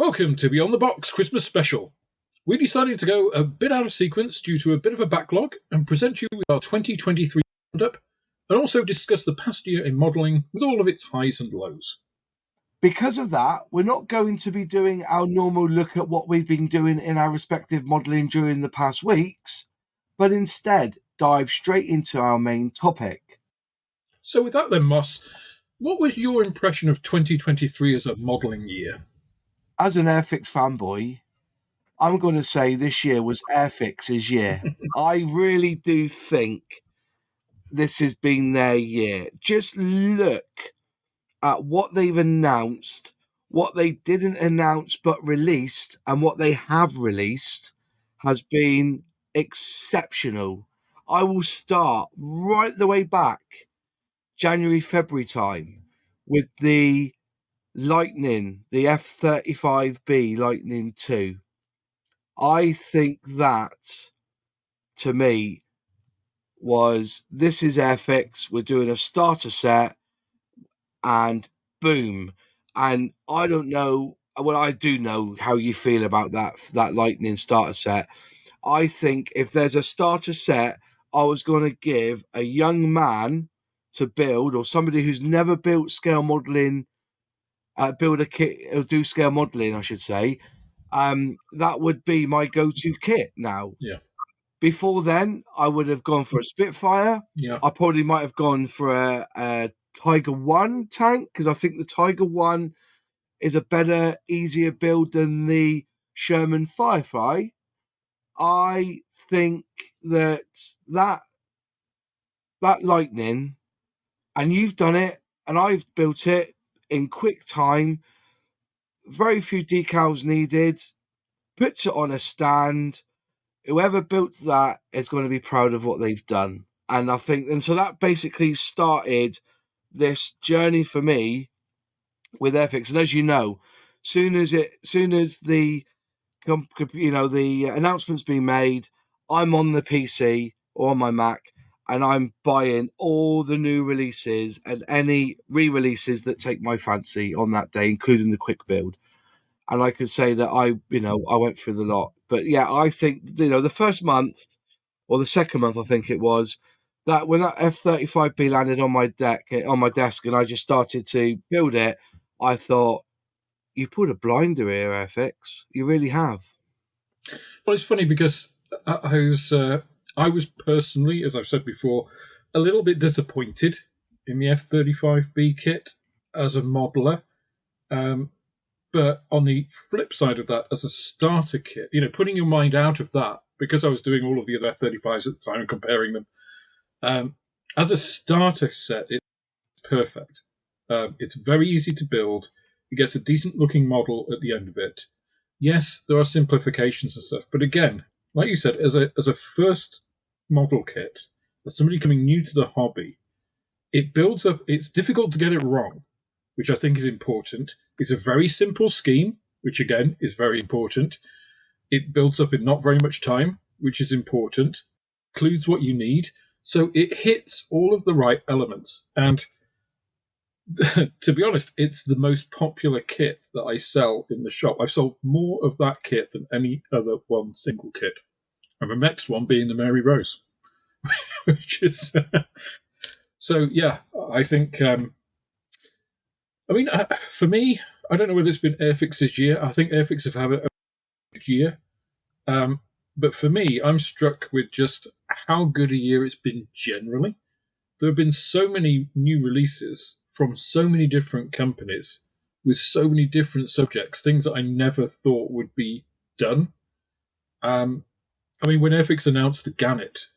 Welcome to Beyond the Box Christmas Special. We decided to go a bit out of sequence due to a bit of a backlog and present you with our 2023 Roundup and also discuss the past year in modelling with all of its highs and lows. Because of that, we're not going to be doing our normal look at what we've been doing in our respective modelling during the past weeks, but instead dive straight into our main topic. So with that then, Mos, what was your impression of 2023 as a modelling year? As an Airfix fanboy, I'm going to say this year was Airfix's year. I really do think this has been their year. Just look at what they've announced, what they didn't announce but released, and what they have released has been exceptional. I will start right the way back, January, February time, with the Lightning, the F-35B Lightning II. I think that, to me, this is Airfix. We're doing a starter set, and boom. And I don't know. Well, I do know how you feel about that Lightning starter set. I think if there's a starter set, I was going to give a young man to build, or somebody who's never built scale modeling, build a kit or do scale modeling, I should say. That would be my go-to kit now. Yeah. Before then, I would have gone for a Spitfire. Yeah. I probably might have gone for a Tiger 1 tank, because I think the Tiger 1 is a better, easier build than the Sherman Firefly. I think that Lightning, and you've done it, and I've built it in quick time, very few decals needed, puts it on a stand. Whoever built that is going to be proud of what they've done. And I think, and so that basically started this journey for me with Airfix. And as you know, soon as the announcement's been made, I'm on the PC or on my Mac, and I'm buying all the new releases and any re-releases that take my fancy on that day, including the quick build. And I could say that I went through the lot. But yeah, I think, the first month or the second month, I think it was, that when that F-35B landed on my desk, and I just started to build it, I thought, you put a blinder here, Airfix. You really have. Well, it's funny because I was personally, as I've said before, a little bit disappointed in the F-35B kit as a modeler. But on the flip side of that, as a starter kit, putting your mind out of that, because I was doing all of the other F-35s at the time and comparing them, as a starter set, it's perfect. It's very easy to build. It gets a decent looking model at the end of it. Yes, there are simplifications and stuff, but again, like you said, as a first model kit, as somebody coming new to the hobby, it builds up. It's difficult to get it wrong, which I think is important. It's a very simple scheme, which again is very important. It builds up in not very much time, which is important. Includes what you need, so it hits all of the right elements. And to be honest, it's the most popular kit that I sell in the shop. I've sold more of that kit than any other one single kit. And the next one being the Mary Rose, which is so. Yeah, I think. For me, I don't know whether it's been Airfix's year. I think Airfix have had a good year. But for me, I'm struck with just how good a year it's been generally. There have been so many new releases from so many different companies with so many different subjects, things that I never thought would be done. When Airfix announced the Gannet,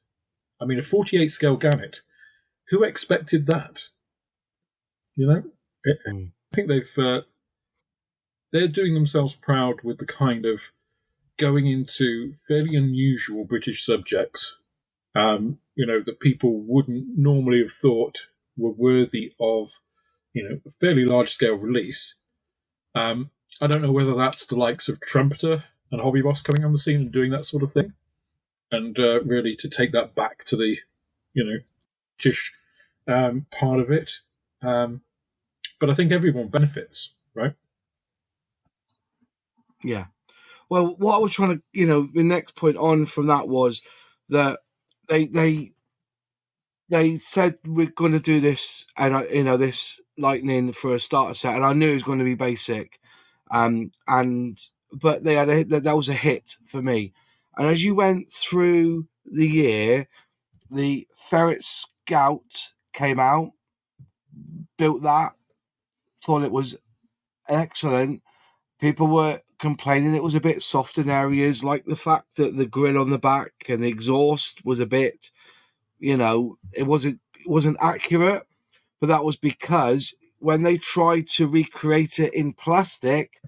a 48 scale Gannet, who expected that? I think they're doing themselves proud with the kind of going into fairly unusual British subjects, that people wouldn't normally have thought were worthy of, a fairly large scale release. I don't know whether that's the likes of Trumpeter and Hobby Boss coming on the scene and doing that sort of thing, and really to take that back to the, British part of it. But I think everyone benefits, right? Yeah. Well, what I was trying to, the next point on from that was that they they they said we're going to do this, and this lightning for a starter set, and I knew it was going to be basic, and but they had that was a hit for me. And as you went through the year, the Ferret Scout came out, built that, thought it was excellent. People were complaining it was a bit soft in areas, like the fact that the grill on the back and the exhaust was a bit, it wasn't accurate. But that was because when they tried to recreate it in plastic,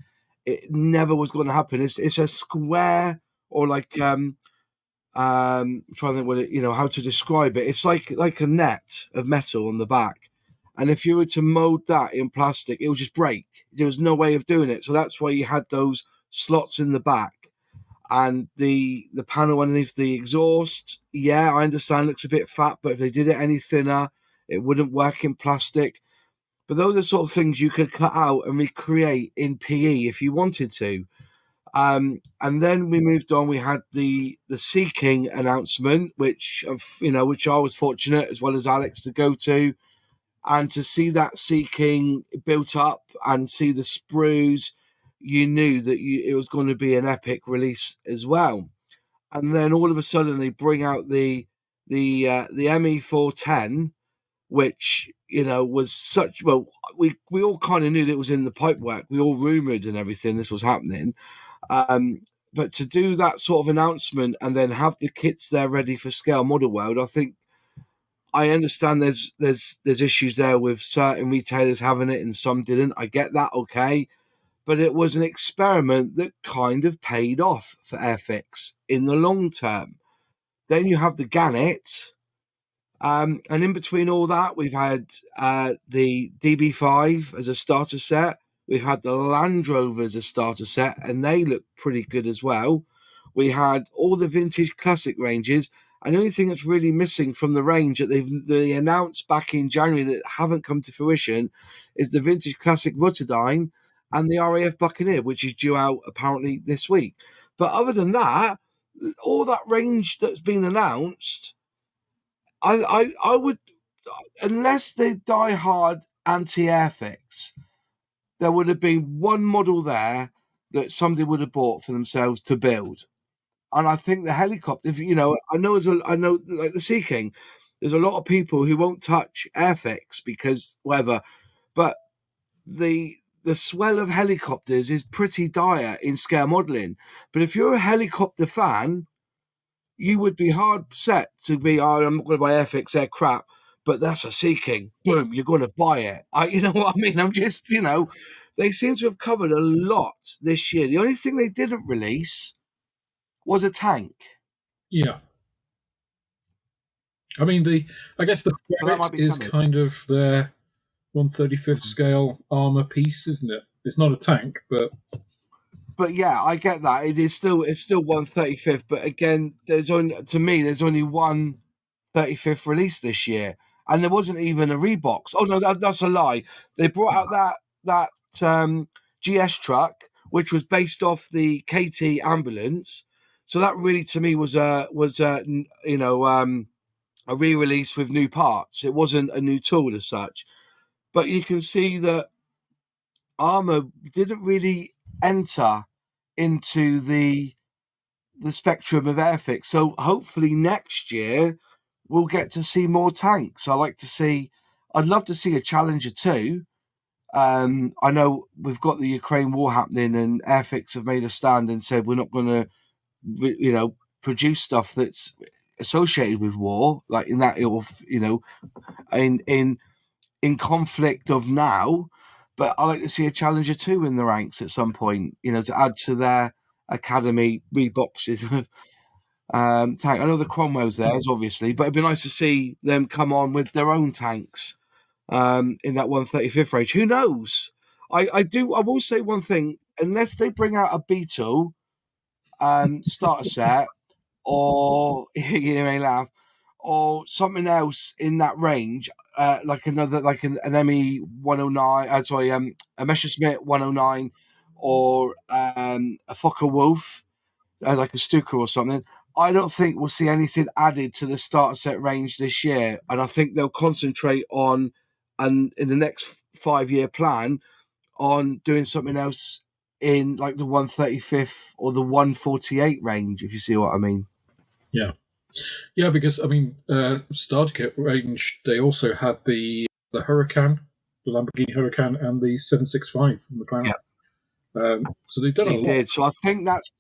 it never was going to happen. It's a square, or like I'm trying to think what how to describe it. It's like a net of metal on the back, and if you were to mold that in plastic, it would just break. There was no way of doing it, so that's why you had those slots in the back, and the panel underneath the exhaust. Yeah, I understand it looks a bit fat, but if they did it any thinner, it wouldn't work in plastic. But those are sort of things you could cut out and recreate in PE if you wanted to. And then we moved on. We had the Sea King announcement, which I was fortunate, as well as Alex, to go to, and to see that Sea King built up and see the sprues. You knew that it was going to be an epic release as well. And then all of a sudden they bring out the ME410, which was such, well, we all kind of knew that it was in the pipework. We all rumored and everything this was happening. But to do that sort of announcement and then have the kits there ready for scale model world, I think I understand there's issues there with certain retailers having it and some didn't. I get that, okay. But it was an experiment that kind of paid off for Airfix in the long term. Then you have the Gannet, and in between all that, we've had the DB5 as a starter set. We've had the Land Rover as a starter set, and they look pretty good as well. We had all the vintage classic ranges, and the only thing that's really missing from the range that they announced back in January that haven't come to fruition is the vintage classic Rotterdam and the RAF Buccaneer, which is due out apparently this week. But other than that, all that range that's been announced, I would, unless they die hard anti airfix, there would have been one model there that somebody would have bought for themselves to build. And I think the helicopter, if I know like the Sea King, there's a lot of people who won't touch airfix because whatever, but the swell of helicopters is pretty dire in scale modelling. But if you're a helicopter fan, you would be hard set to be, oh, I'm not going to buy Airfix, they're crap, but that's a Sea King. Boom, you're going to buy it. You know what I mean? I'm just, they seem to have covered a lot this year. The only thing they didn't release was a tank. Yeah. I mean, I guess the So that ferret might be is coming. kind of their 1/35th scale armor piece, isn't it? It's not a tank, but But yeah, I get that. It's still 1/35th, but again, there's only one 35th release this year, and there wasn't even a Reeboks. Oh no, that's a lie. They brought out that GS truck, which was based off the KT ambulance. So that really, to me, was a re-release with new parts. It wasn't a new tool as such, but you can see that Armour didn't really enter into the spectrum of Airfix. So hopefully next year we'll get to see more tanks. I'd love to see a Challenger 2. I know we've got the Ukraine war happening, and Airfix have made a stand and said we're not going to, produce stuff that's associated with war, like in that, in conflict of now. But I like to see a Challenger 2 in the ranks at some point, to add to their academy reboxes of tank. I know the Cromwell's theirs, obviously, but it'd be nice to see them come on with their own tanks in that 1/35th range. Who knows? I will say one thing: unless they bring out a Beetle starter set, or you may laugh, or something else in that range, like an ME 109, sorry, a Messerschmitt 109, or a Fokker Wolf, like a Stuka or something, I don't think we'll see anything added to the starter set range this year. And I think they'll concentrate on, and in the next 5-year plan, on doing something else in like the 135th or the 148 range, if you see what I mean. Yeah. Yeah, because, I mean, starter kit range, they also had the Huracan, the Lamborghini Huracan, and the 765 from McLaren. So they've done a They lot. did. So I think that's.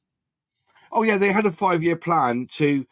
Oh, yeah, they had a 5-year plan to.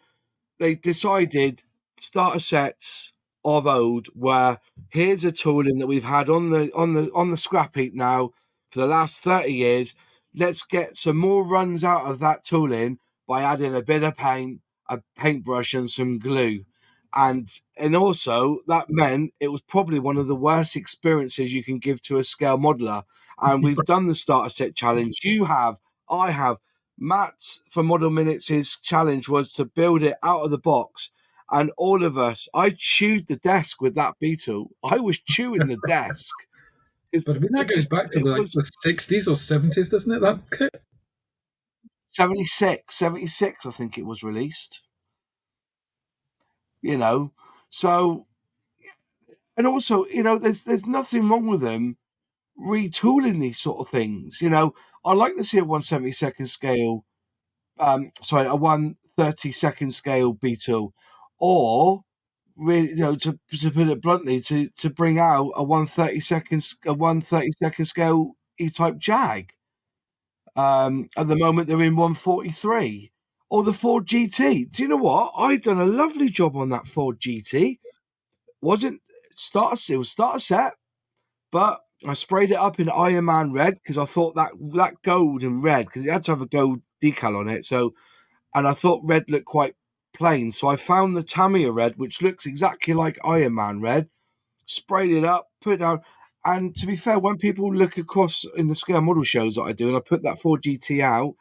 They decided starter sets of old were here's a tooling that we've had on the scrap heap now for the last 30 years. Let's get some more runs out of that tooling by adding a bit of paint, a paintbrush, and some glue. And also that meant it was probably one of the worst experiences you can give to a scale modeler. And we've done the starter set challenge. You have, I have. Matt from Model Minutes, his challenge was to build it out of the box. And all of us, I chewed the desk with that Beetle. I was chewing the desk. But I mean, that goes back to It the was 60s or 70s, doesn't it, that kit? 76, I think it was released. You know, so, and also, there's nothing wrong with them retooling these sort of things. I like to see a 1/72nd scale a 1/32nd scale Beetle, or really, to put it bluntly, to bring out a 1/32nd scale E-type Jag. At the moment, they're in 143, or the Ford GT. Do you know what? I've done a lovely job on that Ford GT. Wasn't it was starter set, but I sprayed it up in Iron Man red because I thought that gold and red, because it had to have a gold decal on it. So. And I thought red looked quite plain. So I found the Tamiya red, which looks exactly like Iron Man red, sprayed it up, put it down. And to be fair, when people look across in the scale model shows that I do, and I put that 4GT out,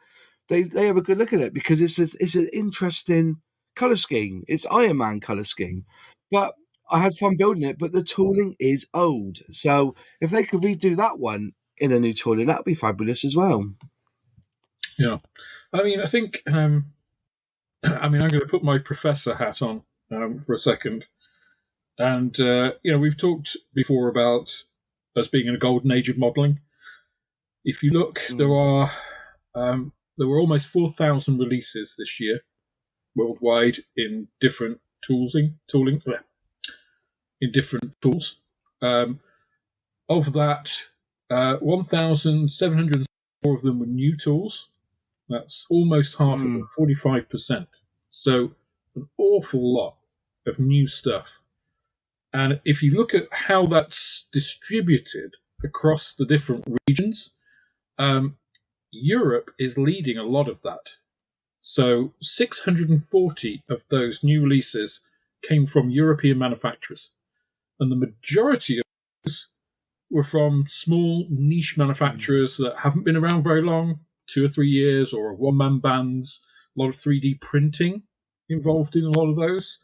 they have a good look at it because it's an interesting colour scheme. It's Iron Man colour scheme. But I had fun building it, but the tooling is old. So if they could redo that one in a new tooling, that would be fabulous as well. Yeah. I mean, I think I'm going to put my professor hat on for a second. And, we've talked before about us being in a golden age of modelling. If you look, there were almost 4,000 releases this year worldwide in different tooling, in different tools. Of that, 1,704 of them were new tools. That's almost half of them, 45%. So an awful lot of new stuff. And if you look at how that's distributed across the different regions, Europe is leading a lot of that. So 640 of those new releases came from European manufacturers. And the majority of those were from small niche manufacturers that haven't been around very long, 2 or 3 years, or one-man bands, a lot of 3D printing involved in a lot of those.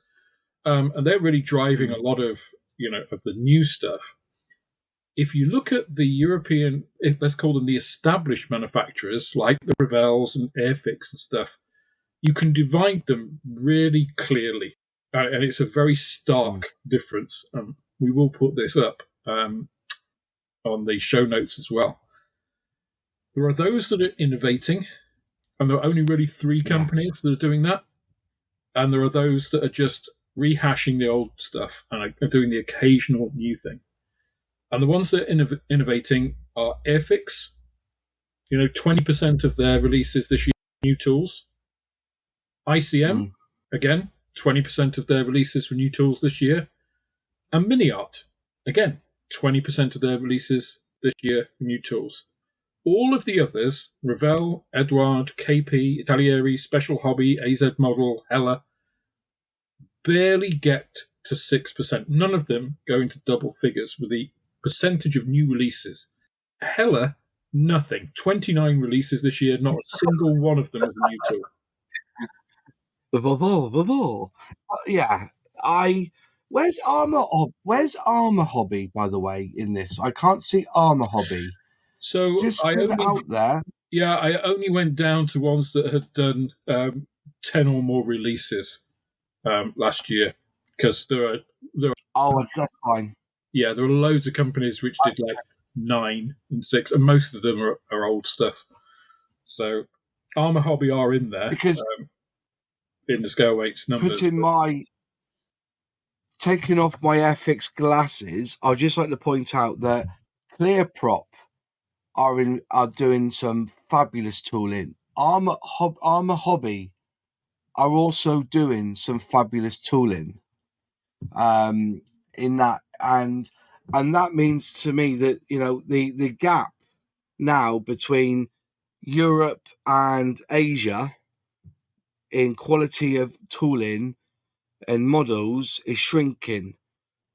And they're really driving a lot of, of the new stuff. If you look at the European, let's call them the established manufacturers, like the Revels and Airfix and stuff, you can divide them really clearly. And it's a very stark difference. We will put this up on the show notes as well. There are those that are innovating, and there are only really 3 companies that are doing that. And there are those that are just rehashing the old stuff and are doing the occasional new thing. And the ones that are innovating are Airfix. 20% of their releases this year are new tools. ICM, again, 20% of their releases were new tools this year. And MiniArt, again, 20% of their releases this year were new tools. All of the others, Revell, Edouard, KP, Italieri, Special Hobby, AZ Model, Hella, barely get to 6%. None of them go into double figures with the percentage of new releases. Hella, nothing. 29 releases this year, not a single one of them was a new tool. Yeah, where's Armor Hobby, by the way, in this? I can't see Armor Hobby. So Just put it out there. I only went down to ones that had done 10 or more releases last year, because there Oh, that's fine. there are loads of companies which did like 9 and 6, and most of them are old stuff. So Armour Hobby are in there Because in the scale weights numbers. taking off my FX glasses, I'd just like to point out that Clear Prop are doing some fabulous tooling. Armour Hobby are also doing some fabulous tooling. In that, and that means to me that the gap now between Europe and Asia in quality of tooling and models is shrinking.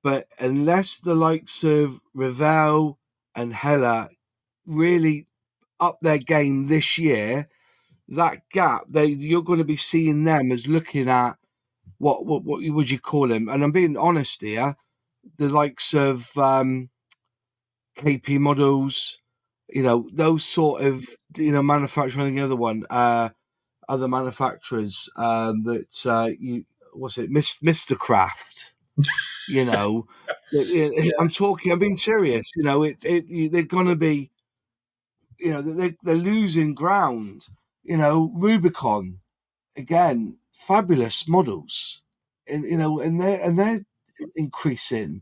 But unless the likes of Ravel and Hella really up their game this year, that gap, you're going to be seeing them as looking at what would you call them? And I'm being honest here, the likes of KP models, those sort of manufacturing. The other one, other manufacturers that you what's it, Mr. Craft. I'm talking. I'm being serious. They're gonna be. They're losing ground. Rubicon again, fabulous models, and they're increasing.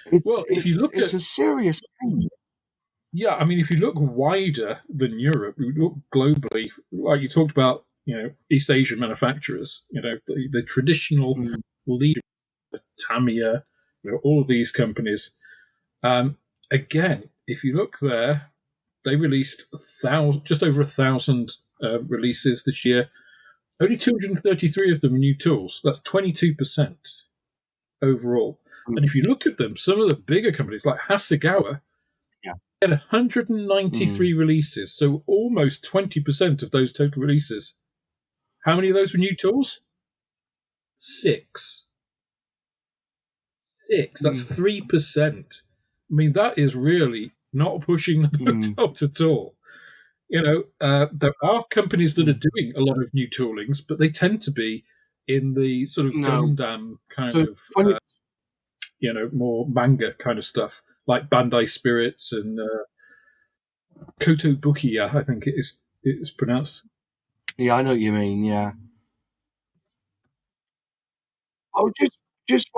If you look It's at a serious thing. I mean, if you look wider than Europe, you look globally, like you talked about, East Asian manufacturers, the traditional Mm, leader, Tamiya, all of these companies. Again, if you look there, they released just over 1,000 releases this year. Only 233 of them are new tools. That's 22% overall. mm, And if you look at them, some of the bigger companies like Hasegawa yeah. had 193 releases, so almost 20% of those total releases. How many of those were new tools? 6. 6. That's 3%. I mean, that is really not pushing the boat out at all. There are companies that are doing a lot of new toolings, but they tend to be in the sort of No. Gundam kind So of, more manga kind of stuff, like Bandai Spirits and Kotobukiya, I think it is pronounced. Yeah, I know what you mean. Yeah. I was just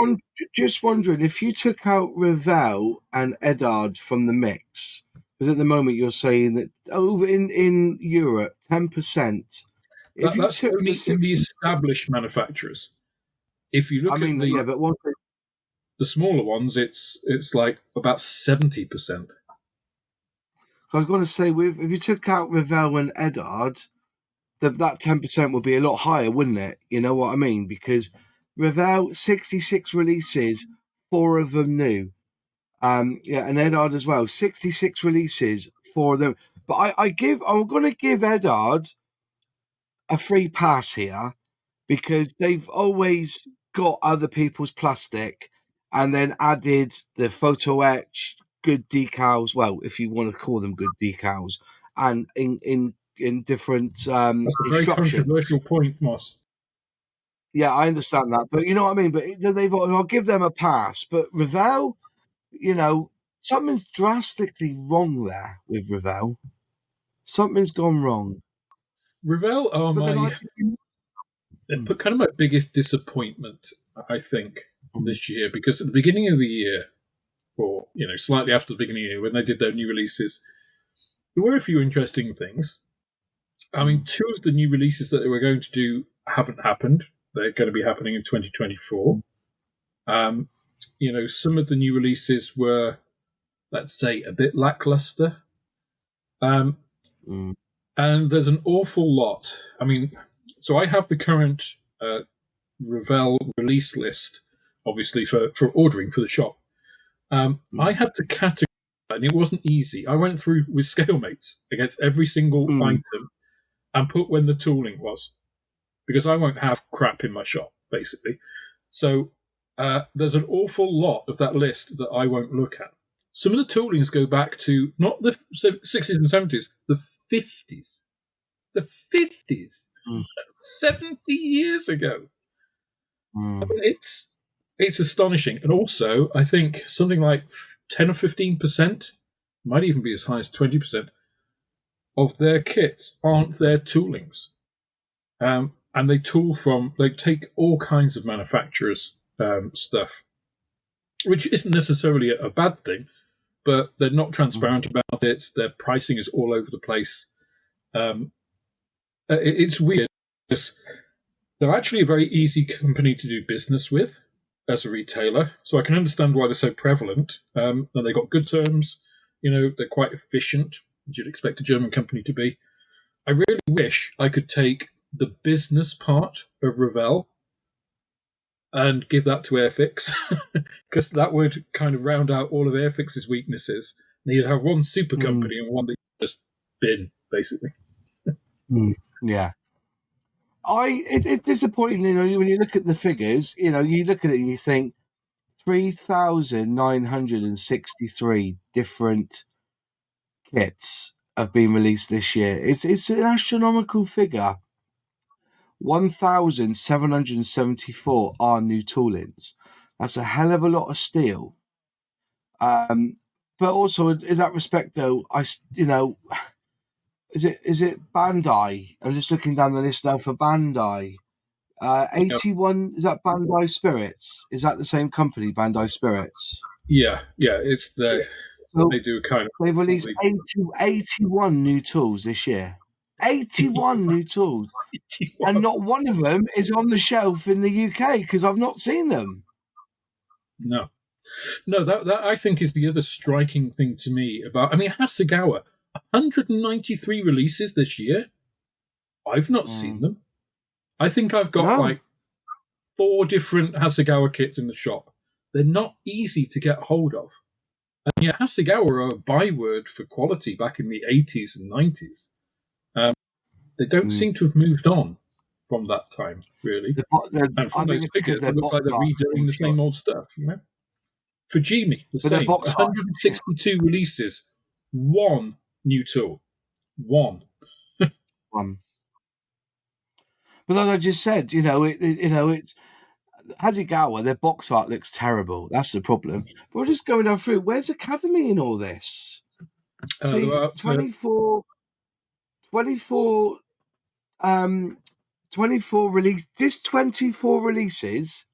wondering if you took out Ravel and Edard from the mix, because at the moment you're saying that over in Europe, 10%. If you That's took the only in the 66, established manufacturers. If you I look at mean, yeah, but one thing the smaller ones, it's like about 70%. I was going to say, if you took out Ravel and Edard, that 10% would be a lot higher, wouldn't it? You know what I mean? Because Ravel, 66 releases, 4 of them new. Yeah, and Edard as well. 66 releases, 4 of them. But I'm going to give Edard a free pass here because they've always got other people's plastic and then added the photo etch, good decals. Well, if you want to call them good decals, and in different That's a very instructions. controversial point, Moss. Yeah, I understand that, but you know what I mean. But I'll give them a pass. But Ravel, something's drastically wrong there with Ravel. Something's gone wrong. Ravel are But then kind of my biggest disappointment, I think, this year, because at the beginning of the year, or slightly after the beginning of the year, when they did their new releases, there were a few interesting things. I mean, 2 of the new releases that they were going to do haven't happened. They're going to be happening in 2024. Some of the new releases were, let's say, a bit lackluster. And there's an awful lot. I mean, so I have the current Ravel release list, obviously, for ordering for the shop. I had to categorize, and it wasn't easy. I went through with scalemates against every single item and put when the tooling was, because I won't have crap in my shop, basically. So there's an awful lot of that list that I won't look at. some of the toolings go back to not the 60s and 70s, the 50s. The 50s. Mm. 70 years ago. I Mm. mean, it's astonishing. And also, I think something like 10 or 15%, might even be as high as 20%, of their kits aren't their toolings. And they take all kinds of manufacturers' stuff, which isn't necessarily a bad thing, but they're not Mm. transparent about it. Their pricing is all over the place. It's weird because they're actually a very easy company to do business with as a retailer, so I can understand why they're so prevalent. And they got good terms. They're quite efficient, as you'd expect a German company to be. I really wish I could take the business part of Ravel and give that to Airfix, because that would kind of round out all of Airfix's weaknesses. And you'd have one super Mm. company and one that you just bin, basically. Mm. Yeah. It's disappointing, when you look at the figures, you look at it and you think 3,963 different kits have been released this year. It's an astronomical figure. 1,774 are new toolings. That's a hell of a lot of steel. But also in that respect, though, is it Bandai? I'm just looking down the list now for Bandai. 81, is that Bandai Spirits? Is that the same company, Bandai Spirits? Yeah, it's So they do kind of they've released fully 81 new tools this year. 81 new tools. And not one of them is on the shelf in the UK because I've not seen them. No, that I think is the other striking thing to me about. I mean, Hasegawa, 193 releases this year. I've not seen them. I think I've got No. like 4 different Hasegawa kits in the shop. They're not easy to get hold of. And yet, Hasegawa are a byword for quality back in the 80s and 90s. They don't seem to have moved on from that time, really. And I from think those it's because figures, their it looks box like they're art is on redoing the short. same old stuff. Fujimi, the But their same. box art is 162 releases, one new tool. One. one. But like I just said, it's Hasegawa, their box art looks terrible. That's the problem. But we're just going down through. Where's Academy in all this? See, About 24, 24 release. This 24 releases,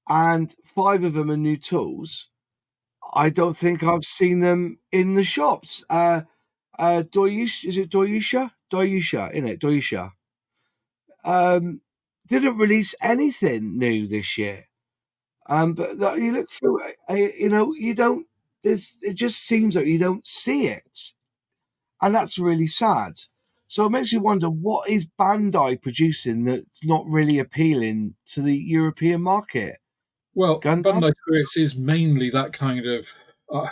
and 5 of them are new tools. I don't think I've seen them in the shops. Doyusha, is it Doyusha? Doyusha, innit? Doyusha. Didn't release anything new this year. But you look through it, you don't. It just seems like you don't see it, and that's really sad. So it makes me wonder what is Bandai producing that's not really appealing to the European market. well, Gundam. Bandai Spirits is mainly that kind of. Uh,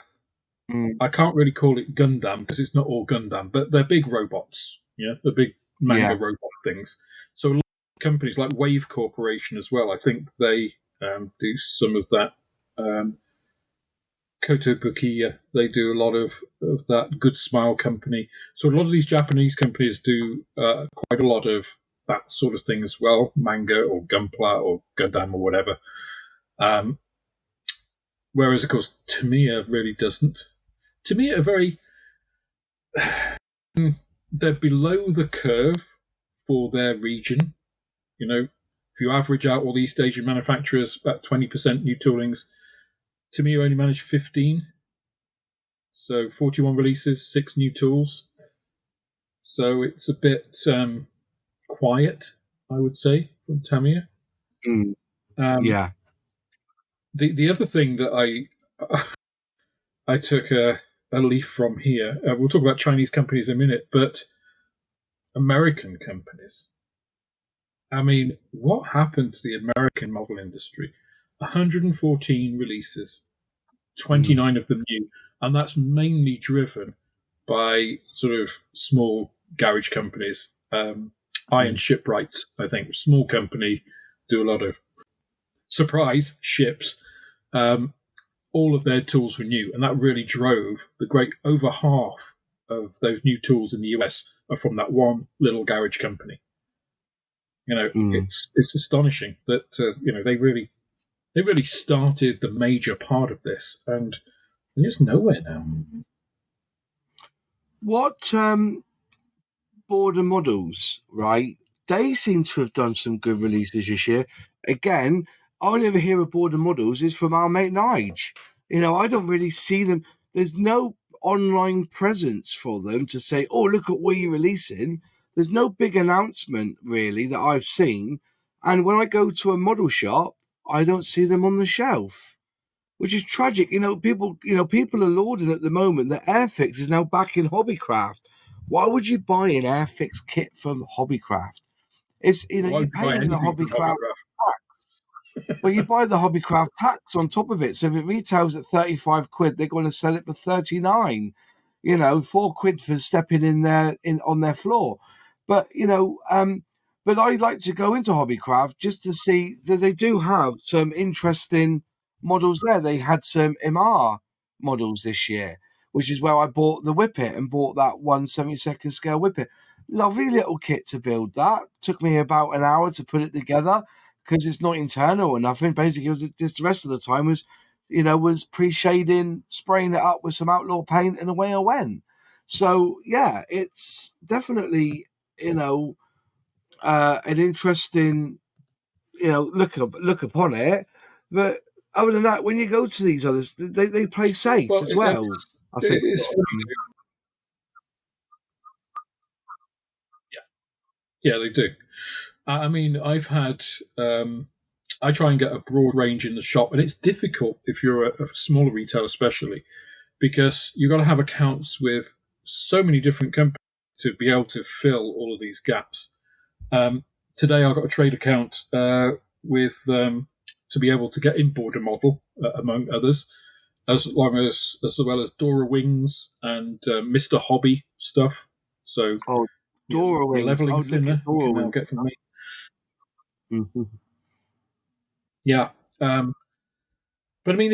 Mm, I can't really call it Gundam because it's not all Gundam, but they're big robots. Yeah, the big manga yeah. robot things. So a lot of companies like Wave Corporation as well, I think they do some of that. Um, Kotobukiya, they do a lot of that. Good Smile Company. So a lot of these Japanese companies do quite a lot of that sort of thing as well, manga or Gunpla or Gundam or whatever. Um, whereas, of course, Tamiya really doesn't. Tamiya are very they're below the curve for their region. If you average out all the East Asian manufacturers, about 20% new toolings. Tamiya only managed 15. So 41 releases, 6 new tools. So it's a bit quiet, I would say, from Tamiya. Mm, Um, yeah. the other thing that I took a leaf from here, we'll talk about Chinese companies in a minute, but American companies. I mean, what happened to the American model industry? 114 releases, Mm, 29 of them new, and that's mainly driven by sort of small garage companies. Iron mm, Shipwrights, I think, small company, do a lot of surprise ships. Um, all of their tools were new, and that really drove the great over half of those new tools in the US are from that one little garage company. Mm. It's astonishing that they really started the major part of this, and they're just nowhere now. What border models, right? They seem to have done some good releases this year. Again, I only ever hear of border models is from our mate Nige. I don't really see them. There's no online presence for them to say, "Oh, look at what you're releasing." There's no big announcement really that I've seen. And when I go to a model shop, I don't see them on the shelf, which is tragic. People are lauding at the moment that Airfix is now back in Hobbycraft. Why would you buy an Airfix kit from Hobbycraft? It's Why you're would you buy paying the anything from Hobbycraft. Hobbycraft? Well, you buy the Hobbycraft tax on top of it. So if it retails at 35 quid, they're going to sell it for 39. 4 quid for stepping in there on their floor. But but I like to go into Hobbycraft just to see that they do have some interesting models there. They had some MR models this year, which is where I bought the Whippet and bought that 1/72 scale Whippet. Lovely little kit to build that. Took me about an hour to put it together because it's not internal or nothing. Basically, it was just the rest of the time was pre-shading, spraying it up with some outlaw paint, and away I went. So yeah, it's definitely an interesting look upon it. But other than that, when you go to these others, they play safe Well, as well. I think. it's funny. Yeah, they do. I mean, I try and get a broad range in the shop, and it's difficult if you're a smaller retailer, especially because you've got to have accounts with so many different companies to be able to fill all of these gaps. Today, I got a trade account with to be able to get in border model, among others, as well as Dora Wings and Mr. Hobby stuff. So Oh, Dora your Wings. leveling Oh, look at thinner you Dora can now Wings. get from me. Mm-hmm. Yeah, but I mean,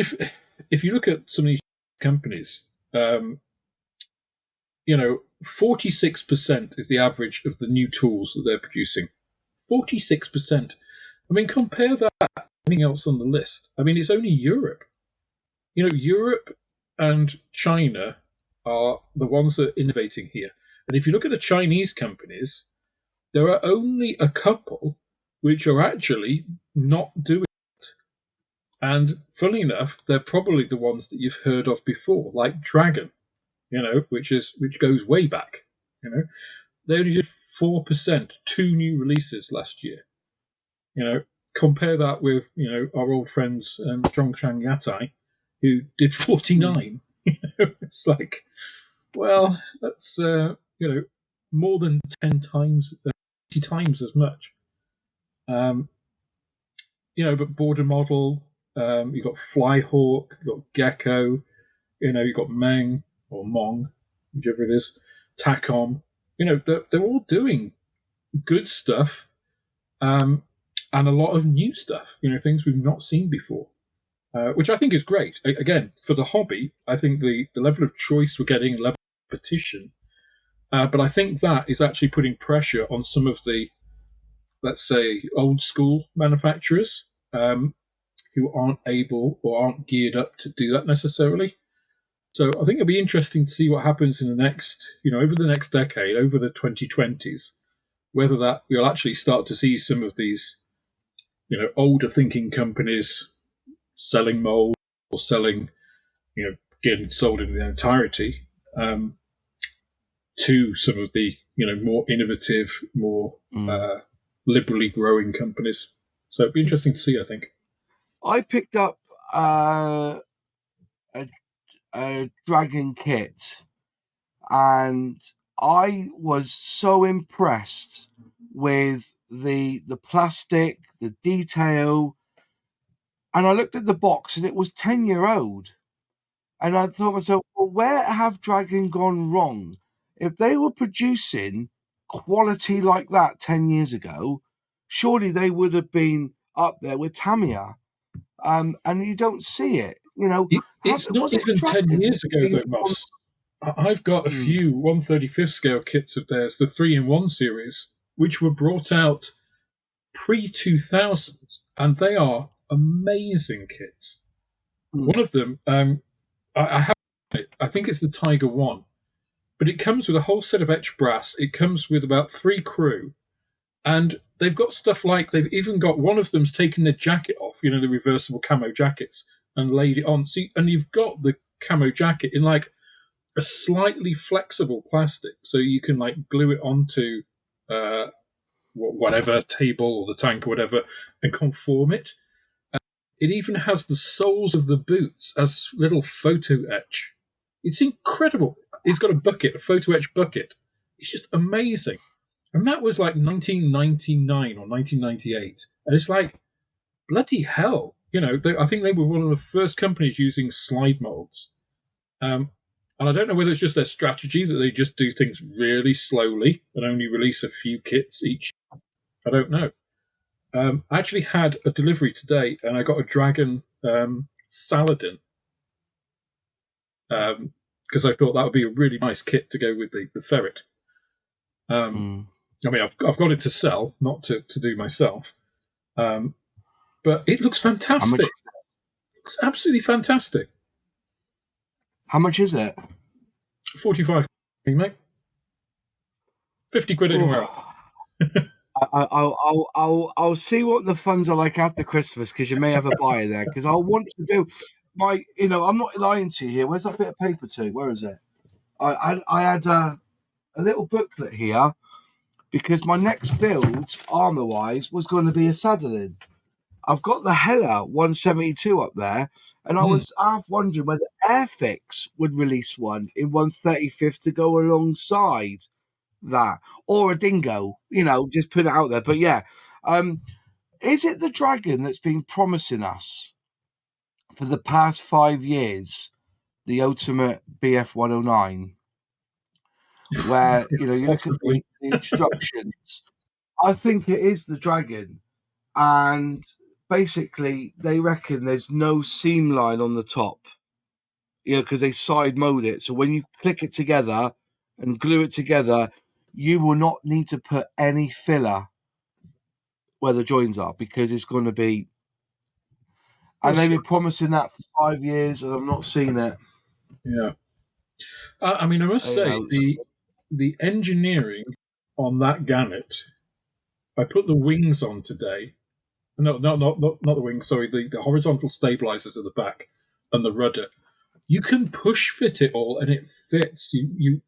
if you look at some of these companies, 46% is the average of the new tools that they're producing. 46%. I mean, compare that to anything else on the list. I mean, it's only Europe. Europe and China are the ones that are innovating here. And if you look at the Chinese companies, there are only a couple which are actually not doing it. And funnily enough, they're probably the ones that you've heard of before, like Dragon, which goes way back. They only did 4%, two new releases last year. Compare that with our old friends Zhongshan Yatai, who did 49. It's like, well, that's more than 10 times, 20 times as much. But border model, you've got Flyhawk, you've got Gecko, you've got Meng or Mong, whichever it is, Tacom. They're all doing good stuff, and a lot of new stuff. Things we've not seen before, which I think is great. Again, for the hobby, I think the level of choice we're getting, level of competition, but I think that is actually putting pressure on some of the, let's say, old school manufacturers who aren't able or aren't geared up to do that necessarily. So I think it'll be interesting to see what happens in the next, over the next decade, over the 2020s, whether that we'll actually start to see some of these, older thinking companies selling mold or selling, getting sold in their entirety, to some of the, more innovative, more liberally growing companies. So it'd be interesting to see, I think. I picked up a dragon kit, and I was so impressed with the plastic, the detail, and I looked at the box and it was 10-year-old. And I thought to myself, well, where have Dragon gone wrong? If they were producing quality like that 10 years ago, surely they would have been up there with Tamiya. And you don't see it. You know, It's not was it even 10 Dragon? years ago, though, Moss. I've got a few 1/35th scale kits of theirs, the 3-in-1 series, which were brought out pre-2000, and they are amazing kits. One of them, I have it. I think it's the Tiger 1, but it comes with a whole set of etched brass. It comes with about 3 crew, and they've got stuff like they've even got one of them's taken their jacket off, the reversible camo jackets, and laid it on. See, and you've got the camo jacket in like a slightly flexible plastic, so you can like glue it onto whatever table or the tank or whatever and conform it. It even has the soles of the boots as little photo etch. It's incredible. It's got a photo etch bucket. It's just amazing. And that was like 1999 or 1998. And it's like, bloody hell. I think they were one of the first companies using slide molds. And I don't know whether it's just their strategy that they just do things really slowly and only release a few kits each. I don't know. I actually had a delivery today, and I got a Dragon Saladin because I thought that would be a really nice kit to go with the ferret. I mean, I've got it to sell, not to do myself. But it looks fantastic. It looks absolutely fantastic. How much is it? 45, mate. 50 quid anywhere. I'll see what the funds are like after Christmas, because you may have a buyer there. Because I want to do my, I'm not lying to you here. Where's that bit of paper to? Where is it? I had a little booklet here because my next build, armor wise, was going to be a Saladin. I've got the Hella 172 up there, and I was half wondering whether Airfix would release one in 1/35th to go alongside that, or a Dingo, just put it out there. But yeah, is it the Dragon that's been promising us for the past 5 years the ultimate BF 109, where you look at the instructions? I think it is the Dragon, and basically they reckon there's no seam line on the top, because they side mode it, so when you click it together and glue it together, you will not need to put any filler where the joins are, because it's going to be. And they've been promising that for 5 years, and I've not seen it. Yeah. I mean, I must say, the engineering on that Gannet, I put the wings on today. No, not the wings, sorry, the horizontal stabilizers at the back and the rudder. You can push fit it all, and it fits. You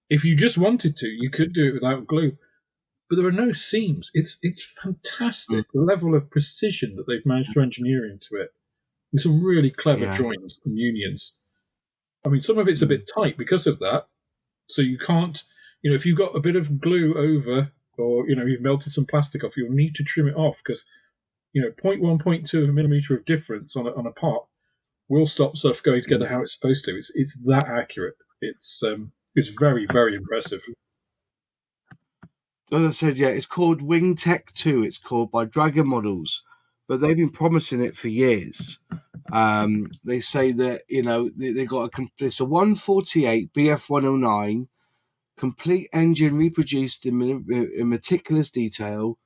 if you just wanted to, you could do it without glue. But there are no seams. It's fantastic, the level of precision that they've managed to engineer into it. There's some really clever joins and unions. I mean, some of it's a bit tight because of that. So you can't, if you've got a bit of glue over, or, you've melted some plastic off, you'll need to trim it off, because, 0.1, 0.2 of a millimetre of difference on a part will stop stuff going together how it's supposed to. It's that accurate. It's very, very impressive. As I said, it's called Wing Tech 2. It's called by Dragon Models, but they've been promising it for years. They say that, they got it's a 148 BF 109, complete engine reproduced in meticulous detail,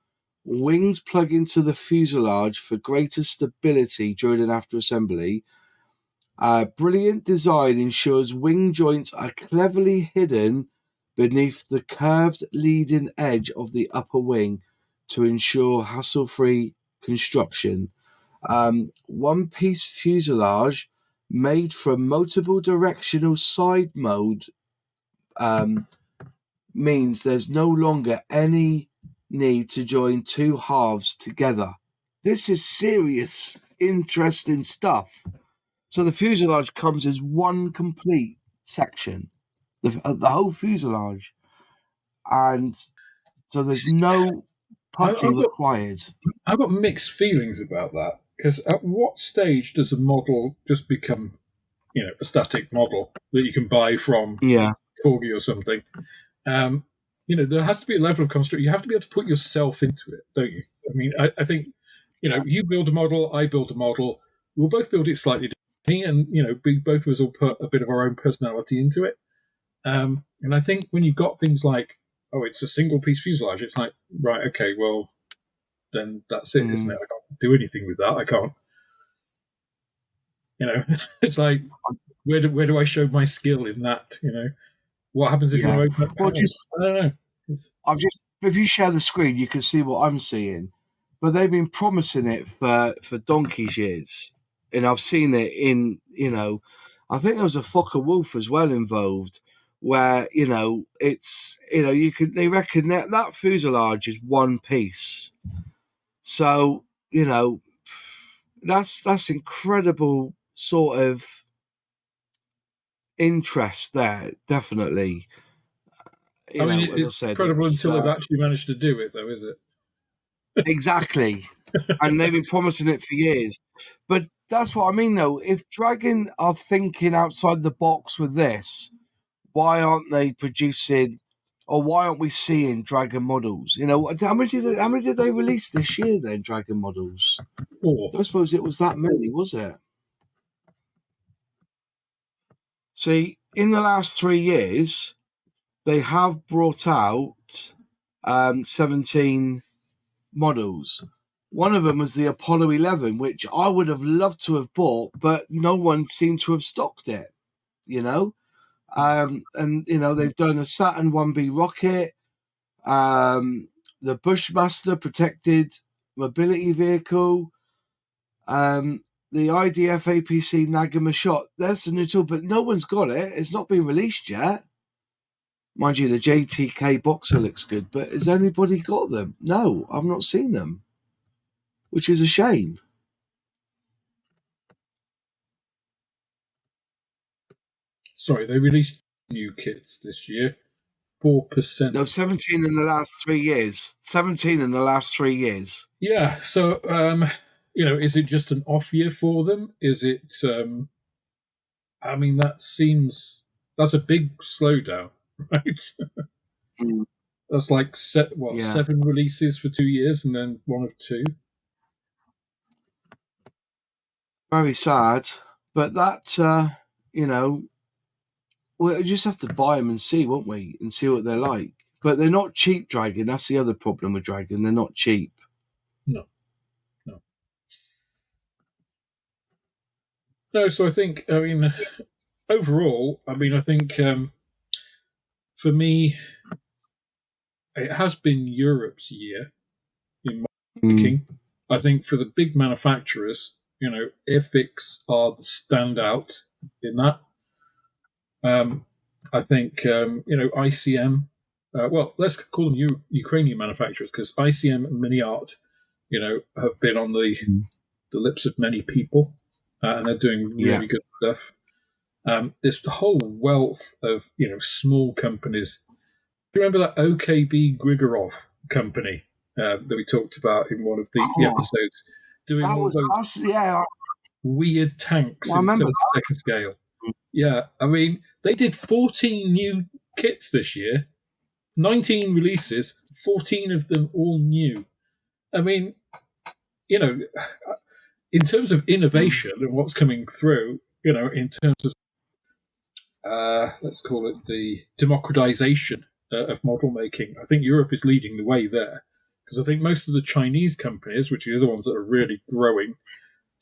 wings plug into the fuselage for greater stability during and after assembly. Brilliant design ensures wing joints are cleverly hidden beneath the curved leading edge of the upper wing to ensure hassle-free construction. One-piece fuselage made from multiple directional side mode means there's no longer any need to join two halves together. This is serious, interesting stuff. So the fuselage comes as one complete section, the whole fuselage, and so there's no putty required. I've got mixed feelings about that, because at what stage does a model just become, a static model that you can buy from Corgi or something? There has to be a level of construction. You have to be able to put yourself into it, don't you? I mean, I think, you build a model, I build a model. we'll both build it slightly differently, and both of us will put a bit of our own personality into it. And I think when you've got things like, oh, it's a single piece fuselage, it's like, right, okay, well, then that's it, isn't it? I can't do anything with that. I can't, it's like, where do I show my skill in that? What happens if you Yeah. want to open up Well, panels? I don't know. if you share the screen, you can see what I'm seeing. But they've been promising it for donkey's years, and I've seen it in I think there was a Fokker Wolf as well involved, where it's they reckon that fuselage is one piece, so that's incredible sort of interest there, definitely. I mean, As I it's said, incredible it's until they've actually managed to do it, though, is it? exactly. And they've been promising it for years. But that's what I mean, though. If Dragon are thinking outside the box with this, why aren't they producing, or why aren't we seeing Dragon models? How many did they release this year? Then Dragon models. I 4. don't suppose it was that many, was it? See, in the last 3 years, they have brought out 17 models. One of them was the Apollo 11, which I would have loved to have bought, but no one seemed to have stocked it, you know? They've done a Saturn 1B rocket, the Bushmaster protected mobility vehicle, the IDF APC Nagama shot. That's a new tool, but no one's got it. It's not been released yet. Mind you, the JTK Boxer looks good, but has anybody got them? No, I've not seen them, which is a shame. Sorry, they released new kits this year. 4%. No, 17 in the last 3 years. 17 in the last 3 years. Yeah. So, is it just an off year for them? Is it? I mean, that's a big slowdown, right? Mm, That's like yeah. 7 releases for 2 years, and then one of two. Very sad. But that, we'll just have to buy them and see, won't we? And see what they're like. But they're not cheap, Dragon. That's the other problem with Dragon. They're not cheap. No, no, no. So I think, I mean, overall, I mean, I think for me, it has been Europe's year in Mm, making. I think for the big manufacturers, Airfix are the standout in that. Um, I think ICM. Well, let's call them Ukrainian manufacturers because ICM and MiniArt, have been on mm, the lips of many people, and they're doing yeah. really good stuff. This whole wealth of small companies. Do you remember that OKB Grigorov company that we talked about in one of the Oh, episodes, doing that all was those us. Yeah, weird tanks I in remember 70-second scale? that. Yeah, I mean, they did 14 new kits this year, 19 releases, 14 of them all new. I mean, you know, in terms of Mm, innovation and what's coming through, in terms of, let's call it the democratization of model making, I think Europe is leading the way there. Because I think most of the Chinese companies, which are the ones that are really growing,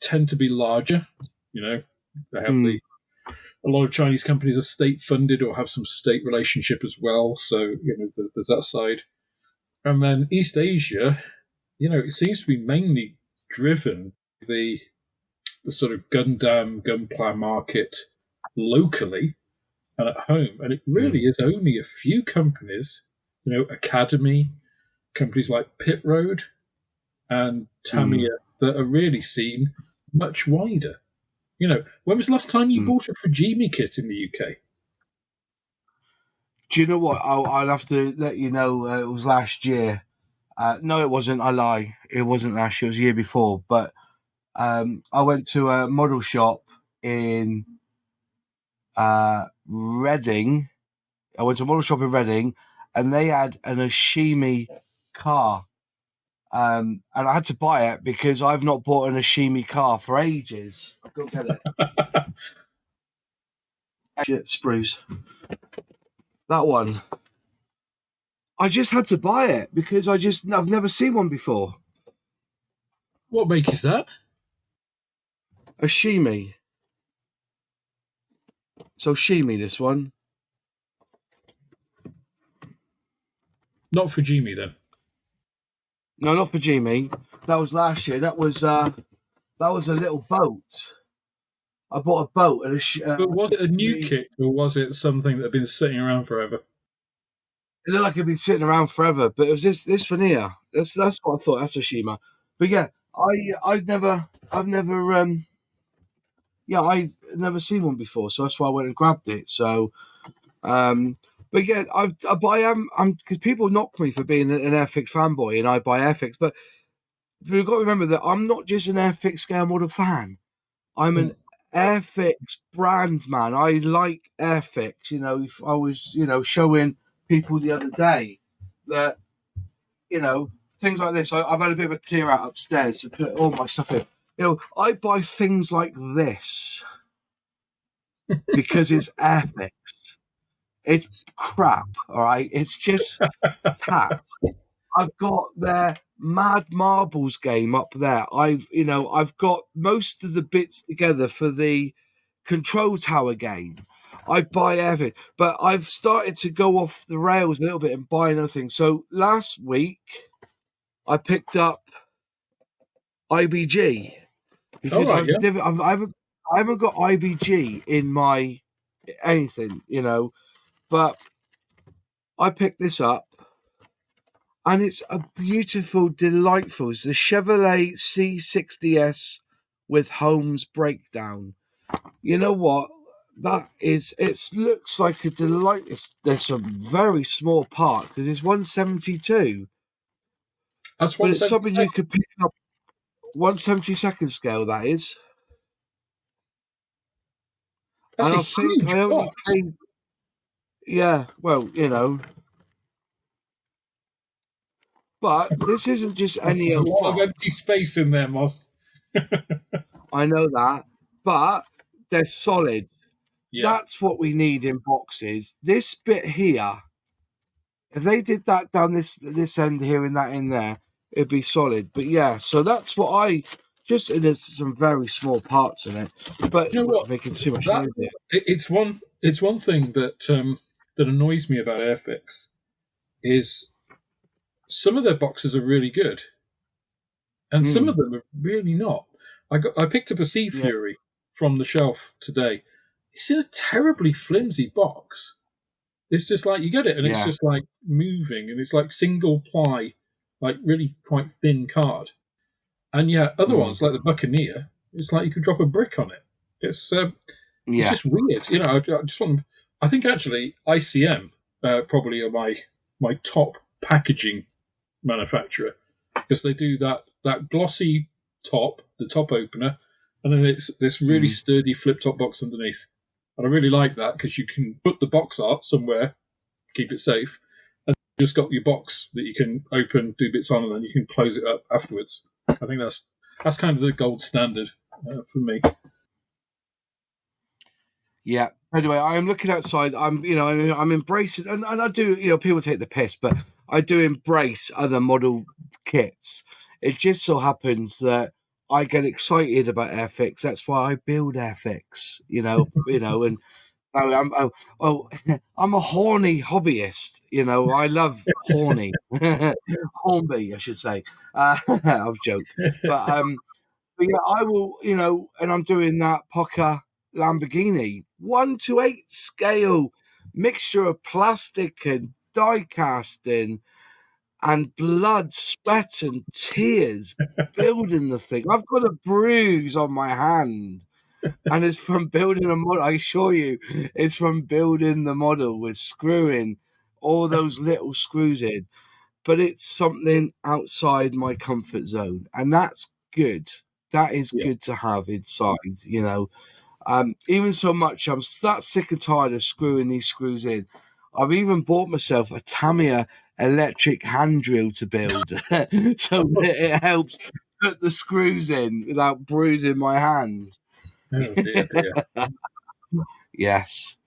tend to be larger. They have mm, the a lot of Chinese companies are state funded or have some state relationship as well. So there's that side. And then East Asia, it seems to be mainly driven the the sort of Gundam gunpla market locally and at home. And it really mm, is only a few companies, Academy, companies like Pit Road and mm, Tamiya that are really seen much wider. When was the last time you mm. bought a Fujimi kit in the UK? Do you know what? I'll have to let you know. It was last year. No, it wasn't. I lie. It wasn't last year. It was the year before. But I went to a model shop in Reading. I went to a model shop in Reading, and they had an Ashimi car. And I had to buy it because I've not bought an Ashimi car for ages. I'll go get it. Shit, spruce. That one. I just had to buy it because I've never seen one before. What make is that? Ashimi. So Shimi, this one. Not Fujimi then. No, not Fujimi. That was last year. That was a little boat. I bought a boat and But was it a new kit or was it something that had been sitting around forever? it looked like it'd been sitting around forever, but it was this one here. That's what I thought. That's a Shima. But yeah, I've never I've never seen one before, so that's why I went and grabbed it. So, but yeah, I'm because people knock me for being an Airfix fanboy, and I buy Airfix, but you've got to remember that I'm not just an Airfix scale model fan. I'm an Airfix brand man. I like Airfix. If I was, showing people the other day that, things like this. I've had a bit of a clear out upstairs to put all my stuff in. I buy things like this because it's Airfix. It's crap, all right? It's just tat. I've got their Mad Marbles game up there. I've got most of the bits together for the Control Tower game. I buy everything, but I've started to go off the rails a little bit and buy another thing. So last week, I picked up IBG because All right, yeah. I haven't got IBG in my anything, but I picked this up. And it's a beautiful, delightful. It's the Chevrolet C60S with Holmes breakdown. You know what? That is. It looks like a delight. There's a very small part because it's 172, That's but it's 170. something you could pick up. 172nd scale. That is, That's and a I think huge I only box. paid. Yeah, well, but this isn't just any There's a old lot of box. empty space in there, Moss. I know that, but they're solid. Yeah. That's what we need in boxes. This bit here, if they did that down this end here and that in there, it'd be solid. But yeah, so that's what I just. And there's some very small parts in it, but You know we're what? making too much That noise here. it's one thing that annoys me about Airfix is some of their boxes are really good and some of Mm, them are really not. I picked up a Sea yeah, Fury from the shelf today. It's in a terribly flimsy box. It's just like you get it and it's yeah, just like moving and it's like single ply, like really quite thin card. And yeah, other mm, ones like the Buccaneer, it's like you could drop a brick on it. It's yeah. just weird. I just want. I think actually ICM probably are my top packaging manufacturer because they do that glossy top, the top opener, and then it's this really Mm, sturdy flip top box underneath. And I really like that because you can put the box art somewhere, keep it safe, and you just got your box that you can open, do bits on, and then you can close it up afterwards. I think that's kind of the gold standard for me. yeah. Anyway, I am looking outside. I'm embracing, and I do. People take the piss, but I do embrace other model kits. It just so happens that I get excited about Airfix. That's why I build Airfix. And oh, I'm a horny hobbyist. I love horny, horny, I should say. I've joke, but yeah, I will. And I'm doing that Poca Lamborghini 1:8 scale mixture of plastic and die casting and blood, sweat, and tears building the thing. I've got a bruise on my hand. And it's from building a model. I assure you, it's from building the model with screwing all those little screws in. But it's something outside my comfort zone, and that's good. That is Yeah. good to have inside. Even so much, I'm that sick and tired of screwing these screws in. I've even bought myself a Tamiya electric hand drill to build, so that it helps put the screws in without bruising my hand. Oh dear, dear. Yes.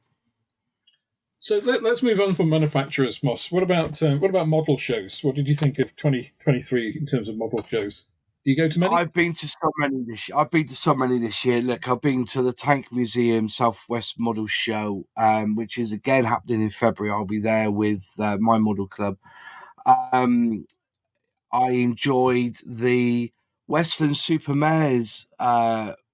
So let's move on from manufacturers, Moss. What about model shows? What did you think of 2023 in terms of model shows? Do you go to many? I've been to so many this. I've been to so many this year. Look, I've been to the Tank Museum Southwest Model Show, which is again happening in February. I'll be there with my model club. Um, I enjoyed the Western Supermares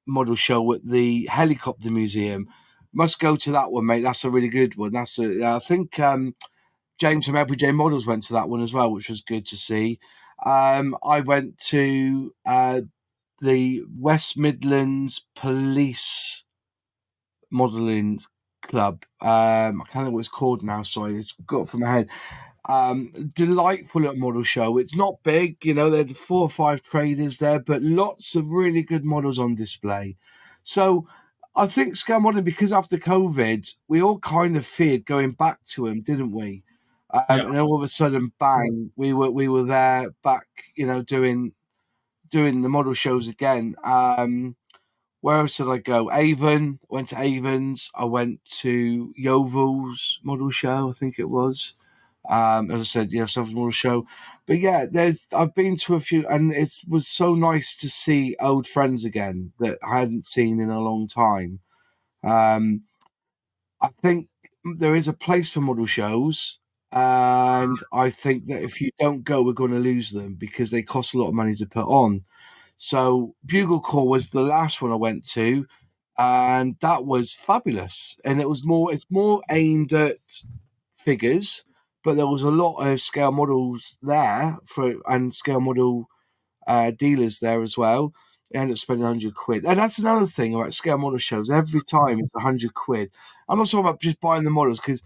model show at the Helicopter Museum. Must go to that one, mate. That's a really good one. I think James from Everyday Models went to that one as well, which was good to see. I went to the West Midlands Police Modelling Club. I can't think what it's called now. Sorry, it's got it from my head. Delightful little model show. It's not big, there are 4 or 5 traders there, but lots of really good models on display. So I think scale modeling, because after COVID, we all kind of feared going back to them, didn't we? Yeah, And all of a sudden, bang, we were there back, doing the model shows again. Where else did I go? Avon. Went to Avon's. I went to Yeovil's model show, I think it was. As I said, Southern Model Show. But yeah, I've been to a few, and it was so nice to see old friends again that I hadn't seen in a long time. Um, I think there is a place for model shows, and I think that if you don't go, we're going to lose them because they cost a lot of money to put on. So Bugle Call was the last one I went to, and that was fabulous. And it's more aimed at figures, but there was a lot of scale models there and scale model dealers there as well. I ended up spending £100, and that's another thing about scale model shows. Every time it's £100. I'm not talking about just buying the models, because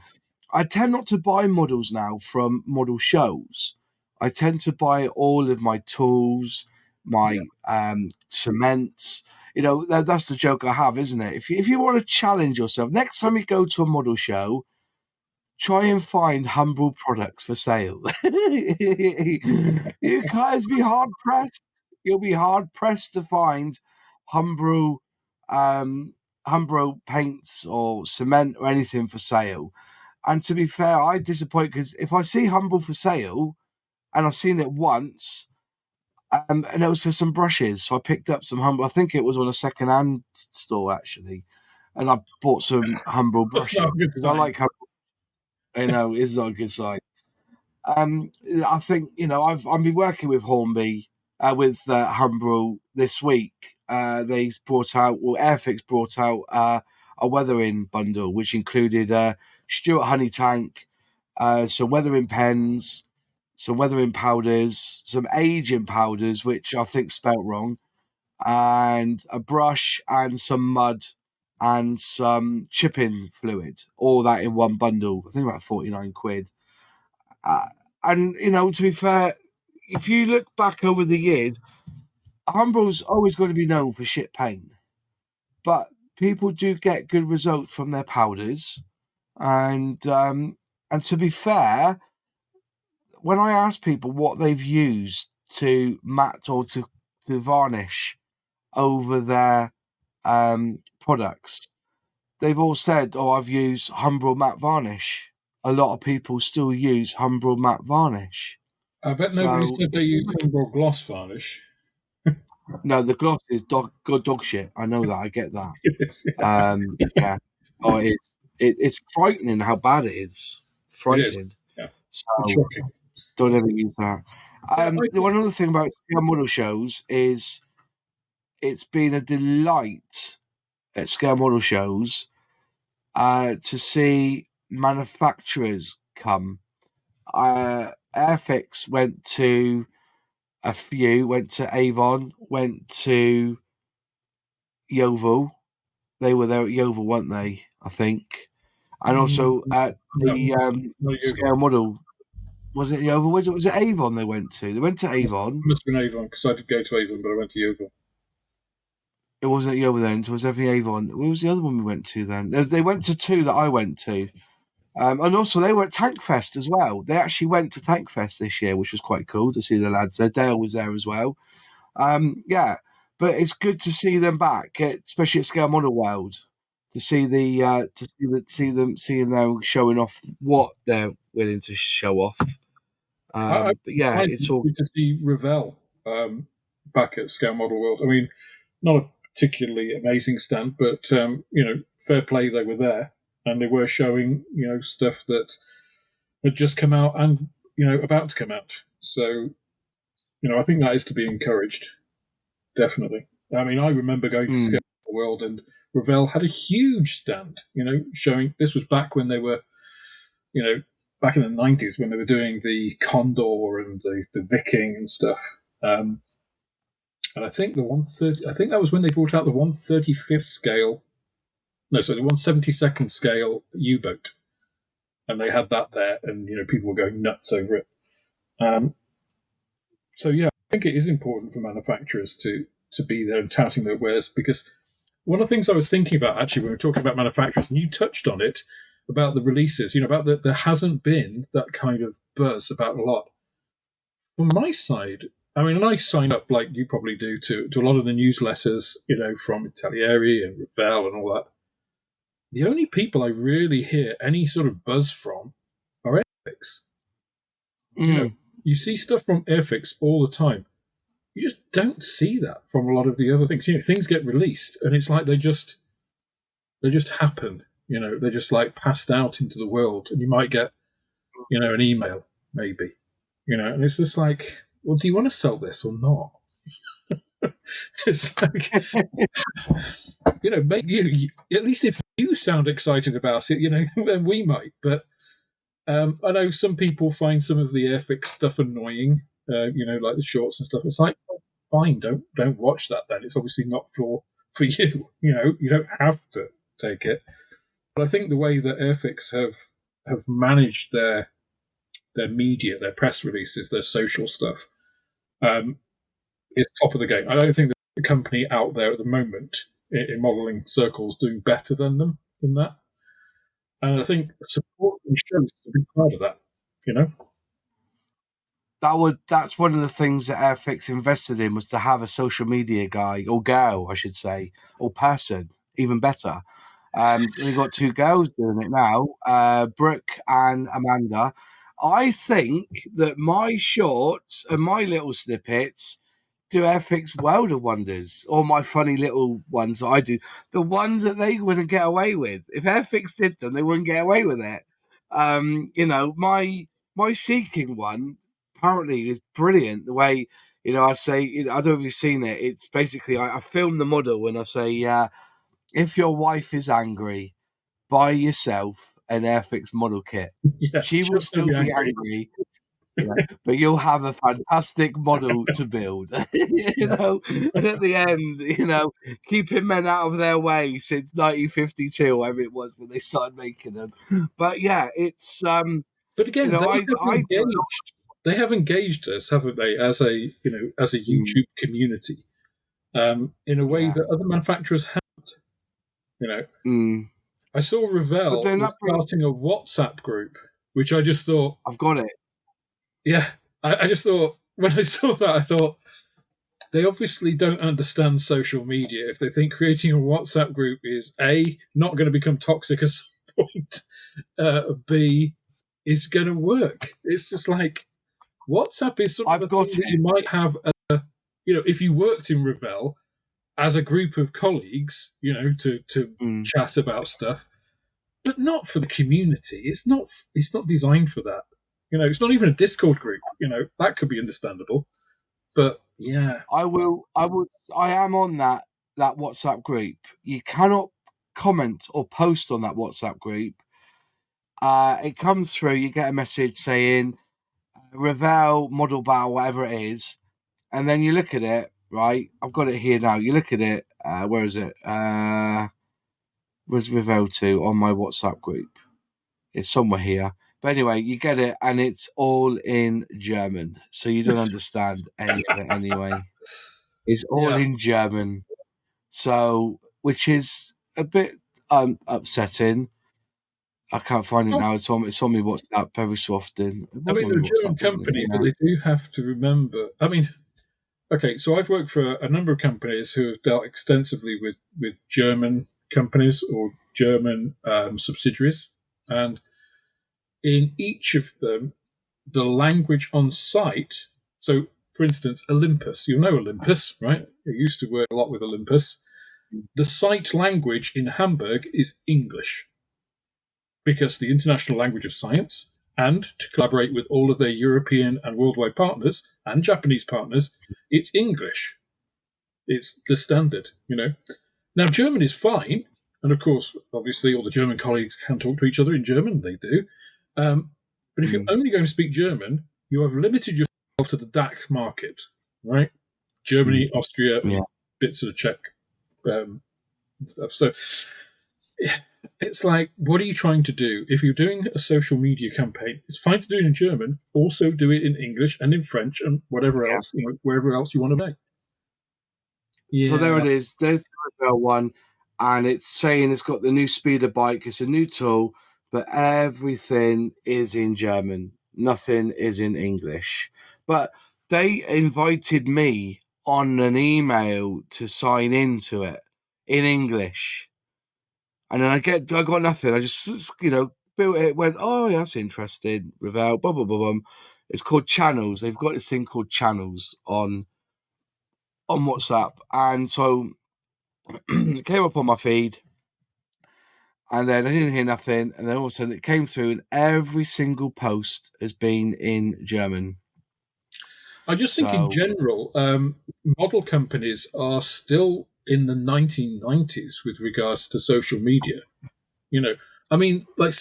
I tend not to buy models now from model shows. I tend to buy all of my tools, yeah. my cements. That's the joke I have, isn't it? If you want to challenge yourself, next time you go to a model show, try and find Humbrol products for sale. You guys be hard pressed. You'll be hard pressed to find Humbrol, um, Humbrol paints or cement or anything for sale. And to be fair, I disappoint, because if I see Humbrol for sale, and I've seen it once, and it was for some brushes, so I picked up some Humbrol. I think it was on a second-hand store actually, and I bought some Humbrol That's not brushes a good because I sign. like Humbrol. I know it's not a good sign. I think I've been working with Hornby, with Humbrol this week. Airfix brought out a weathering bundle, which included Stuart Honey Tank, some weathering pens, some weathering powders, some aging powders, which I think spelt wrong, and a brush and some mud and some chipping fluid. All that in one bundle. I think about £49. Uh, and to be fair, if you look back over the years, Humbrol's always going to be known for shit paint, but people do get good results from their powders. And to be fair, when I ask people what they've used to matte or to varnish over their products, they've all said, "Oh, I've used Humbrol matte varnish." A lot of people still use Humbrol matte varnish. I bet nobody So said they use Umbro gloss varnish. no, the gloss is dog shit. I know that. I get that. It is, yeah. Yeah. Oh, it is. It's frightening how bad it is. It is. Frightening. Yeah, it's So shocking. don't ever use that. Yeah, The one other thing about scale model shows is it's been a delight at scale model shows to see manufacturers come. Airfix went to a few, went to Avon, went to Yeovil. They were there at Yeovil, weren't they? I think. And mm, also at no, the not you. scale model. Was it Yeovil? Was it Avon they went to? They went to Avon. Must have been Avon, because I did go to Avon, but I went to Yeovil. It wasn't Yeovil then. So it was definitely Avon. Where was the other one we went to then? They went to two that I went to. And also, they were at Tank Fest as well. They actually went to Tank Fest this year, which was quite cool to see the lads there. Dale was there as well. Yeah, but it's good to see them back, especially at Scale Model World, to see seeing them showing off what they're willing to show off. I But yeah, find it's it all. good to see Ravel back at Scale Model World. I mean, not a particularly amazing stand, but fair play, they were there and they were showing stuff that had just come out and about to come out. So I think that is to be encouraged, definitely. I mean, I remember going to Scale World and Ravel had a huge stand, showing this was back when they were, back in the 90s when they were doing the Condor and the Viking and stuff. And I think the 130, I think that was when they brought out the 135th scale, no, sorry, the 172nd scale U-boat. And they had that there, and people were going nuts over it. So yeah, I think it is important for manufacturers to be there and touting their wares, because one of the things I was thinking about actually when we were talking about manufacturers, and you touched on it about the releases, about there hasn't been that kind of buzz about a lot. From my side, I mean, and I sign up like you probably do to a lot of the newsletters, from Italieri and Ravel and all that. The only people I really hear any sort of buzz from are Airfix. You see stuff from Airfix all the time. You just don't see that from a lot of the other things. Things get released, and it's like they just happen. They're just like passed out into the world, and you might get, an email maybe, and it's just like, well, do you want to sell this or not? It's like, make you at least if you sound excited about it, then we might. But I know some people find some of the Airfix stuff annoying, like the shorts and stuff. It's like, oh, fine, don't watch that then. It's obviously not for you. You don't have to take it. But I think the way that Airfix have managed their media, their press releases, their social stuff, is top of the game. I don't think there's a company out there at the moment in modelling circles doing better than them in that. And I think supporting shows to be part of that. That's one of the things that Airfix invested in, was to have a social media guy, or girl, I should say, or person, even better. They've got two girls doing it now, Brooke and Amanda. I think that my shorts and my little snippets do Airfix world of wonders, or my funny little ones that I do, the ones that they wouldn't get away with. If Airfix did them, they wouldn't get away with it. My seeking one apparently is brilliant. The way, I say, I don't know if you've seen it. It's basically, I film the model and I say, if your wife is angry, buy yourself an Airfix model kit. Yeah, She will just don't still be be angry. angry, but you'll have a fantastic model to build. And at the end, keeping men out of their way since 1952, whatever it was when they started making them. But yeah, it's But again, I do it. they have engaged us, haven't they, as a as a YouTube community, in a way Yeah. that other manufacturers haven't. I saw But Revell then was starting a WhatsApp group, which I just thought, I've got it. yeah, I just thought when I saw that, I thought they obviously don't understand social media if they think creating a WhatsApp group is A, not going to become toxic at some point, B, is going to work. It's just like WhatsApp is sort of I've the got thing that it. you might have, if you worked in Revell as a group of colleagues, to chat about stuff, but not for the community. It's not designed for that. It's not even a Discord group. That could be understandable, but yeah, I am on that WhatsApp group. You cannot comment or post on that WhatsApp group. It comes through, you get a message saying Revell model battle, whatever it is, and then you look at it, right? I've got it here now. You look at it, where is it? Where's Revell 2 on my WhatsApp group? It's somewhere here. But anyway, you get it, and it's all in German, so you don't understand any of it anyway. It's all yeah. in German, so which is a bit upsetting. I can't find it now. It's on my WhatsApp every so often. It I was mean, on they're my a German WhatsApp, wasn't it? company, but Yeah. they do have to remember. I mean, okay, so I've worked for a number of companies who have dealt extensively with German companies or German subsidiaries, and in each of them, the language on site. So, for instance, Olympus. You know Olympus, right? I used to work a lot with Olympus. The site language in Hamburg is English because the international language of science, and to collaborate with all of their European and worldwide partners and Japanese partners, it's English. It's the standard, you know. Now, German is fine, and of course, obviously, all the German colleagues can talk to each other in German. They do. But if you're Mm. only going to speak German, you have limited yourself to the DAC market, right? Mm. Germany, Austria, Yeah. and bits of the Czech and stuff. So it's like, what are you trying to do? If you're doing a social media campaign, it's fine to do it in German. Also, do it in English and in French and whatever Yeah. else, wherever else you want to be. So there Yeah, it is. There's the Naval one, and it's saying it's got the new speeder bike. It's a new tool, but everything is in German. Nothing is in English. But they invited me on an email to sign into it in English, and then I got nothing. I just built it. Went, oh yeah, that's interesting. Ravel, blah blah blah blah. It's called Channels. They've got this thing called Channels on WhatsApp, and so it came up on my feed, and then I didn't hear nothing, and then all of a sudden it came through, and every single post has been in German. I just think in So general, model companies are still in the 1990s with regards to social media. You know, I mean, like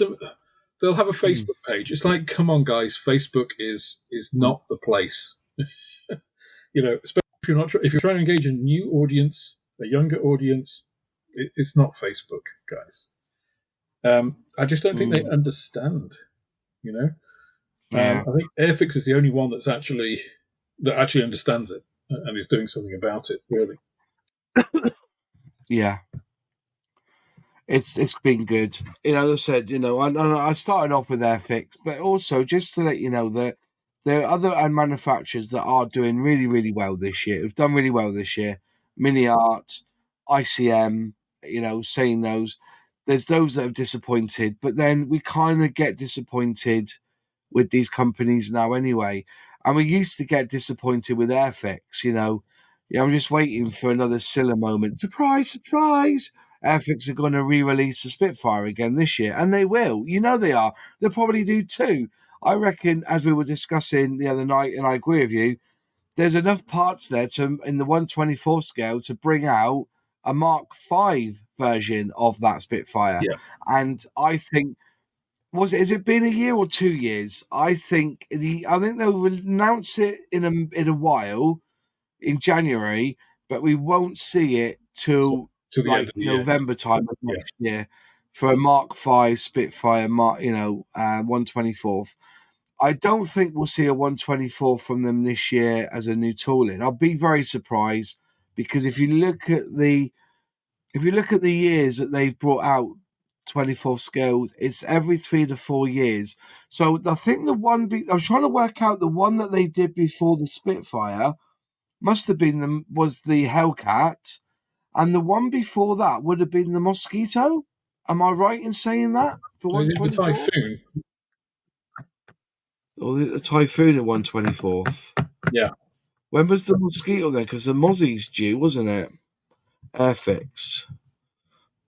they'll have a mm, Facebook page. It's like, come on, guys, Facebook is mm, not the place. You know, especially if you're trying to engage a new audience, a younger audience, it's not Facebook, guys. I just don't think they mm, understand. You know, yeah, I think Airfix is the only one that actually understands it and is doing something about it. Really, yeah. It's been good. As I said, I started off with Airfix, but also just to let you know that there are other manufacturers that are doing really, really well this year. Have done really well this year. Mini Art, ICM, saying those. There's those that have disappointed, but then we kind of get disappointed with these companies now anyway. And we used to get disappointed with Airfix, Yeah, I'm just waiting for another Scylla moment. Surprise, surprise! Airfix are going to re-release the Spitfire again this year, and they will. They are. They'll probably do too. I reckon, as we were discussing the other night, and I agree with you, there's enough parts there to in the 124 scale to bring out a Mark V version of that Spitfire. yeah. And I think has it been a year or 2 years? I think they'll announce it in a while in January, but we won't see it till To the end like of the year. November time of Yeah, next year for a Mark V Spitfire, 124th. I don't think we'll see a 124 from them this year as a new tooling. I'll be very surprised because if you look at the years that they've brought out 24th scales, it's every 3 to 4 years. So I think I was trying to work out the one that they did before the Spitfire must have been was the Hellcat, and the one before that would have been the Mosquito. Am I right in saying that for they did the 124th? Typhoon. Or the Typhoon at 124th? Yeah, When was the Mosquito then? Because the Mozzie's due, wasn't it? Airfix.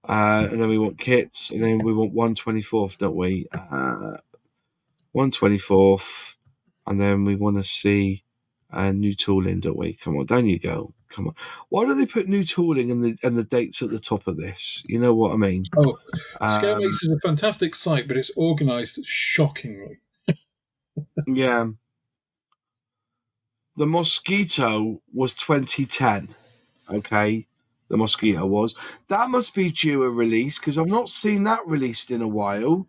And then we want kits, and then we want 124th, don't we? 124th, and then we want to see new tooling, don't we? Come on, down you go. Come on. Why don't they put new tooling and the dates at the top of this? You know what I mean? oh, Um, Scalemates is a fantastic site, but it's organised shockingly. yeah, the Mosquito was 2010. Okay, the Mosquito was. That must be due a release because I've not seen that released in a while.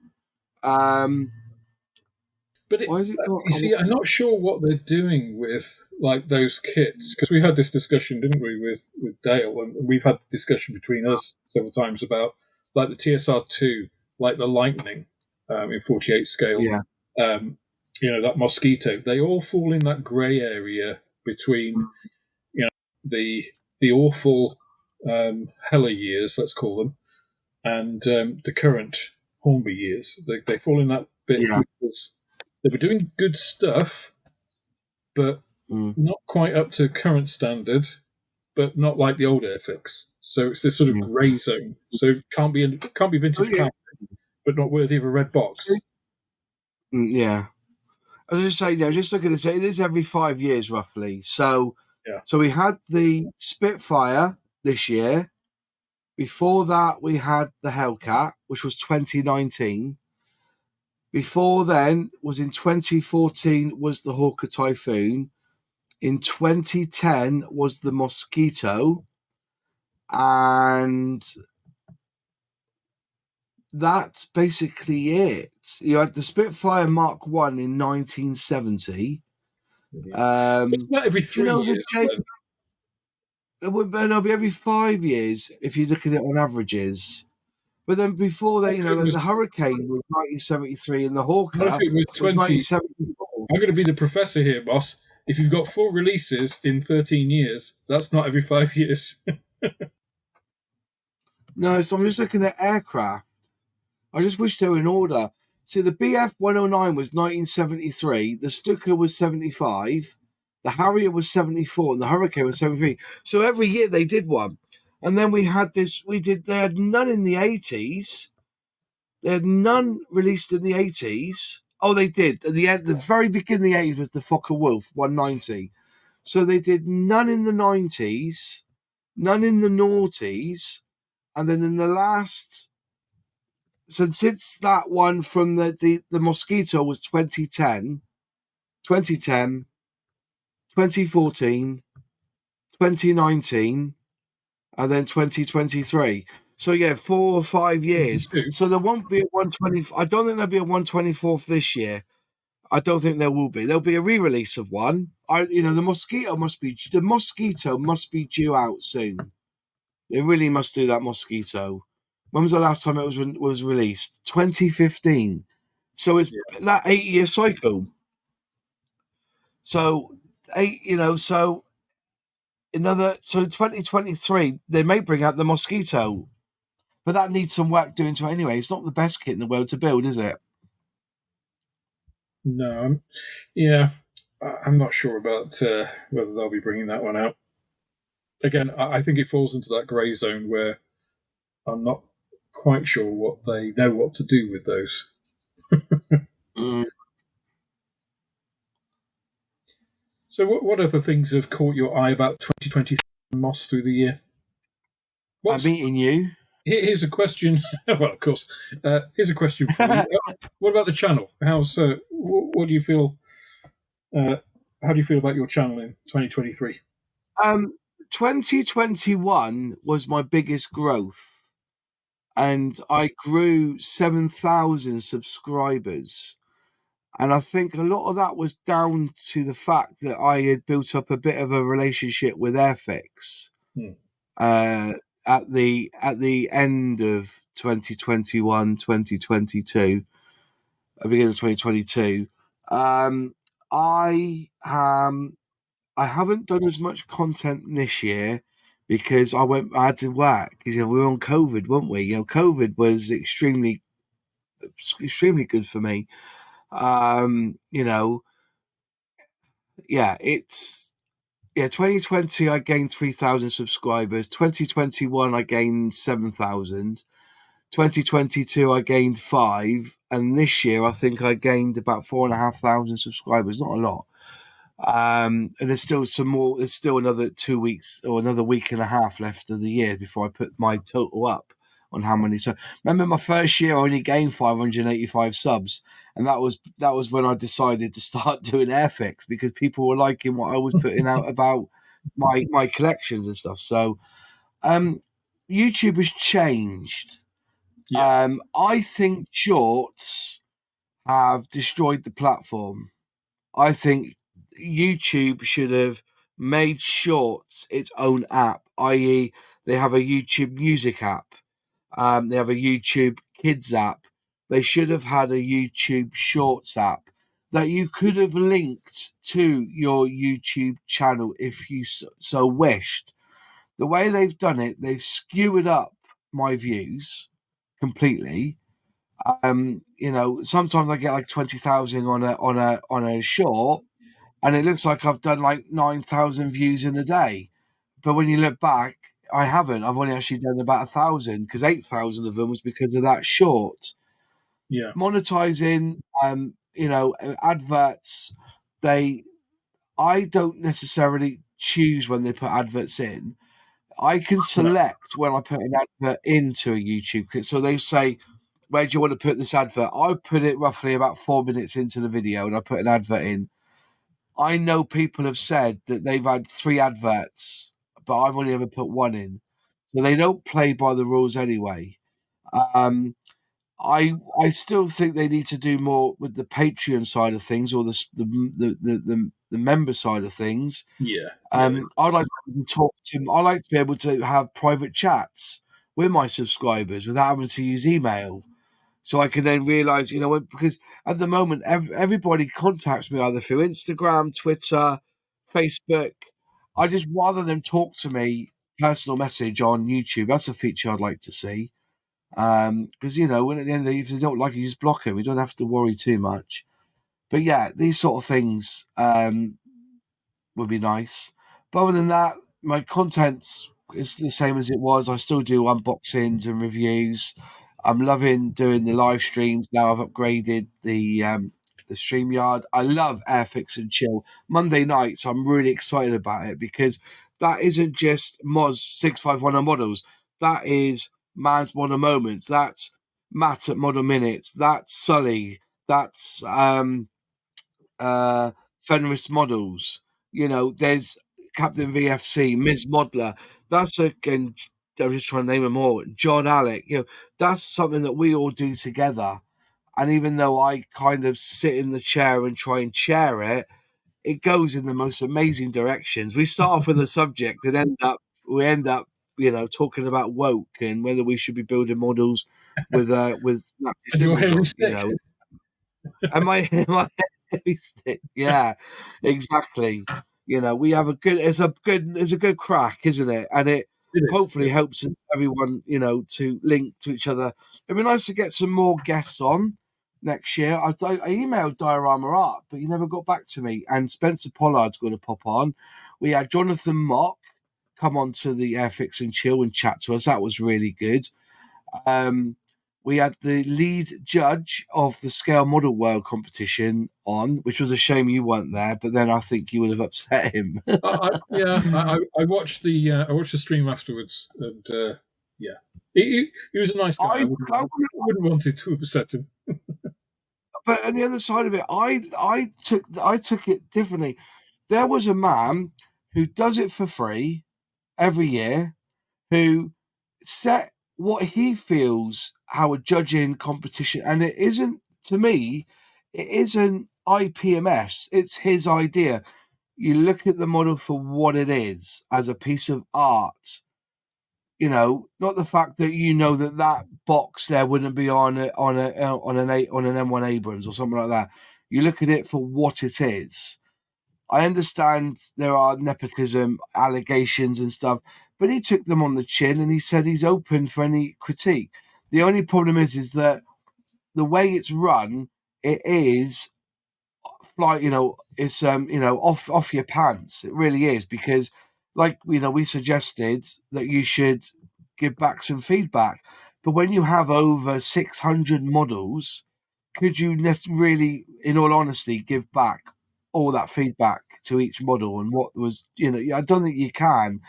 Um, But why has it got? you see, I'm not sure what they're doing with like those kits because we had this discussion, didn't we, with Dale, and we've had discussion between us several times about like the TSR2, like the Lightning. in 48 scale. Yeah. That mosquito. They all fall in that grey area between the awful Heller years, let's call them, and the current Hornby years. They fall in that bit Yeah. because they were doing good stuff, but Mm. not quite up to current standard, but not like the old Airfix. So it's this sort of Yeah. grey zone. So it can't be Oh, vintage yeah. classic, but not worthy of a red So, box. yeah. I was just saying, just looking at this, it is every 5 years roughly. So, Yeah. so we had the Spitfire this year. Before that, we had the Hellcat, which was 2019. Before then, was in 2014 was the Hawker Typhoon. In 2010 was the Mosquito, and that's basically it. You had the Spitfire Mark One in 1970. It's Do not every you three know the years. J? It'll be every 5 years if you look at it on averages. But then before that, like the Hurricane was 1973 and the What if Hawker it was was 20? 1974. I'm going to be the professor here, boss. If you've got 4 releases in 13 years, that's not every 5 years. No, so I'm just looking at aircraft. I just wish they were in order. See, the BF 109 was 1973, the Stuka was 75, the Harrier was 74, and the Hurricane was 73. So every year they did one. And then they had none in the 80s. They had none released in the 80s. Oh, they did. At the very beginning of the 80s was the Fokker Wolf 190. So they did none in the 90s, none in the noughties, and then in the last. So since that one from the Mosquito was 2010, 2010, 2014, 2019, and then 2023. So yeah, 4 or 5 years. 22. So there won't be a 120. I don't think there'll be a 124th this year. I don't think there will be. There'll be a re-release of one. The Mosquito must be due out soon. They really must do that Mosquito. When was the last time it was released? 2015. So it's Yeah. that 8 year cycle. So so in 2023 they may bring out the Mosquito, but that needs some work doing to it anyway. It's not the best kit in the world to build, is it? No, yeah, I'm not sure about whether they'll be bringing that one out. Again, I think it falls into that grey zone where I'm not quite sure what they know what to do with those. Mm. So, what other things have caught your eye about 2020 Moss through the year? I'm meeting you. Here's a question. Well, of course, here's a question for you. What about the channel? What do you feel? How do you feel about your channel in 2023? 2021 was my biggest growth, and I grew 7,000 subscribers. And I think a lot of that was down to the fact that I had built up a bit of a relationship with Airfix Hmm. at the end of 2021, 2022, at the beginning of 2022. I haven't done as much content this year because I had to work because we were on COVID, weren't we? COVID was extremely good for me. Yeah, 2020 I gained 3,000 subscribers. 2021 I gained 7,000. 2022 I gained 5, and this year I think I gained about 4,500 subscribers. Not a lot. And there's still some more. There's still another 2 weeks or another week and a half left of the year before I put my total up on how many. So remember, my first year I only gained 585 subs, and that was when I decided to start doing Airfix because people were liking what I was putting out about my collections and stuff. So YouTube has changed. Yeah, I think shorts have destroyed the platform. I think YouTube should have made Shorts its own app, i.e., they have a YouTube Music app, they have a YouTube Kids app, they should have had a YouTube Shorts app that you could have linked to your YouTube channel if you so wished. The way they've done it, they've skewered up my views completely. Sometimes I get like 20,000 on a short, and it looks like I've done like 9,000 views in a day. But when you look back, I haven't. I've only actually done about 1,000 because 8,000 of them was because of that short. Yeah. Monetizing, adverts. They, I don't necessarily choose when they put adverts in. I can No. select when I put an advert into a YouTube. So they say, where do you want to put this advert? I put it roughly about 4 minutes into the video and I put an advert in. I know people have said that they've had 3 adverts, but I've only ever put 1 in. So they don't play by the rules anyway. Um, I still think they need to do more with the Patreon side of things, or the member side of things. Yeah. Yeah. I'd like to talk to them. I like to be able to have private chats with my subscribers without having to use email. So I can then realize, because at the moment, everybody contacts me either through Instagram, Twitter, Facebook. I just rather them talk to me personal message on YouTube. That's a feature I'd like to see. Because when at the end of the day, if they don't like it, you just block them. We don't have to worry too much. But yeah, these sort of things would be nice. But other than that, my content is the same as it was. I still do unboxings and reviews. I'm loving doing the live streams now. I've upgraded the StreamYard. I love Airfix and Chill. Monday nights, I'm really excited about it because that isn't just Moz 651 models. That is Man's Model Moments. That's Matt at Model Minutes. That's Sully. That's Fenris Models. There's Captain VFC, Ms. Modeler. That's again, I'm just trying to name them all. John Alec. That's something that we all do together. And even though I kind of sit in the chair and try and chair it, it goes in the most amazing directions. We start off with a subject and we end up, talking about woke and whether we should be building models with Nazi And your symbols hairy on. stick. Am I heavy stick? Yeah, exactly. We have it's a good crack, isn't it? And it It is. hopefully helps everyone, to link to each other. It'd be nice to get some more guests on next year. I emailed Diorama Art, but he never got back to me. And Spencer Pollard's going to pop on. We had Jonathan Mock come on to the Airfix and Chill and chat to us. That was really good. Um, we had the lead judge of the Scale Model World competition on, which was a shame you weren't there, but then I think you would have upset him. Yeah, I watched the stream afterwards, and yeah, he was a nice guy. I, I I wouldn't want it to upset him. but on the other side of it, I took it differently. There was a man who does it for free every year, who set what he feels how a judging competition, and it isn't, to me, it isn't IPMS. It's his idea. You look at the model for what it is as a piece of art. Not the fact that that box there wouldn't be on an M1 Abrams or something like that. You look at it for what it is. I understand there are nepotism allegations and stuff, but he took them on the chin and he said he's open for any critique. The only problem is that the way it's run, it is it's off your pants. It really is, because like we suggested that you should give back some feedback, but when you have over 600 models, could you really, in all honesty, give back all that feedback to each model and what was, I don't think you can.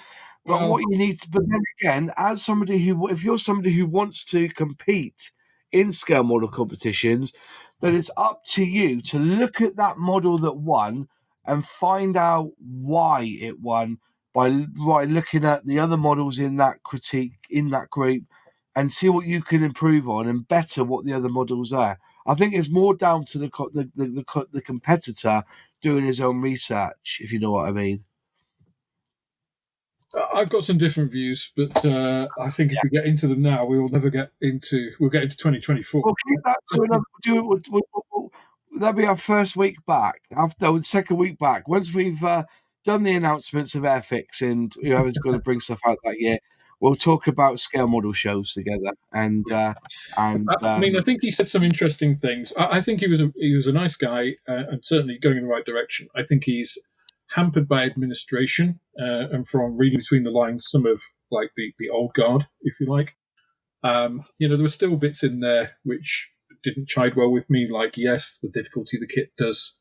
But Well, what you need to, but then again, if you're somebody who wants to compete in scale model competitions, then it's up to you to look at that model that won and find out why it won by looking at the other models in that critique in that group and see what you can improve on and better what the other models are. I think it's more down to the competitor doing his own research, if you know what I mean. I've got some different views, but I think if we get into them now, we'll get into 2024. We'll keep that to another. That'll be our first week back. After the second week back, once we've done the announcements of Airfix and whoever's going to bring stuff out that year, we'll talk about scale model shows together. And I mean, I think he said some interesting things. I think he was a nice guy and certainly going in the right direction. I think he's hampered by administration and from reading between the lines, some of like the old guard, if you like. There were still bits in there which didn't chide well with me. Like, yes, the difficulty the kit does,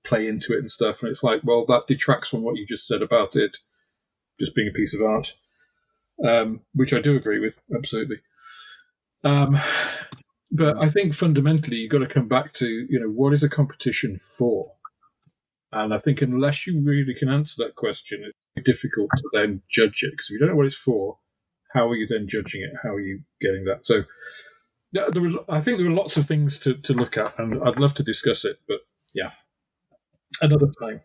play into it and stuff. And it's like, well, that detracts from what you just said about it just being a piece of art, which I do agree with, absolutely. But I think fundamentally you've got to come back to, what is a competition for? And I think unless you really can answer that question, it's difficult to then judge it. Because if you don't know what it's for, how are you then judging it? How are you getting that? So yeah, I think there are lots of things to look at, and I'd love to discuss it. But yeah, another time.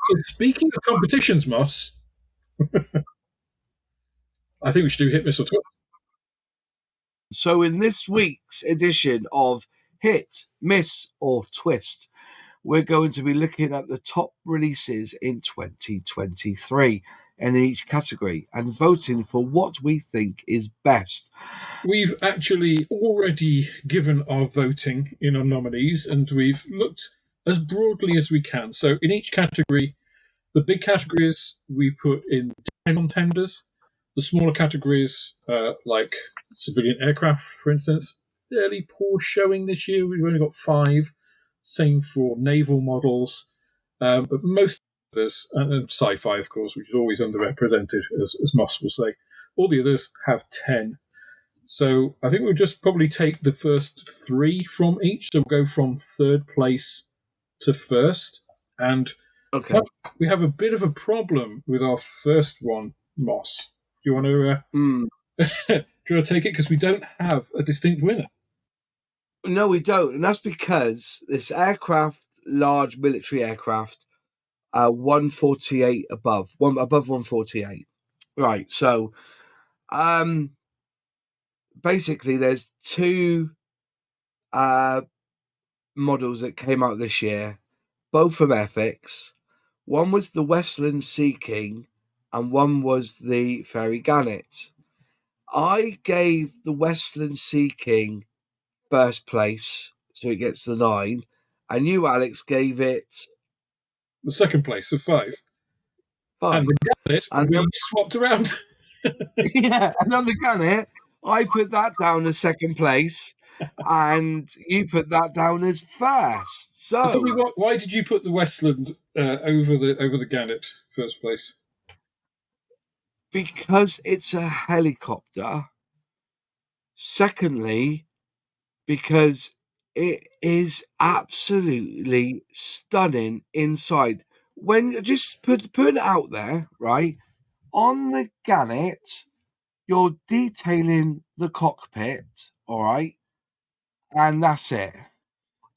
So speaking of competitions, Moss, I think we should do Hit, Miss, or Twist. so in this week's edition of Hit, Miss, or Twist, we're going to be looking at the top releases in 2023 in each category and voting for what we think is best. We've actually already given our voting in our nominees, and we've looked as broadly as we can. So in each category, the big categories we put in 10 contenders. The smaller categories, like civilian aircraft, for instance, fairly poor showing this year. We've only got 5. Same for naval models. But most of others, and sci-fi, of course, which is always underrepresented, as Moss will say, all the others have 10. So I think we'll just probably take the first 3 from each. So we'll go from third place to first. And Okay. we have a bit of a problem with our first one, Moss. Do you want to? Do you want to take it because we don't have a distinct winner? No, we don't, and that's because this aircraft, large military aircraft, 148 above 148. Right. So, basically, there's 2 models that came out this year, both from Airfix. One was the Westland Sea King, and one was the Fairy Gannet. I gave the Westland Sea King first place, so it gets the 9, and you, Alex, gave it The second place of 5. 5. And the Gannet, And we swapped around. yeah, and on the Gannet, I put that down as second place, and you put that down as first. So, Tell me why did you put the Westland over the Gannet first place? because it's a helicopter. Secondly, because it is absolutely stunning inside. When just put it out there, right? On the Gannet, you're detailing the cockpit, all right, and that's it.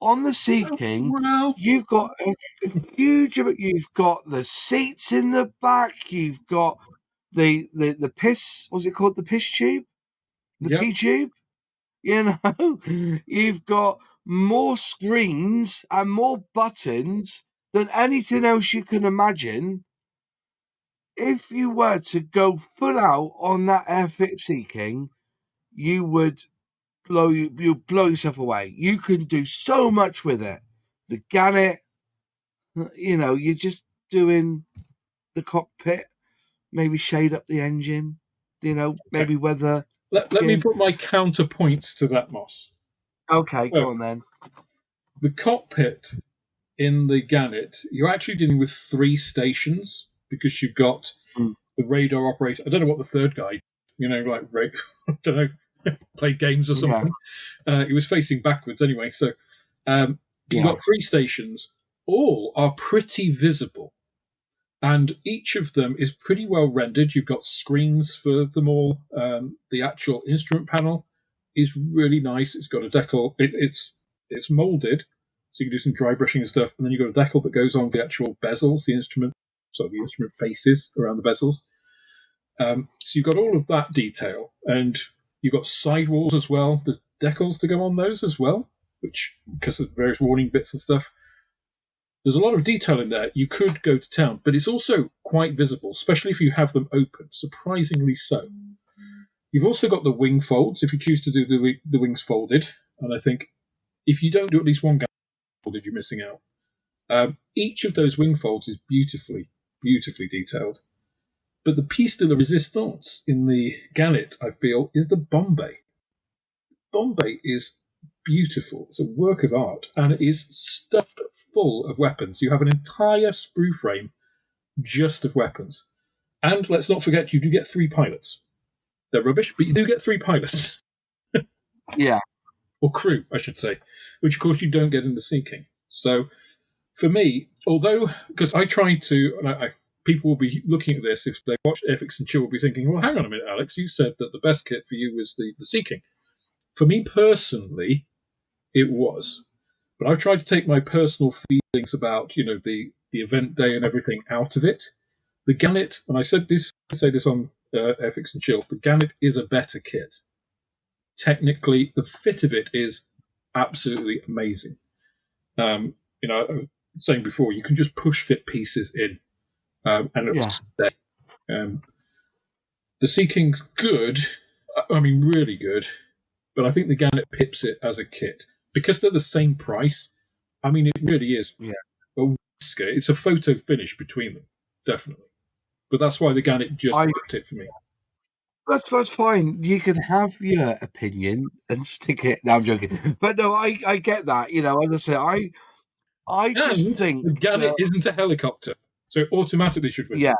On the Sea King, Well, you've got a huge. You've got the seats in the back. You've got the piss. What's it called? The piss tube. The yep. P tube. You know, you've got more screens and more buttons than anything else you can imagine. If you were to go full out on that Airfix Sea King, you would you blow yourself away. You can do so much with it. The Gannet, you're just doing the cockpit, maybe shade up the engine, maybe weather. Let me put my counterpoints to that, Moss. Okay, go on then. The cockpit in the Gannet, you're actually dealing with 3 stations because you've got the radar operator. I don't know what the third guy, like I don't know, played games or something. Yeah. He was facing backwards anyway. So you've got 3 stations. All are pretty visible. And each of them is pretty well rendered. You've got screens for them all. The actual instrument panel is really nice. It's got a decal. It's molded, so you can do some dry brushing and stuff. And then you've got a decal that goes on the actual bezels, the instrument faces around the bezels. So you've got all of that detail, and you've got sidewalls as well. There's decals to go on those as well, which, because of various warning bits and stuff, there's a lot of detail in there. You could go to town, but it's also quite visible, especially if you have them open, surprisingly so. You've also got the wing folds, if you choose to do the wings folded, and I think if you don't do at least one folded, you're missing out. Each of those wing folds is beautifully, beautifully detailed. But the piece de la resistance in the Gannet, I feel, is the Bombay. Bombay is beautiful. It's a work of art, and it is stuffed full of weapons. You have an entire sprue frame just of weapons. And let's not forget, you do get 3 pilots. They're rubbish, but you do get 3 pilots. Yeah. Or crew, I should say, which, of course, you don't get in the Sea King. So, for me, although, because I tried to, and people will be looking at this, if they watch Airfix and Chill, will be thinking, well, hang on a minute, Alex, you said that the best kit for you was the Sea King. For me personally, it was. But I've tried to take my personal feelings about, the event day and everything out of it. The Gannet, and I say this on Airfix and Chill, the Gannet is a better kit. Technically, the fit of it is absolutely amazing. I was saying before, you can just push fit pieces in, and it'll stay. The Sea King's good, I mean, really good, but I think the Gannet pips it as a kit. Because they're the same price, I mean, it really is a whisker. It's a photo finish between them, definitely. But that's why the Gannet just pipped it for me. That's fine. You can have your opinion and stick it. No, I'm joking. But no, I get that. As I say, I just think the Gannet isn't a helicopter, so it automatically should win.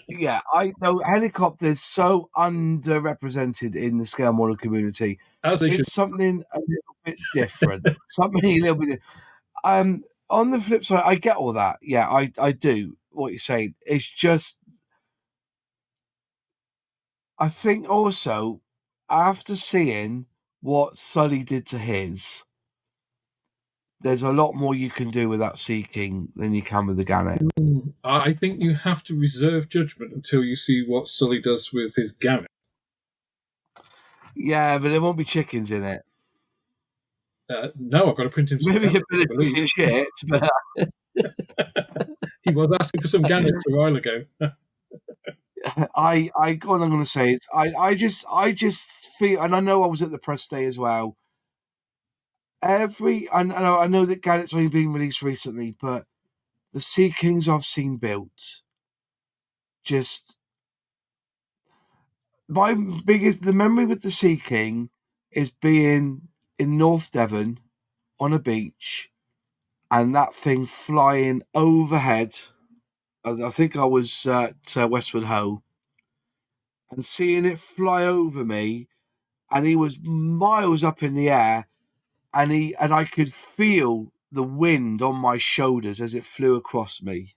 Yeah, I know helicopter is so underrepresented in the scale model community. It's something a little bit different. Something a little bit. On the flip side, I get all that. Yeah, I do what you're saying. It's just, I think also after seeing what Sully did to his, there's a lot more you can do with that Sea King than you can with the Gannet. I think you have to reserve judgment until you see what Sully does with his Gannet. Yeah, but there won't be chickens in it. No, I've got to print him some Maybe Gannets, a bit of chicken shit, but he was asking for some Gannets a while ago. what I'm going to say is, I just feel, and I know I was at the press day as well. I know that Gannet's only been released recently, but the Sea Kings I've seen built, just the memory with the Sea King is being in North Devon on a beach, and that thing flying overhead. I think I was at Westward Ho, and seeing it fly over me, and he was miles up in the air, and I could feel the wind on my shoulders as it flew across me.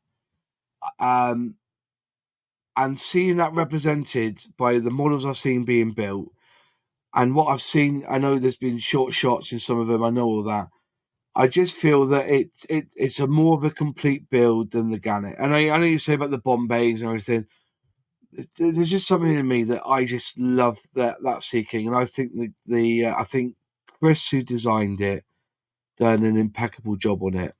And seeing that represented by the models I've seen being built, and what I've seen, I know there's been short shots in some of them. I know all that. I just feel that it's a more of a complete build than the Gannet. And I know you say about the Bombays and everything. There's just something in me that I just love that Sea King, and I think I think Chris, who designed it, done an impeccable job on it.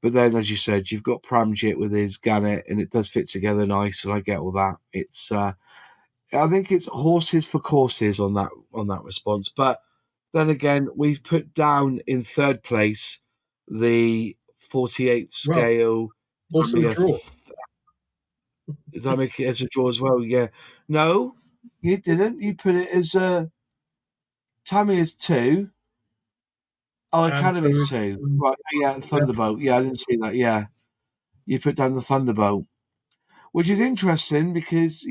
But then, as you said, you've got Pramjit with his Gannet, and it does fit together nice, and I get all that. It's I think it's horses for courses on that response. But then again, we've put down in third place the 48 scale. Also a draw. Does that make it as a draw as well? Yeah. No, you didn't. You put it as Tammy is 2. Oh, Academy's 2. Right, yeah, Thunderbolt. Yeah, I didn't see that. Yeah. You put down the Thunderbolt. Which is interesting because,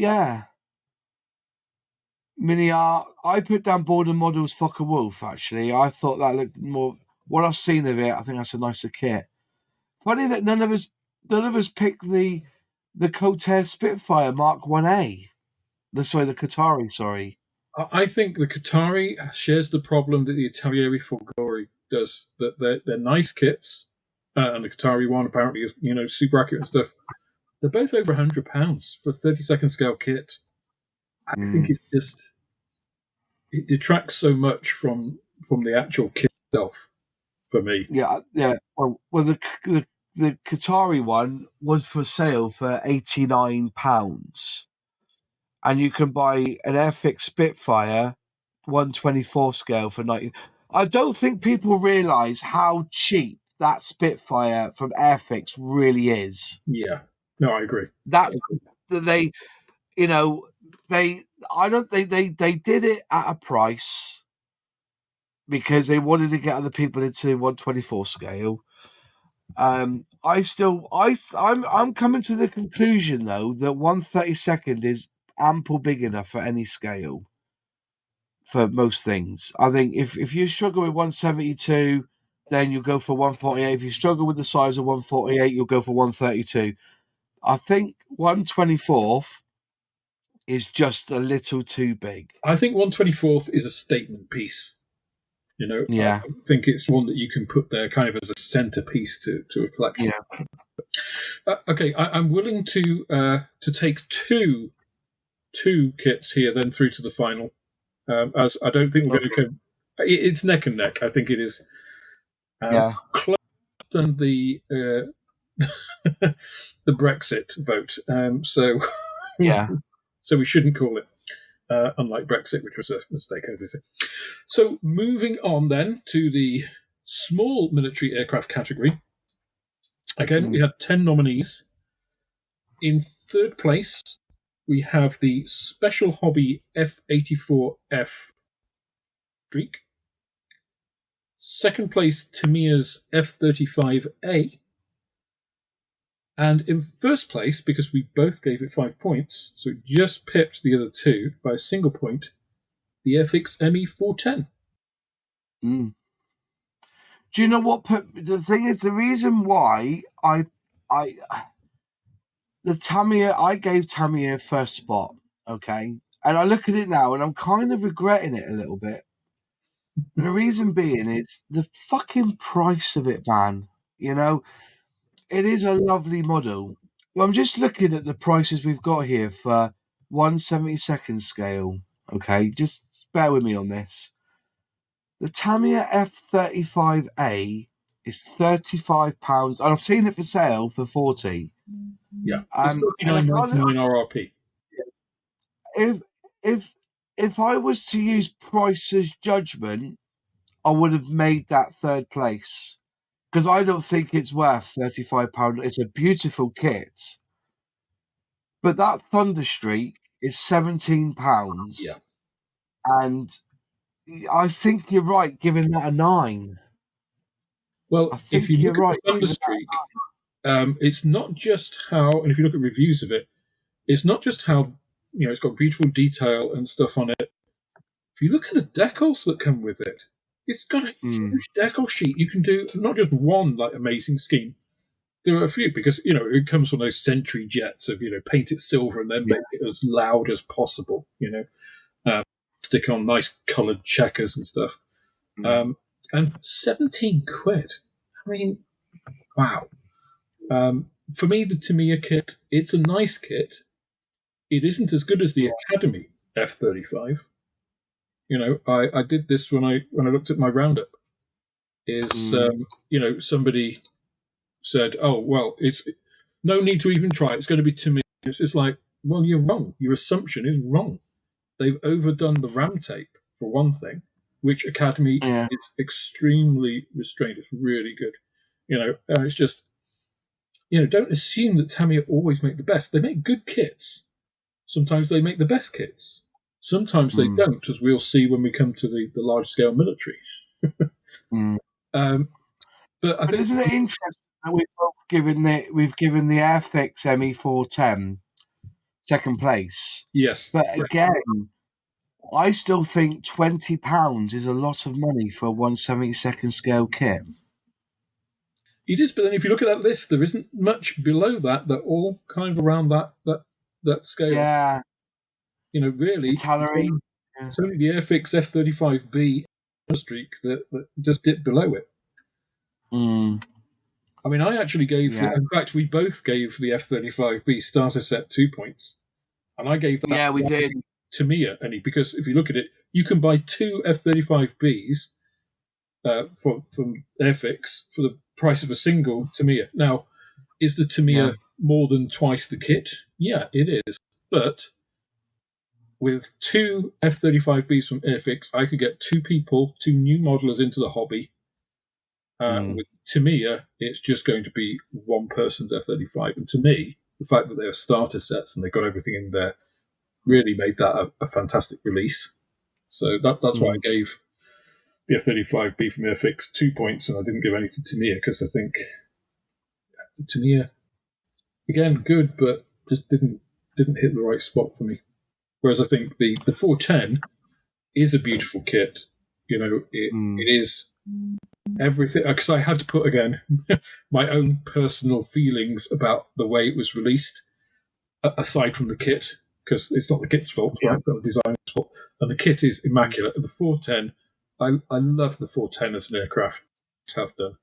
Mini art. I put down Border Models Fokker Wolf, actually. I thought that looked more. What I've seen of it, I think that's a nicer kit. Funny that none of us picked the Koteir Spitfire Mark 1A. The Qatari, sorry. I think the Qatari shares the problem that the Italieri Folgori does. That they're nice kits, and the Qatari one apparently is super accurate and stuff. They're both over £100 for a 32nd scale kit. I think it's just it detracts so much from the actual kit itself for me. Yeah. Well, the Qatari one was for sale for £89, and you can buy an Airfix Spitfire 1/24 scale for 90. I don't think people realise how cheap that Spitfire from Airfix really is. Yeah, no, I agree. That's they, you know, they. I don't think they did it at a price because they wanted to get other people into 1/24 scale. I'm coming to the conclusion though that 1/32 is ample big enough for any scale for most things. I think if you struggle with 172, then you'll go for 148. If you struggle with the size of 148, you'll go for 132. I think 1/24 is just a little too big. I think 1/24 is a statement piece. I Yeah. think it's one that you can put there kind of as a centerpiece to a collection. Yeah. Okay, I'm willing to take two kits here, then through to the final. As I don't think we're going to come. It's neck and neck. I think it is. Yeah. Closer than the the Brexit vote. So Yeah. so we shouldn't call it. Unlike Brexit, which was a mistake, obviously. So moving on then to the small military aircraft category. Again, we had 10 nominees. In third place, we have the Special Hobby F-84F Streak. Second place, Tamiya's F-35A. And in first place, because we both gave it 5 points, so it just pipped the other two by a single point, the FX ME410. Do you know what? The thing is, the reason why the Tamiya, I gave Tamiya first spot, okay? And I look at it now and I'm kind of regretting it a little bit. And the reason being is the fucking price of it, man. It is a lovely model. Well, I'm just looking at the prices we've got here for 1/72 scale, okay? Just bear with me on this. The Tamiya F-35A is £35, and I've seen it for sale for 40. Yeah, it's $39.99 RRP. If I was to use price's judgment, I would have made that third place because I don't think it's worth £35. It's a beautiful kit, but that Thunderstreak is £17, Yeah. and I think you're right giving that a 9. Well, I think if you you're look right. at the Thunderstreak, it's not just how, and if you look at reviews of it, it's not just how, it's got beautiful detail and stuff on it. If you look at the decals that come with it, it's got a huge decal sheet. You can do not just one amazing scheme. There are a few because it comes from those Sentry jets of paint it silver and then make it as loud as possible. Stick on nice coloured checkers and stuff. And 17 quid. I mean, wow. For me, the Tamiya kit, it's a nice kit. It isn't as good as the Academy F-35. I did this when I looked at my Roundup. Somebody said, "Oh, well, it's no need to even try. It's going to be Tamiya." It's just like, well, you're wrong. Your assumption is wrong. They've overdone the RAM tape for one thing, which Academy is extremely restrained. It's really good. It's just, don't assume that Tamiya always make the best. They make good kits. Sometimes they make the best kits. Sometimes they don't, as we'll see when we come to the large-scale military. But I think, isn't it interesting that we've given the Airfix ME410 second place? yes. But again, I still think £20 is a lot of money for a 1/72 scale kit. It is, but then if you look at that list, there isn't much below that. They're all kind of around that scale. Yeah. Really, Artillery. it's only the Airfix F-35B streak that just dipped below it. Mm. I mean, I actually gave. Yeah. In fact, we both gave the F-35B starter set 2 points, and I gave that Yeah, we did. to Mia only because if you look at it, you can buy 2 F-35Bs from Airfix for the price of a single Tamiya. Now, is the Tamiya more than twice the kit? Yeah, it is. But with 2 F-35Bs from Airfix, I could get 2 people, 2 new modelers into the hobby. With Tamiya, it's just going to be one person's F-35. And to me, the fact that they're starter sets and they've got everything in there really made that a fantastic release. So that's why I gave the F-35B from Airfix 2 points, and I didn't give any to Tamiya because I think Tamiya, again, good, but just didn't hit the right spot for me. Whereas I think the 410 is a beautiful kit. You know, it is everything, because I had to put again my own personal feelings about the way it was released, aside from the kit, because it's not the kit's fault, right? But the designer's fault. And the kit is immaculate. The 410, I love the 410 as an aircraft. Have done.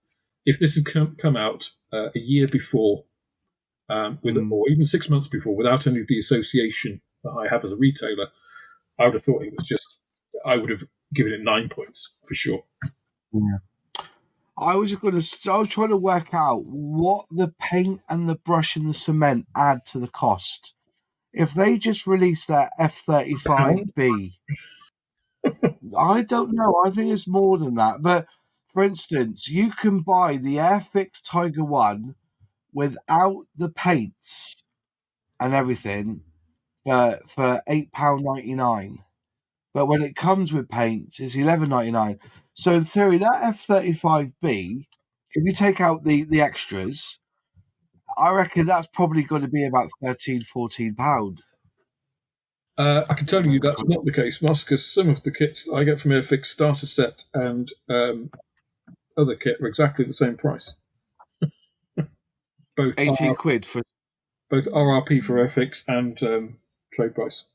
If this had come out a year before, or even 6 months before, without any of the association that I have as a retailer, I would have thought it was just. I would have given it 9 points for sure. Yeah. I was trying to work out what the paint and the brush and the cement add to the cost. If they just release that F-35B, I don't know. I think it's more than that. But for instance, you can buy the Airfix Tiger 1 without the paints and everything for £8.99. But when it comes with paints, it's £11.99. So in theory, that F-35B, if you take out the extras, I reckon that's probably going to be about £13-14. I can tell you that's not the case, Moss, because some of the kits I get from Airfix starter set and other kit are exactly the same price. Both 18 quid for both RRP for Airfix and trade price.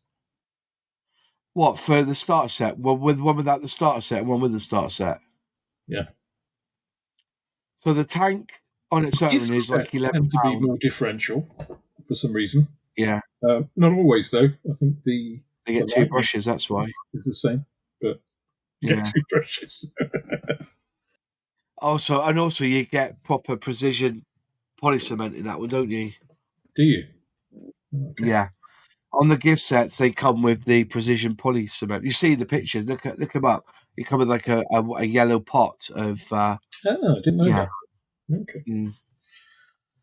what, for the starter set? One without the starter set and one with the starter set. Yeah. So the tank on its own is like £11. Tend to be more differential for some reason. Yeah. Not always though. I think they get 2 brushes. That's why it's the same, but you get 2 brushes. Also, you get proper precision poly cement in that one, don't you? Do you? Okay. Yeah. On the gift sets, they come with the precision poly cement. You see the pictures. Look them up. It comes with like a yellow pot of. I didn't know that. Okay.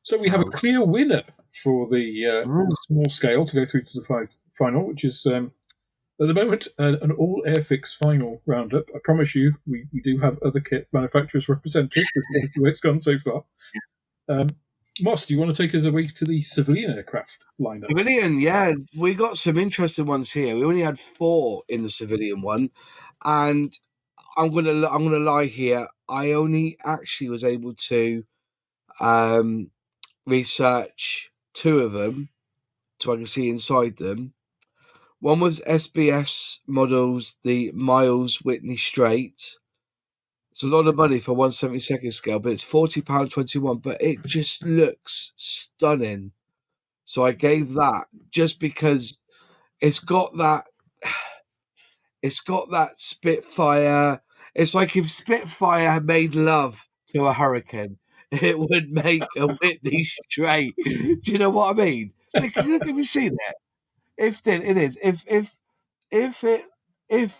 So we have a clear winner for the small scale to go through to the final, which is at the moment an all Airfix final roundup. I promise you, we do have other kit manufacturers represented. This is the way it's gone so far. Moss, do you want to take us away to the civilian aircraft lineup? Civilian, yeah. We got some interesting ones here. We only had 4 in the civilian one. And I'm gonna lie here. I only actually was able to research 2 of them so I can see inside them. One was SBS models, the Miles Whitney Straight. It's a lot of money for 1/72 scale, but it's £40.21. But it just looks stunning. So I gave that just because it's got that Spitfire. It's like if Spitfire had made love to a Hurricane, it would make a Whitney Straight. Do you know what I mean? Look, have you seen it? If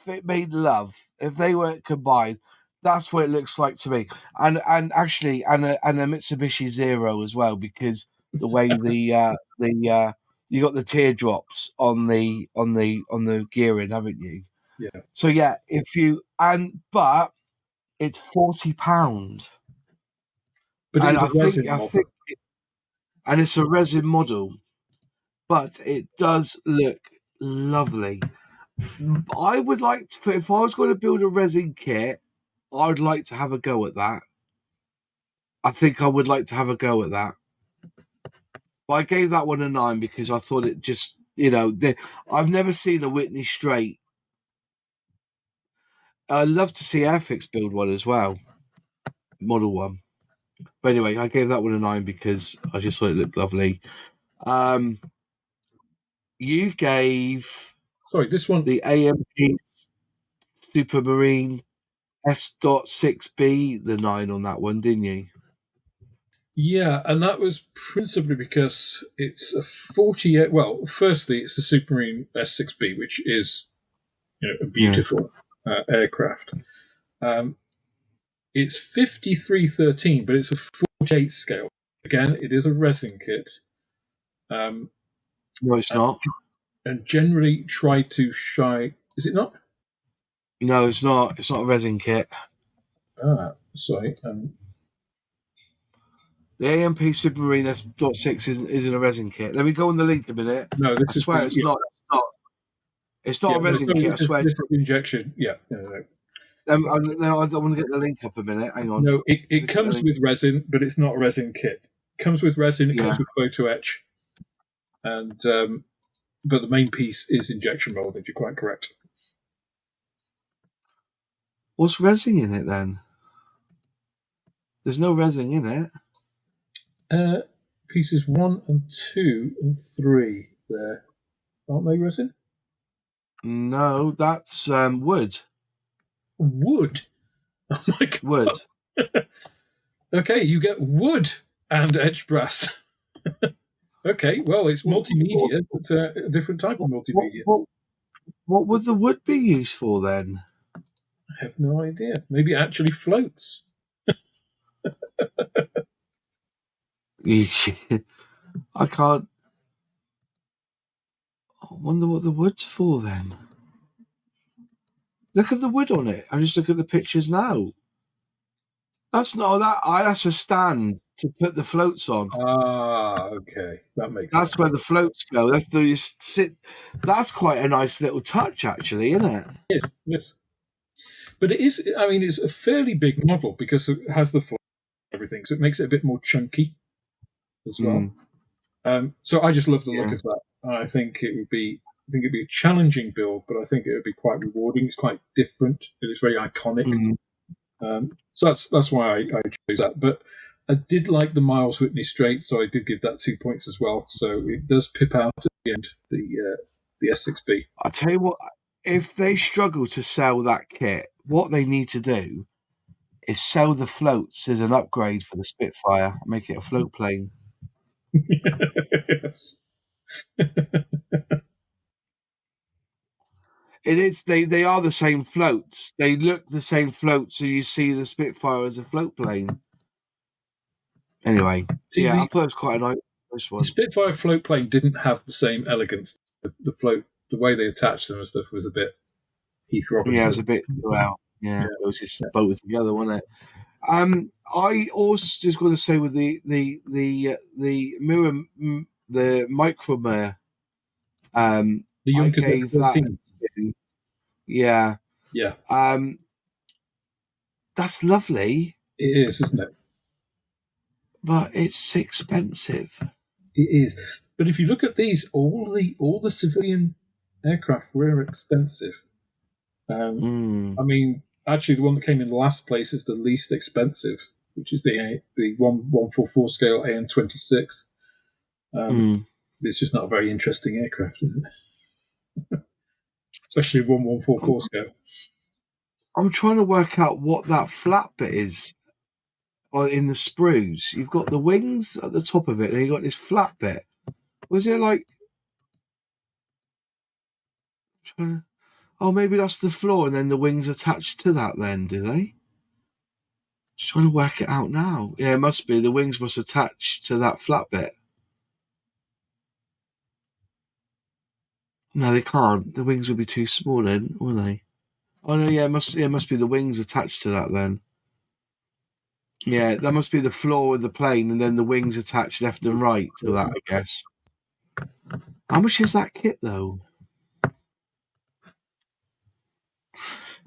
it made love, if they were combined, that's what it looks like to me. And actually, and a Mitsubishi Zero as well, because the way you got the teardrops on the gearing, haven't you? Yeah. So yeah, but it's £40. But And it's a resin model. And it's a resin model, but it does look lovely. I would like to, if I was going to build a resin kit, I would like to have a go at that. I think I would like to have a go at that. But I gave that one a 9 because I thought it just, I've never seen a Whitney Straight I'd love to see Airfix build one as well, Model 1. But anyway, I gave that one a 9 because I just thought it looked lovely. You gave Sorry, this one. the AMP Supermarine S.6B the 9 on that one, didn't you? Yeah, and that was principally because it's a 48. Well, firstly, it's the Supermarine S6B, which is a Yeah. beautiful aircraft. It's 5313, but it's a 48 scale. Again, it is a resin kit. No, it's And, not. and generally try to shy. Is it not? No, it's not. It's not a resin kit. Sorry. The AMP Supermarine S.6 isn't a resin kit. Let me go on the link a minute. No, I this is swear the it's not. It's not yeah. a No, resin sorry, kit. I swear. this is the injection. Yeah. I want to get the link up a minute. Hang on. No, it comes with resin, but it's not a resin kit. It comes with resin. It Yeah. comes with photo etch, and but the main piece is injection molded. You're quite correct. What's resin in it then? There's no resin in it. Pieces 1 and 2 and 3 there, aren't they resin? No, that's wood. Wood. Oh my god. Wood. Okay, you get wood and etched brass. Okay, well, it's multimedia, but a different type of multimedia. What would the wood be used for then? I have no idea. Maybe it actually floats. I can't. I wonder what the wood's for then. Look at the wood on it. I just look at the pictures now. That's not that. That's a stand to put the floats on. Okay, that makes That's sense. where the floats go. That's the you sit. That's quite a nice little touch, actually, isn't it? Yes. But it is. I mean, it's a fairly big model because it has the float and everything, so it makes it a bit more chunky as well. So I just love the look of that. I think it would be. I think it'd be a challenging build, but I think it would be quite rewarding. It's quite different. It is very iconic. So that's why I chose that. But I did like the Miles Whitney straight, so I did give that 2 points as well. So it does pip out at the end, the S6B. I'll tell you what. If they struggle to sell that kit, what they need to do is sell the floats as an upgrade for the Spitfire. Make it a float plane. Yes. It is. They are the same floats. They look the same float, so you see the Spitfire as a float plane. Anyway, See, I thought it was quite a nice one. The Spitfire float plane didn't have the same elegance. The float, the way they attached them and stuff was a bit Heath Robinson. Yeah, it was a bit well. Yeah, it was just both together, wasn't it? I also just got to say with the mirror, the micromere, The I Junkers gave that. Yeah. That's lovely. It is, isn't it? But it's expensive. It is. But if you look at these, all the civilian aircraft were expensive. I mean, actually, the one that came in the last place is the least expensive, which is the 144 scale AN-26. It's just not a very interesting aircraft, is it? Especially 1144 scale. I'm trying to work out what that flat bit is in the sprues. You've got the wings at the top of it, and you've got this flat bit. Was it like... Oh, maybe that's the floor, and then the wings attached to that then, do they? Just trying to work it out now. Yeah, it must be. The wings must attach to that flat bit. No, they can't. The wings would be too small then, wouldn't they? Oh, no, yeah, it must be the wings attached to that then. Yeah, that must be the floor of the plane, and then the wings attached left and right to that, I guess. How much is that kit, though?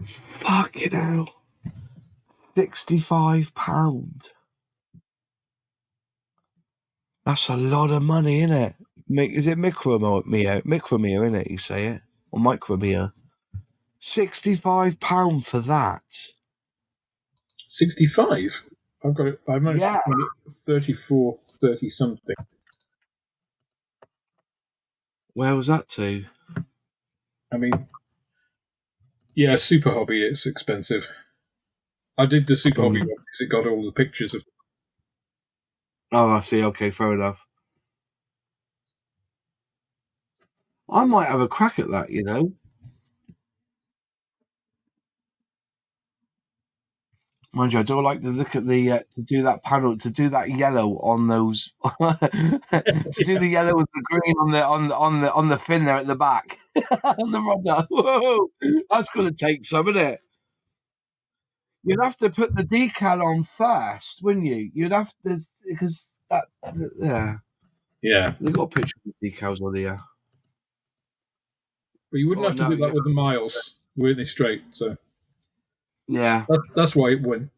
Fucking hell. £65. That's a lot of money, isn't it? Is it micromere, isn't it, you say it? Or micromere? £65 for that. 65. I've got it. I managed Yeah. to find it 34, 30 something. Where was that to? I mean, yeah, Super Hobby, it's expensive. I did the Super Hobby one because it got all the pictures of. Oh, I see. Okay, fair enough. I might have a crack at that, you know. Mind you, I don't like to look at the to do that panel, to do that yellow on those, to do the yellow with the green on the fin there at the back on the rudder. Whoa, that's going to take some, isn't it? You'd have to put the decal on first, wouldn't you? You'd have to, because that, yeah. Yeah. They've got a picture of the decals on here. But you wouldn't Oh have to no, do that with the miles, weren't they straight? So yeah. that's why it went.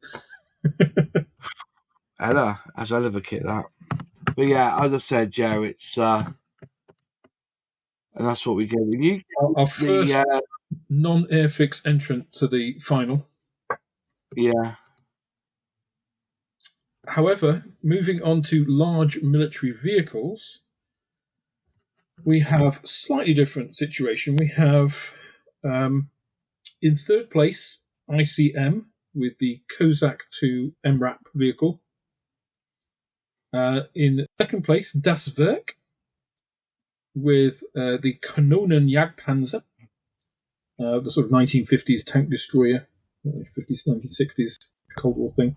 Ella, as hell of a kit that. But yeah, as I said, Joe, it's and that's what we get. When you Our first the non-airfix entrant to the final. yeah. However, moving on to large military vehicles, we have a slightly different situation. We have, in third place, ICM with the Kozak 2 MRAP vehicle. In second place, Das Werk with the Kanonen Jagdpanzer, the sort of 1950s tank destroyer, 50s, 1960s Cold War thing,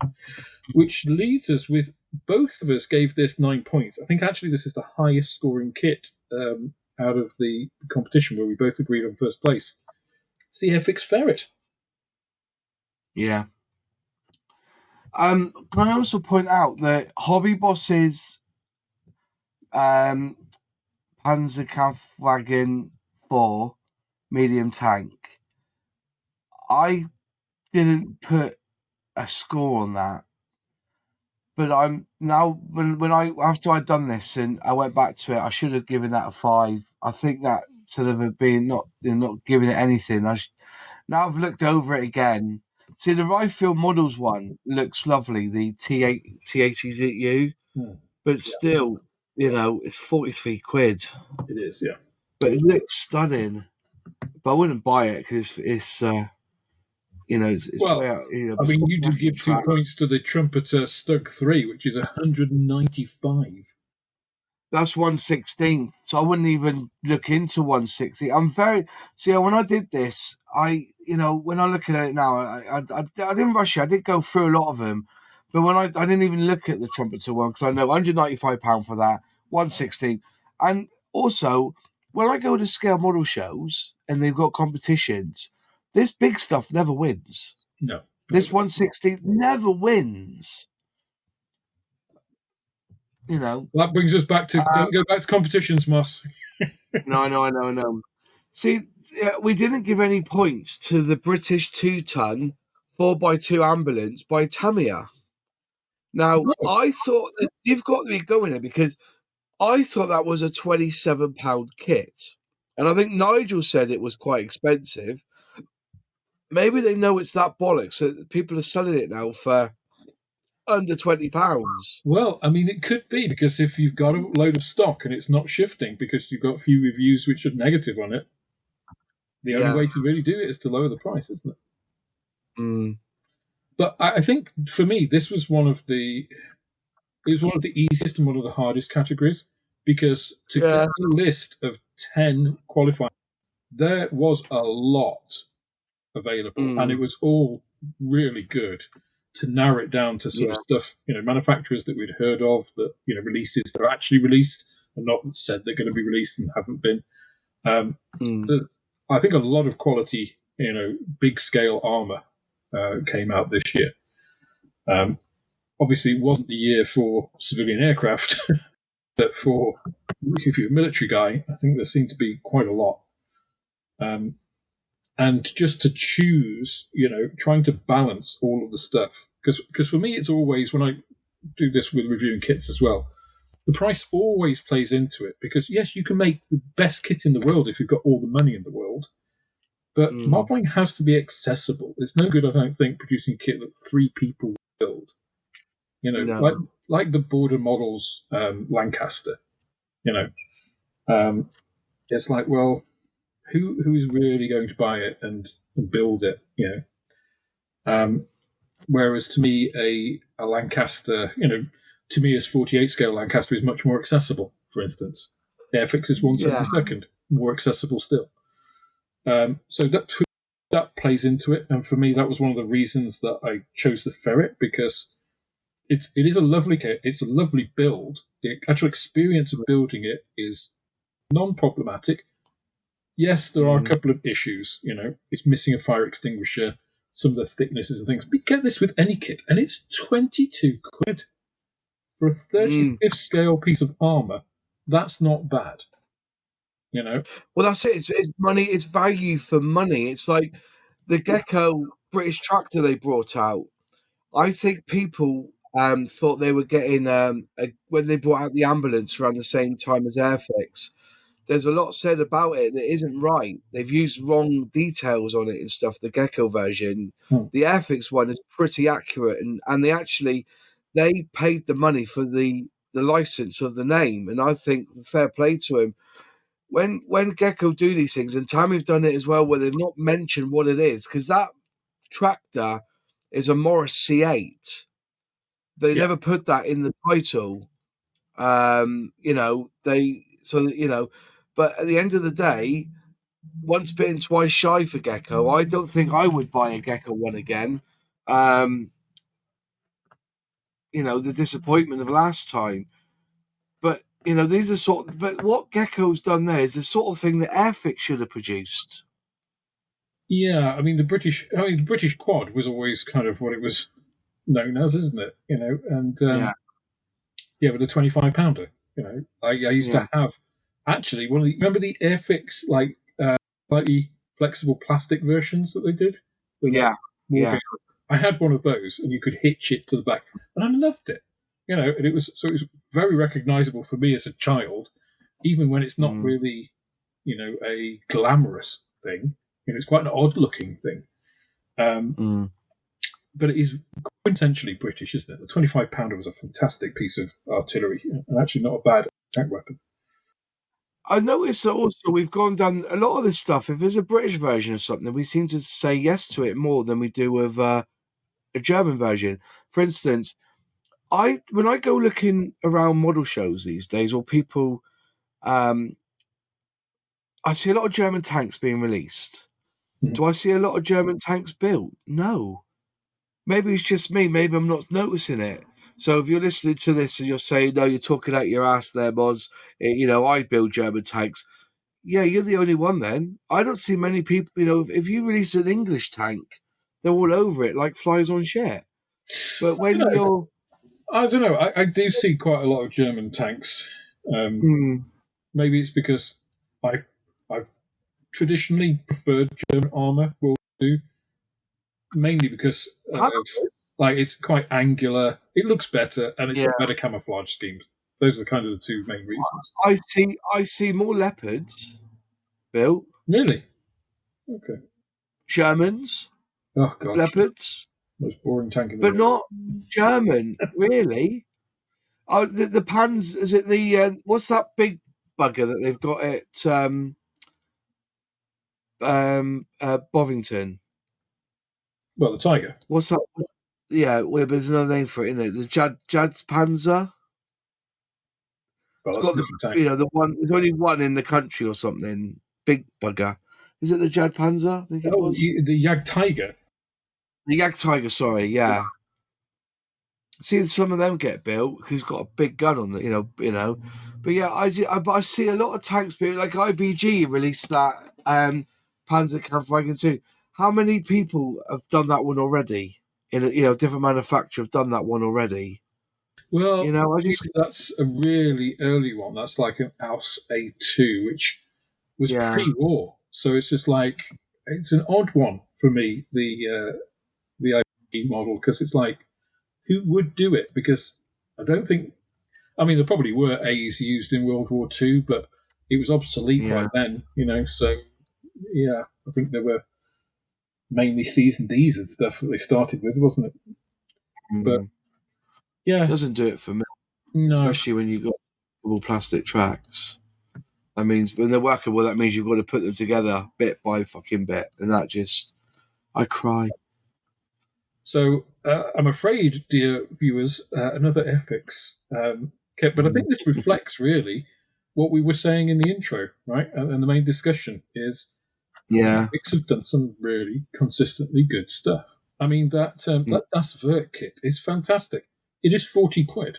which leaves us with both of us gave this 9 points. I think actually this is the highest scoring kit out of the competition where we both agreed on first place. It's the Airfix Ferret. Yeah. Can I also point out that Hobby Boss's Panzerkampfwagen 4 medium tank, I didn't put a score on that. But I'm now when I after I'd done this and I went back to it, I should have given that a 5. I think that sort of being not giving it anything. Now I've looked over it again. See, the Ryefield Models one looks lovely, the T80ZU, but still, it's 43 quid. It is, yeah. But it looks stunning. But I wouldn't buy it because it's it's Well, way out. I It's mean, got you did Jackie give 2 track. points to the Trumpeter Stug 3, which is 195. That's 1/16. So I wouldn't even look into 160. When I did this, when I look at it now, I didn't rush it. I did go through a lot of them, but when I didn't even look at the Trumpeter one because I know £195 for that, 116. And also, when I go to scale model shows and they've got competitions, this big stuff never wins. No. This 160 never wins. That brings us back to don't go back to competitions, Moss. No, I know. See, we didn't give any points to the British 2-ton 4x2 ambulance by Tamiya. Now, I thought that you've got to be going there because I thought that was a £27 kit. And I think Nigel said it was quite expensive. Maybe they know it's that bollocks that people are selling it now for under £20. Well, I mean, it could be because if you've got a load of stock and it's not shifting because you've got a few reviews which are negative on it, the only Yeah. way to really do it is to lower the price, isn't it? Mm. But I think for me, this was one of the easiest and one of the hardest categories because to get a list of 10 qualifying, there was a lot available, and it was all really good to narrow it down to sort of stuff, manufacturers that we'd heard of, that releases that are actually released and not said they're going to be released and haven't been. I think a lot of quality, big scale armor came out this year. Obviously, it wasn't the year for civilian aircraft, but if you're a military guy, I think there seemed to be quite a lot. And just to choose, trying to balance all of the stuff. Because for me, it's always, when I do this with reviewing kits as well, the price always plays into it. Because, yes, you can make the best kit in the world if you've got all the money in the world. But modelling has to be accessible. It's no good, I don't think, producing a kit that 3 people build. You know, No. like the border models Lancaster. You know, it's like, well, who is really going to buy it and build it? You know, whereas to me, a Lancaster, you know, to me, as 48 scale Lancaster is much more accessible. For instance, Airfix is Yeah. 1/72, more accessible still. So that plays into it, and for me, that was one of the reasons that I chose the Ferret, because it is a lovely kit. It's a lovely build. The actual experience of building it is non-problematic. Yes, there are a couple of issues. You know, it's missing a fire extinguisher, some of the thicknesses and things. But you get this with any kit, and it's 22 quid for a 35th scale piece of armor. That's not bad. You know. Well, that's it. It's money. It's value for money. It's like the Gecko British tractor they brought out. I think people thought they were getting when they brought out the ambulance around the same time as Airfix. There's a lot said about it that isn't right. They've used wrong details on it and stuff. The Gecko version, the Airfix one is pretty accurate, and they paid the money for the license of the name, and I think fair play to him. When Gecko do these things, and Tammy've done it as well, where they've not mentioned what it is, because that tractor is a Morris C8. They never put that in the title. But at the end of the day, once bitten, twice shy for Gecko. I don't think I would buy a Gecko one again. The disappointment of last time. But these are but what Gecko's done there is the sort of thing that Airfix should have produced. Yeah, I mean the British quad was always kind of what it was known as, isn't it? You know, and with a 25-pounder. You know, I used to have actually remember the Airfix slightly flexible plastic versions that they did? I had one of those, and you could hitch it to the back, and I loved it. You know, and it was very recognizable for me as a child, even when it's not really, a glamorous thing. You know, it's quite an odd-looking thing. But it is quintessentially British, isn't it? The 25-pounder was a fantastic piece of artillery, and actually not a bad attack weapon. I noticed that also we've gone down a lot of this stuff. If there's a British version of something, we seem to say yes to it more than we do with a German version. For instance, when I go looking around model shows these days, or people, I see a lot of German tanks being released. Do I see a lot of German tanks built? No. Maybe it's just me. Maybe I'm not noticing it. So if you're listening to this and you're saying, no, you're talking out your ass there, Moz, I build German tanks. Yeah, you're the only one then. I don't see many people, if you release an English tank, they're all over it like flies on shit. But when you're... I don't know. I do see quite a lot of German tanks. Maybe it's because I've traditionally preferred German armor, World War II, mainly because it's quite angular. It looks better, and it's got better camouflage schemes. Those are kind of the two main reasons. I see more leopards built. Really? Okay. Germans. Oh gosh. Leopards. Most boring tank in the world. But not German, really. Oh, the Pans, is it the what's that big bugger that they've got at Bovington? Well, the Tiger. What's that? Yeah, well, there's another name for it, isn't it? The Jad's Panzer. Well, it's got the one. There's only one in the country or something. Big bugger. Is it the Jad Panzer? I think it was the Jag Tiger. The Jag Tiger. Sorry, yeah. See, some of them get built because he's got a big gun on it, But yeah, I see a lot of tanks built. Like IBG released that Panzer Kampfwagen 2. How many people have done that one already? In a different manufacturer have done that one already. Well, that's a really early one. That's like an Aus A2, which was pre-war. So it's just like it's an odd one for me. The IBG model, because it's like, who would do it? Because I don't think. I mean, there probably were A's used in World War II, but it was obsolete by then. So Yeah, I think there were mainly seasoned D's and stuff that they started with, wasn't it? But Mm. yeah, Doesn't do it for me, no. especially when you've got all plastic tracks. That means when they're workable, that means you've got to put them together bit by fucking bit, and that just I cry. So I'm afraid, dear viewers, another epics. Okay, but I think this reflects really what we were saying in the intro, right? And the main discussion is Yeah. epics have done some really consistently good stuff. I mean that Das Vert kit is fantastic. It is 40 quid,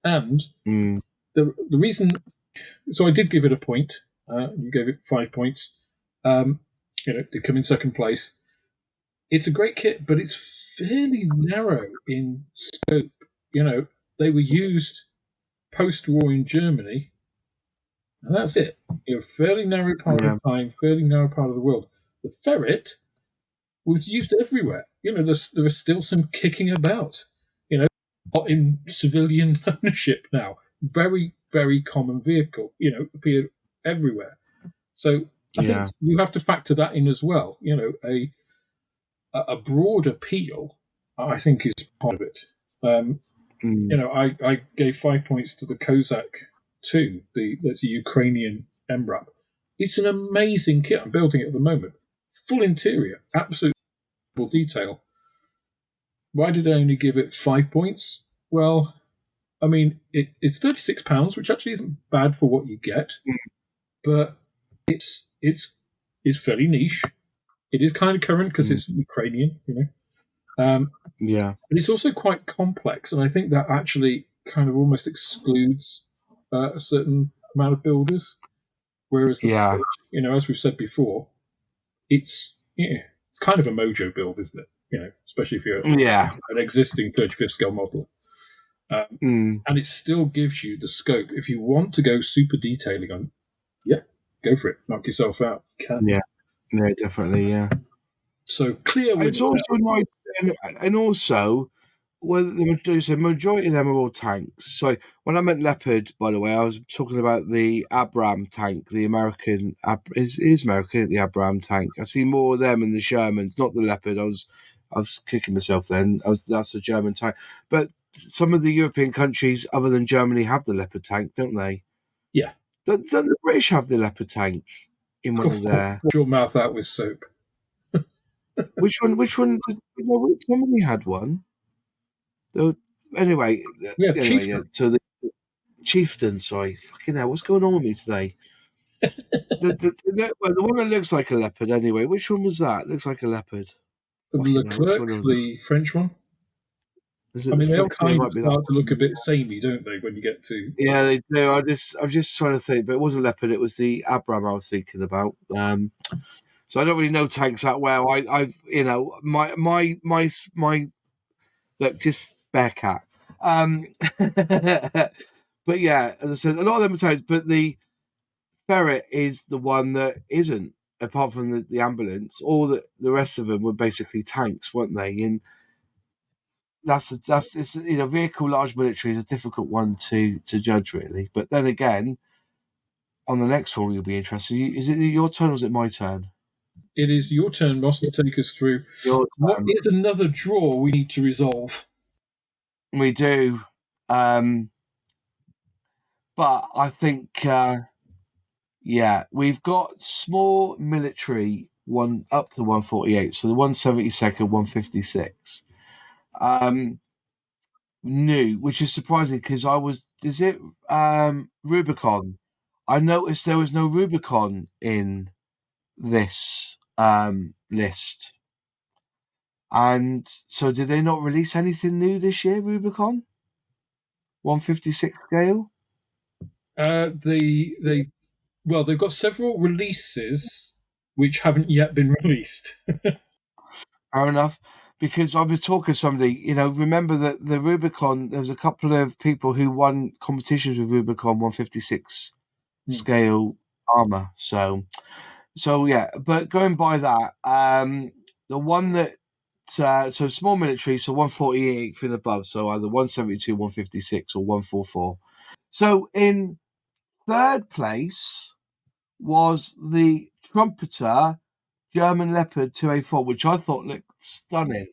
and Mm. the reason. So I did give it a point. You gave it 5 points. It did come in second place. It's a great kit, but it's fairly narrow in scope. They were used post-war in Germany, and that's it. Fairly narrow part Yeah. of time, fairly narrow part of the world. The ferret was used everywhere. There is still some kicking about. In civilian ownership now. Very, very common vehicle. Appeared everywhere. So I think Yeah. you have to factor that in as well. A broad appeal, I think, is part of it. Um, Mm. I gave 5 points to the Kozak 2, that's a Ukrainian MRAP. It's an amazing kit. I'm building it at the moment. Full interior, absolute detail. Why did I only give it 5 points? Well, I mean, it's £36, which actually isn't bad for what you get, but it's fairly niche. It is kind of current because Mm. it's Ukrainian. Um, Yeah. but it's also quite complex, and I think that actually kind of almost excludes a certain amount of builders. Whereas Yeah. as we've said before, it's kind of a mojo build, isn't it? Especially if you're Yeah. an existing 35th scale model, Mm. and it still gives you the scope. If you want to go super detailing on, yeah, go for it. Knock yourself out. You can. Yeah. Yeah. Definitely. Yeah. So clear It's winner there. also nice, and also, well, the majority of them are all tanks. So when I meant leopard, by the way, I was talking about the Abram tank, the American is American, the Abram tank. I see more of them in the Shermans, not the leopard. I was kicking myself then. That's a German tank, but some of the European countries, other than Germany, have the leopard tank, don't they? Yeah. Don't the British have the leopard tank in one of their? Wash your mouth out with soap. Which one? Which one? Somebody had one. Though, anyway, Yeah, anyway, yeah. chieftain. So the chieftain, sorry, fucking hell, what's going on with me today? The one that looks like a leopard. Anyway, which one was that? Looks like a leopard. Fucking hell, which Leclerc, one was it? the French one. Is I it the mean, they all flick? It kind of might be that start to look a one. bit samey, don't they, when you get to. Yeah, they do. I'm just trying to think, but it wasn't leopard. It was the Abram I was thinking about. So I don't really know tanks that well. I've, my look, just bear cat. But yeah, as I said, a lot of them are tanks, but the ferret is the one that isn't, apart from the ambulance. All the rest of them were basically tanks, weren't they? And it's vehicle large military is a difficult one to judge really. But then again, on the next one you'll be interested. Is it your turn or is it my turn? It is your turn, Moss, to take us through Your what turn. is another draw we need to resolve. We do. But I think yeah, we've got small military one up to 148, so the 172nd, 156. New, which is surprising because is it Rubicon? I noticed there was no Rubicon in this list. And so did they not release anything new this year, Rubicon? 156 scale? They've got several releases which haven't yet been released. Fair enough. Because I was talking to somebody, remember that the Rubicon, there was a couple of people who won competitions with Rubicon 156 Hmm. scale armor. So yeah, but going by that, the one that so small military, so 148 and above, so either 172, 156, or 144. So in third place was the Trumpeter German Leopard 2A4, which I thought looked stunning.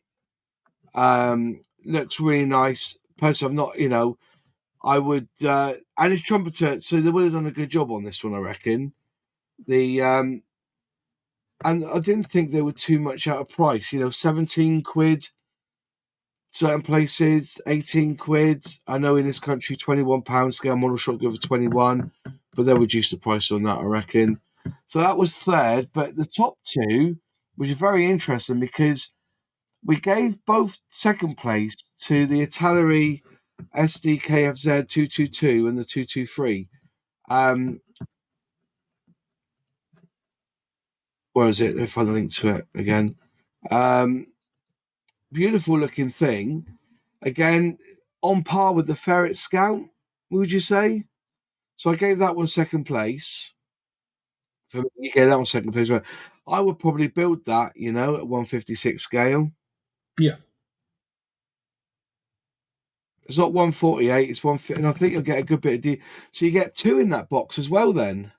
Looks really nice. Personally, I'm not, I would, and it's Trumpeter, so they would have done a good job on this one, I reckon. And I didn't think they were too much out of price. 17 quid, certain places, 18 quid. I know in this country, £21 scale model shop go for 21, but they'll reduce the price on that, I reckon. So that was third, but the top two, which is very interesting because we gave both second place to the Italeri SDKFZ 222 and the 223. Where is it? If I link to it again. Beautiful looking thing. Again, on par with the Ferret Scout, would you say? So I gave that one second place. For me, you gave that one second place. I would probably build that, at 156 scale. Yeah. It's not 148, it's 150, and I think you'll get a good bit of so you get two in that box as well then.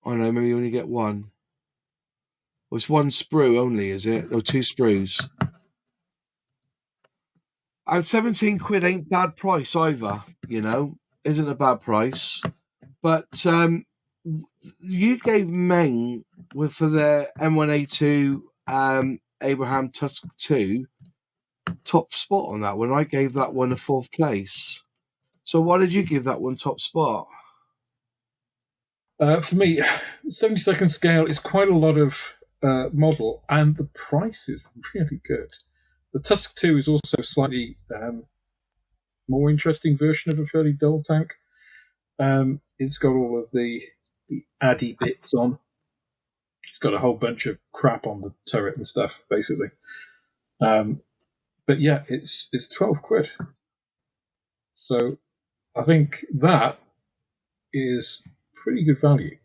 I don't know, maybe you only get one. Well, it's one sprue only, is it? Or two sprues. And 17 quid ain't bad price either, isn't a bad price. But you gave Meng for the M1A2 Abraham Tusk 2 top spot on that one. I gave that one a fourth place. So why did you give that one top spot? For me, 72nd scale is quite a lot of model, and the price is really good. The Tusk 2 is also a slightly more interesting version of a fairly dull tank. It's got all of the addy bits on. It's got a whole bunch of crap on the turret and stuff, basically. But yeah, it's 12 quid. So I think that is pretty good value.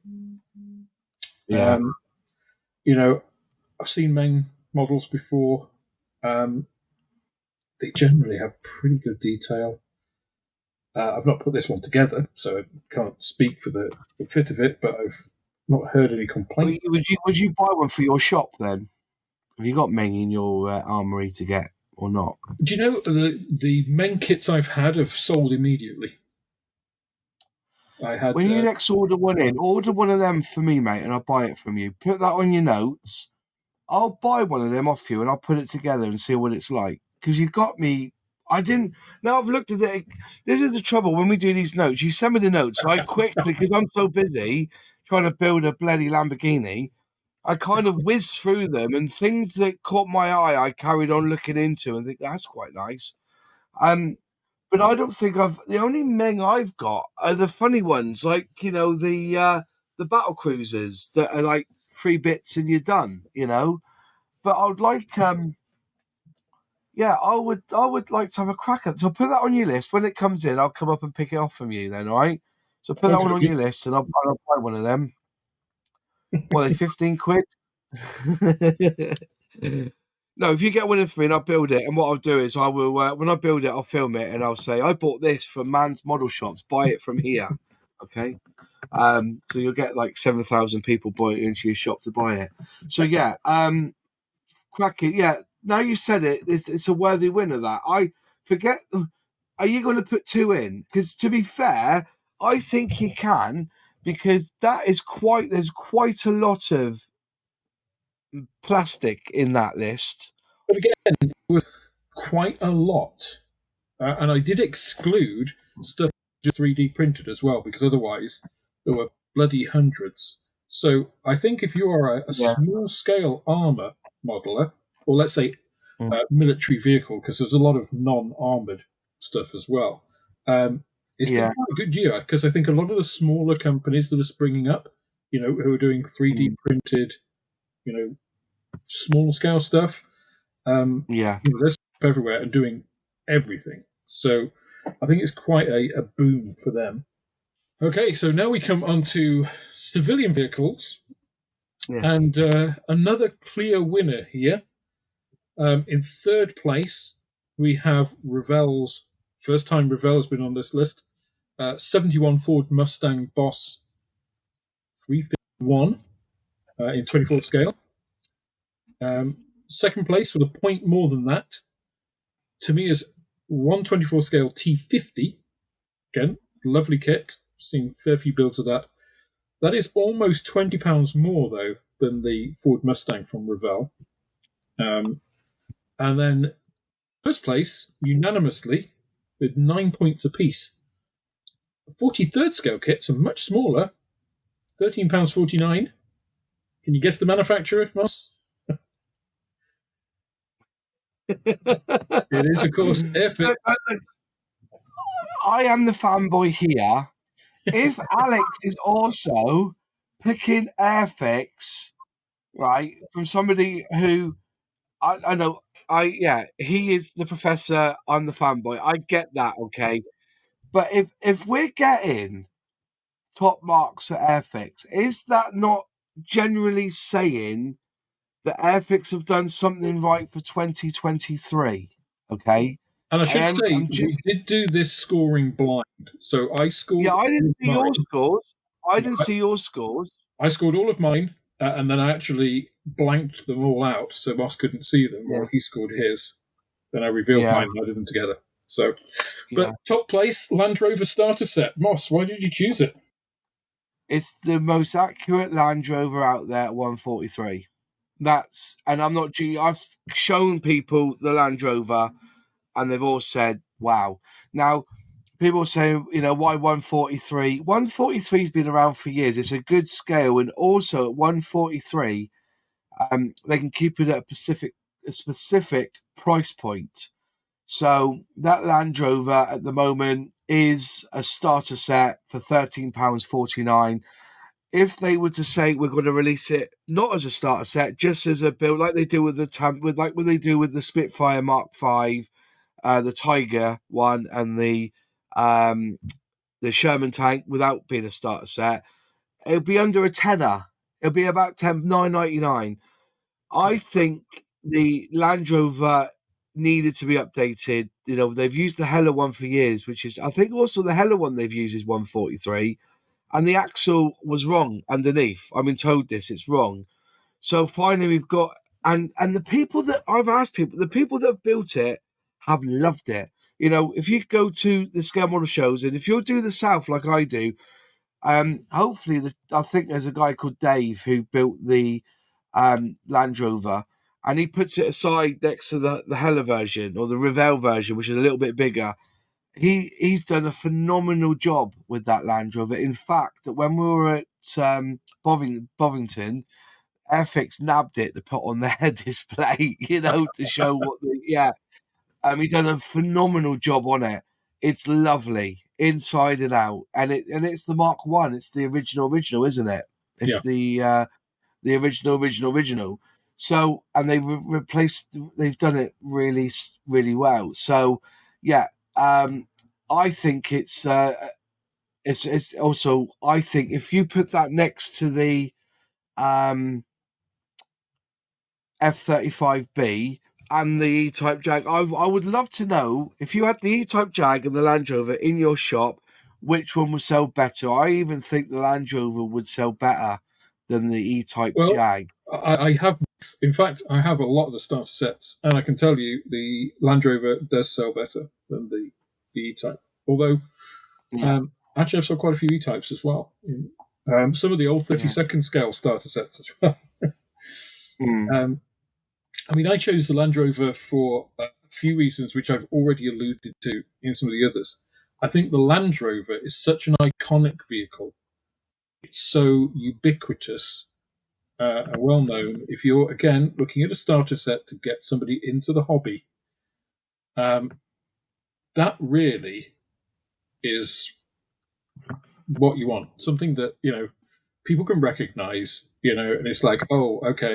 Yeah. I've seen Meng models before. They generally have pretty good detail. I've not put this one together, so I can't speak for the fit of it, but I've not heard any complaints. Would you buy one for your shop then? Have you got Meng in your armory to get or not? Do you know the Meng kits I've had have sold immediately? I had. When you next order one of them for me, mate, and I'll buy it from you. Put that on your notes. I'll buy one of them off you and I'll put it together and see what it's like. Because you got me. I didn't. Now I've looked at it. This is the trouble when we do these notes. You send me the notes. So I quickly, because I'm so busy trying to build a bloody Lamborghini, I kind of whizzed through them and things that caught my eye, I carried on looking into and think that's quite nice. But I don't think the only Meng I've got are the funny ones, like the battle cruisers that are like 3 bits and you're done, But I would like, I would like to have a crack at it. So put that on your list. When it comes in, I'll come up and pick it off from you then, all right? So put that one on your list and I'll buy one of them. What are they, 15 quid? No, if you get one in for me and I'll build it, and what I'll do is I will, when I build it, I'll film it and I'll say, I bought this from Man's Model Shops, buy it from here. Okay? So you'll get like 7,000 people buying into your shop to buy it. So yeah, cracking. Yeah, now you said it, it's a worthy winner that. I forget, are you going to put 2 in? Because to be fair, I think you can, because there's quite a lot of plastic in that list. But again, it was quite a lot. And I did exclude stuff just 3D printed as well, because otherwise there were bloody hundreds. So I think if you are a small scale armor modeler, or let's say military vehicle, because there's a lot of non-armored stuff as well, it's been quite a good year, because I think a lot of the smaller companies that are springing up, who are doing 3D printed, small scale stuff, they're everywhere and doing everything. So I think it's quite a boom for them. Okay, so now we come on to civilian vehicles. Yeah. And another clear winner here. In third place, we have Ravel's, first time Ravel's been on this list, 71 Ford Mustang Boss 351 in 24 scale. Second place with a point more than that, to me, is 124 scale T50. Again, lovely kit. Seen a fair few builds of that. That is almost £20 more, though, than the Ford Mustang from Ravel. And then first place, unanimously, with 9 points apiece. 43rd scale kits are much smaller, £13.49. Can you guess the manufacturer, Moss? It is, of course, Airfix. I am the fanboy here. If Alex is also picking Airfix, right, from somebody who I know, he is the professor. I'm the fanboy. I get that, okay. But if we're getting top marks for Airfix, is that not generally saying that Airfix have done something right for 2023? Okay. And I should And say, we did do this scoring blind. So I scored I all didn't of see your mine. scores. I didn't see your scores. I scored all of mine, and then I actually blanked them all out so Moss couldn't see them Yeah. while he scored his. Then I revealed Yeah. mine and added them together. So, Yeah. but top place, Land Rover starter set. Moss, why did you choose it? It's the most accurate Land Rover out there at 143. And I'm not. I've shown people the Land Rover, and they've all said, "Wow." Now, people say, why 143? 143's been around for years. It's a good scale, and also at 143, they can keep it at a specific price point. So that Land Rover at the moment is a starter set for £13.49. If they were to say we're going to release it not as a starter set, just as a build, like they do with what they do with the Spitfire Mark V, the Tiger one, and the Sherman tank, without being a starter set, it would be under a tenner. It'll be about $9.99. I think the Land Rover needed to be updated. They've used the Hella one for years, which is, I think, also the Hella one they've used is 143. And the axle was wrong underneath. I've been told this, it's wrong. So finally we've got, and the people that I've asked the people that have built it have loved it. If you go to the scale model shows, and if you'll do the South like I do, hopefully I think there's a guy called Dave who built the Land Rover, and he puts it aside next to the Hella version or the Ravel version, which is a little bit bigger. He's done a phenomenal job with that Land Rover. In fact, when we were at Bovington, Airfix nabbed it to put on their display, to show what he done a phenomenal job on it. It's lovely inside and out, and it's the Mark One. It's the original, isn't it? It's Yeah. the original. So, and they've done it really, really well. So, yeah, I think it's also, I think if you put that next to the F-35B and the E-Type Jag, I would love to know if you had the E-Type Jag and the Land Rover in your shop, which one would sell better. I even think the Land Rover would sell better than the E-Type Well, Jag. I have, in fact, I have a lot of the starter sets, and I can tell you the Land Rover does sell better than the E-Type. Although, actually, I've sold quite a few E-Types as well. Some of the old 32nd scale starter sets as well. I chose the Land Rover for a few reasons, which I've already alluded to in some of the others. I think the Land Rover is such an iconic vehicle. It's so ubiquitous and well known. If you're, again, looking at a starter set to get somebody into the hobby, that really is what you want. Something that, people can recognize, and it's like, oh, okay,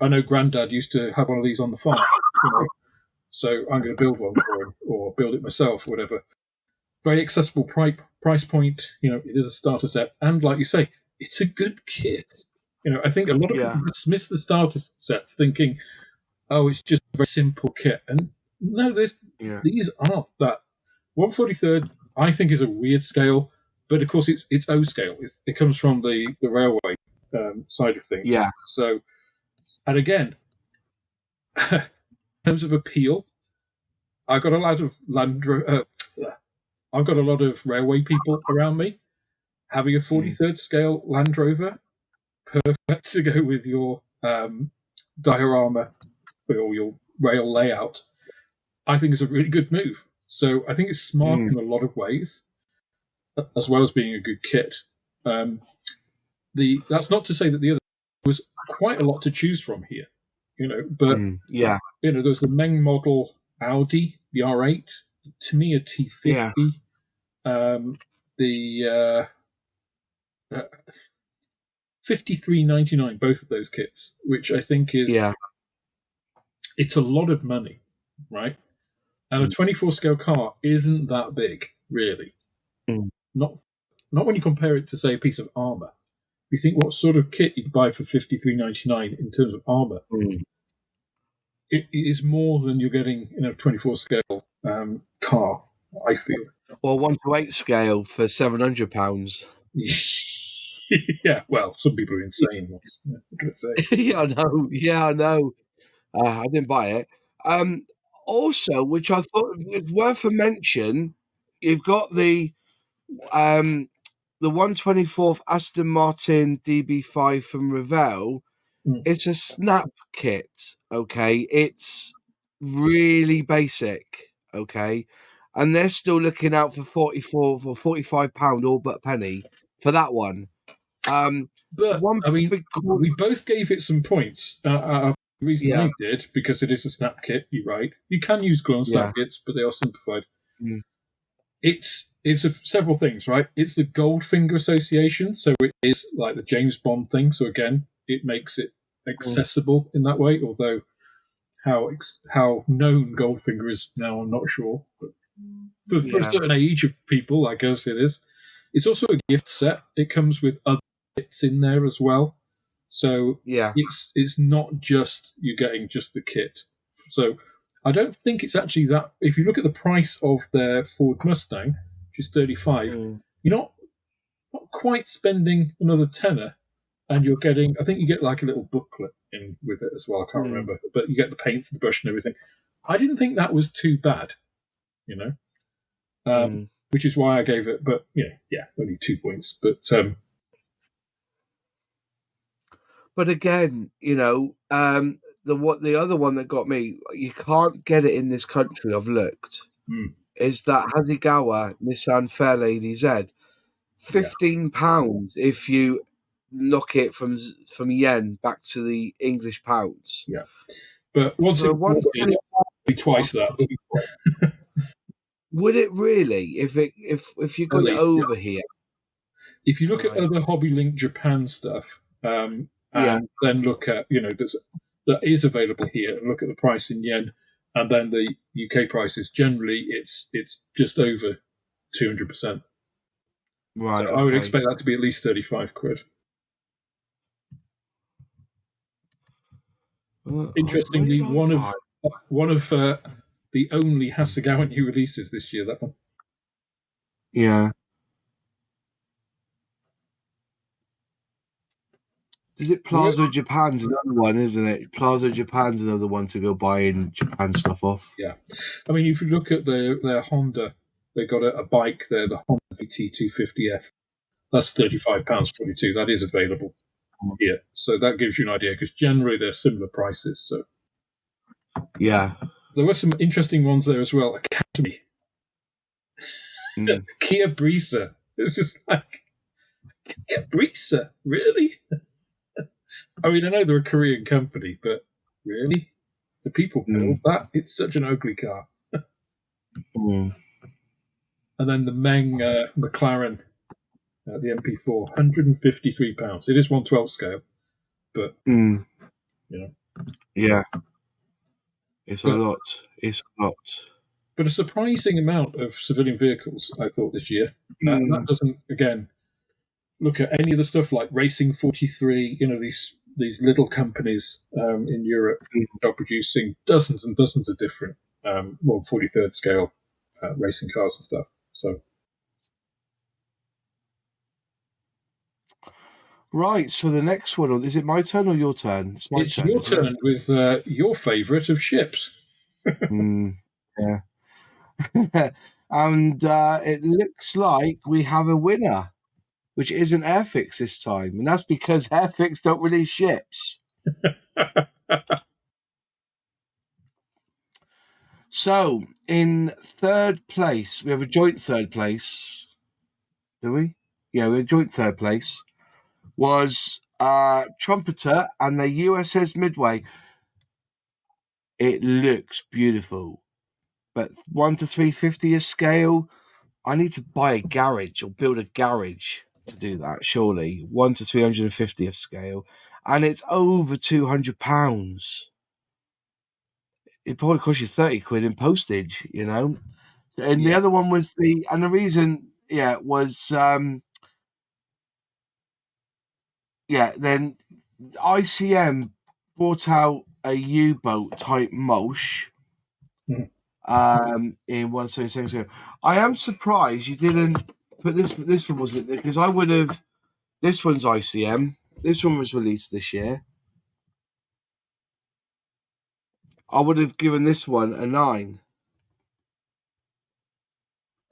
I know Granddad used to have one of these on the farm, so I'm going to build one for him or build it myself, whatever. Very accessible price point. It is a starter set, and like you say, it's a good kit. I think a lot of people dismiss the starter sets thinking, oh, it's just a very simple kit, and no, these aren't that. 143rd I think is a weird scale, but of course it's O scale. It comes from the railway side of things. Yeah. So, and again, in terms of appeal, I got a lot of I've got a lot of railway people around me. Having a 43rd scale Land Rover, perfect to go with your diorama or your rail layout. I think is a really good move. So I think it's smart in a lot of ways, as well as being a good kit. That's not to say that the other was quite a lot to choose from here, but Yeah. there's the Meng model Audi, the R8, Tamiya T50, Yeah. The 53.99, both of those kits, which I think is Yeah. it's a lot of money, right? And a 24 scale car isn't that big, really. Not not when you compare it to, say, a piece of armor. You think what sort of kit you'd buy for 53.99 in terms of armor? It is more than you're getting in a 24 scale car. I feel. Or 1:8 scale for £700. Yeah, well, some people are insane. What can I say? Yeah, I know. Yeah, I know. I didn't buy it. Also, which I thought was worth a mention, you've got the 124th Aston Martin DB5 from Ravel. Mm. It's a snap kit, okay? It's really basic, okay? And they're still looking out for 44 or £45 all but a penny for that one. But One I mean, big call, we both gave it some points. The reason yeah, I did, because it is a snap kit. You're right. You can use glue on snap yeah, kits, but they are simplified. mm, It's several things, right? It's the Goldfinger Association, so it is like the James Bond thing. So again, it makes it mm, accessible in that way. Although how known Goldfinger is now, I'm not sure. But for a yeah, certain age of people, I guess it is. It's also a gift set. It comes with other bits in there as well. So yeah, it's not just you're getting just the kit. So I don't think it's actually that. If you look at the price of their Ford Mustang, which is 35, mm, you're not quite spending another tenner, and you're getting. I think you get like a little booklet in with it as well. I can't mm, remember, but you get the paints, the brush, and everything. I didn't think that was too bad, you know. mm. Which is why I gave it. But yeah, only 2 points. But But again, the other one that got me, you can't get it in this country. I've looked. mm, Is that Hasegawa Nissan Fairlady Z? yeah, £15 if you knock it from yen back to the English pounds. yeah. But once For a imported, it'd 124, be twice that. would it really? If you At got it least, yeah. over here, If you look at right? other Hobby Link Japan stuff, Yeah, and then look at that is available here, and look at the price in yen, and then the UK prices. Generally, it's just over 200%. right. So I would Okay. expect that to be at least 35 quid. Where did Interestingly, I buy? one of the only Hasegawa new releases this year. That one. Yeah. Is it There were, Plaza Japan's another one, isn't it? Plaza Japan's another one to go buying Japan stuff off. yeah. I mean, if you look at their Honda, they got a bike there, the Honda VT250F. That's £35.42. That is available here, so that gives you an idea. Because generally they're similar prices. So Yeah. there were some interesting ones there as well. Academy, Mm. Kia Brisa. It's just like Kia Brisa, really? I mean, I know they're a Korean company, but really, the people build Mm. that? It's such an ugly car. Mm. And then the Meng McLaren, the MP4, £153. It is 112 scale, but Mm. you know, Yeah. It's a but lot. It's a lot. but a surprising amount of civilian vehicles, I thought, this year. And that Mm. doesn't, again, look at any of the stuff like Racing 43. These little companies in Europe are producing dozens and dozens of different 143rd scale racing cars and stuff. So Right, so the next one, is it my turn or your turn? It's my It's turn, your isn't it? turn with your favourite of ships. Yeah. And it looks like we have a winner, which isn't Airfix this time. And that's because Airfix don't release ships. So, in third place, we have a joint third place. Do we? Yeah, we have a joint third place. Was Trumpeter and the USS Midway. It looks beautiful. But 1 to 350 of scale, I need to buy a garage or build a garage to do that, surely. 1 to 350 of scale. And it's over £200. It probably cost you 30 quid in postage, you know? And the Yeah. other one was and the reason, was, then ICM brought out a U-boat type Mosh Mhm. in 176 ago. I am surprised you didn't put this one, was it? Because I would have. This one's ICM. This one was released this year. I would have given this one a 9.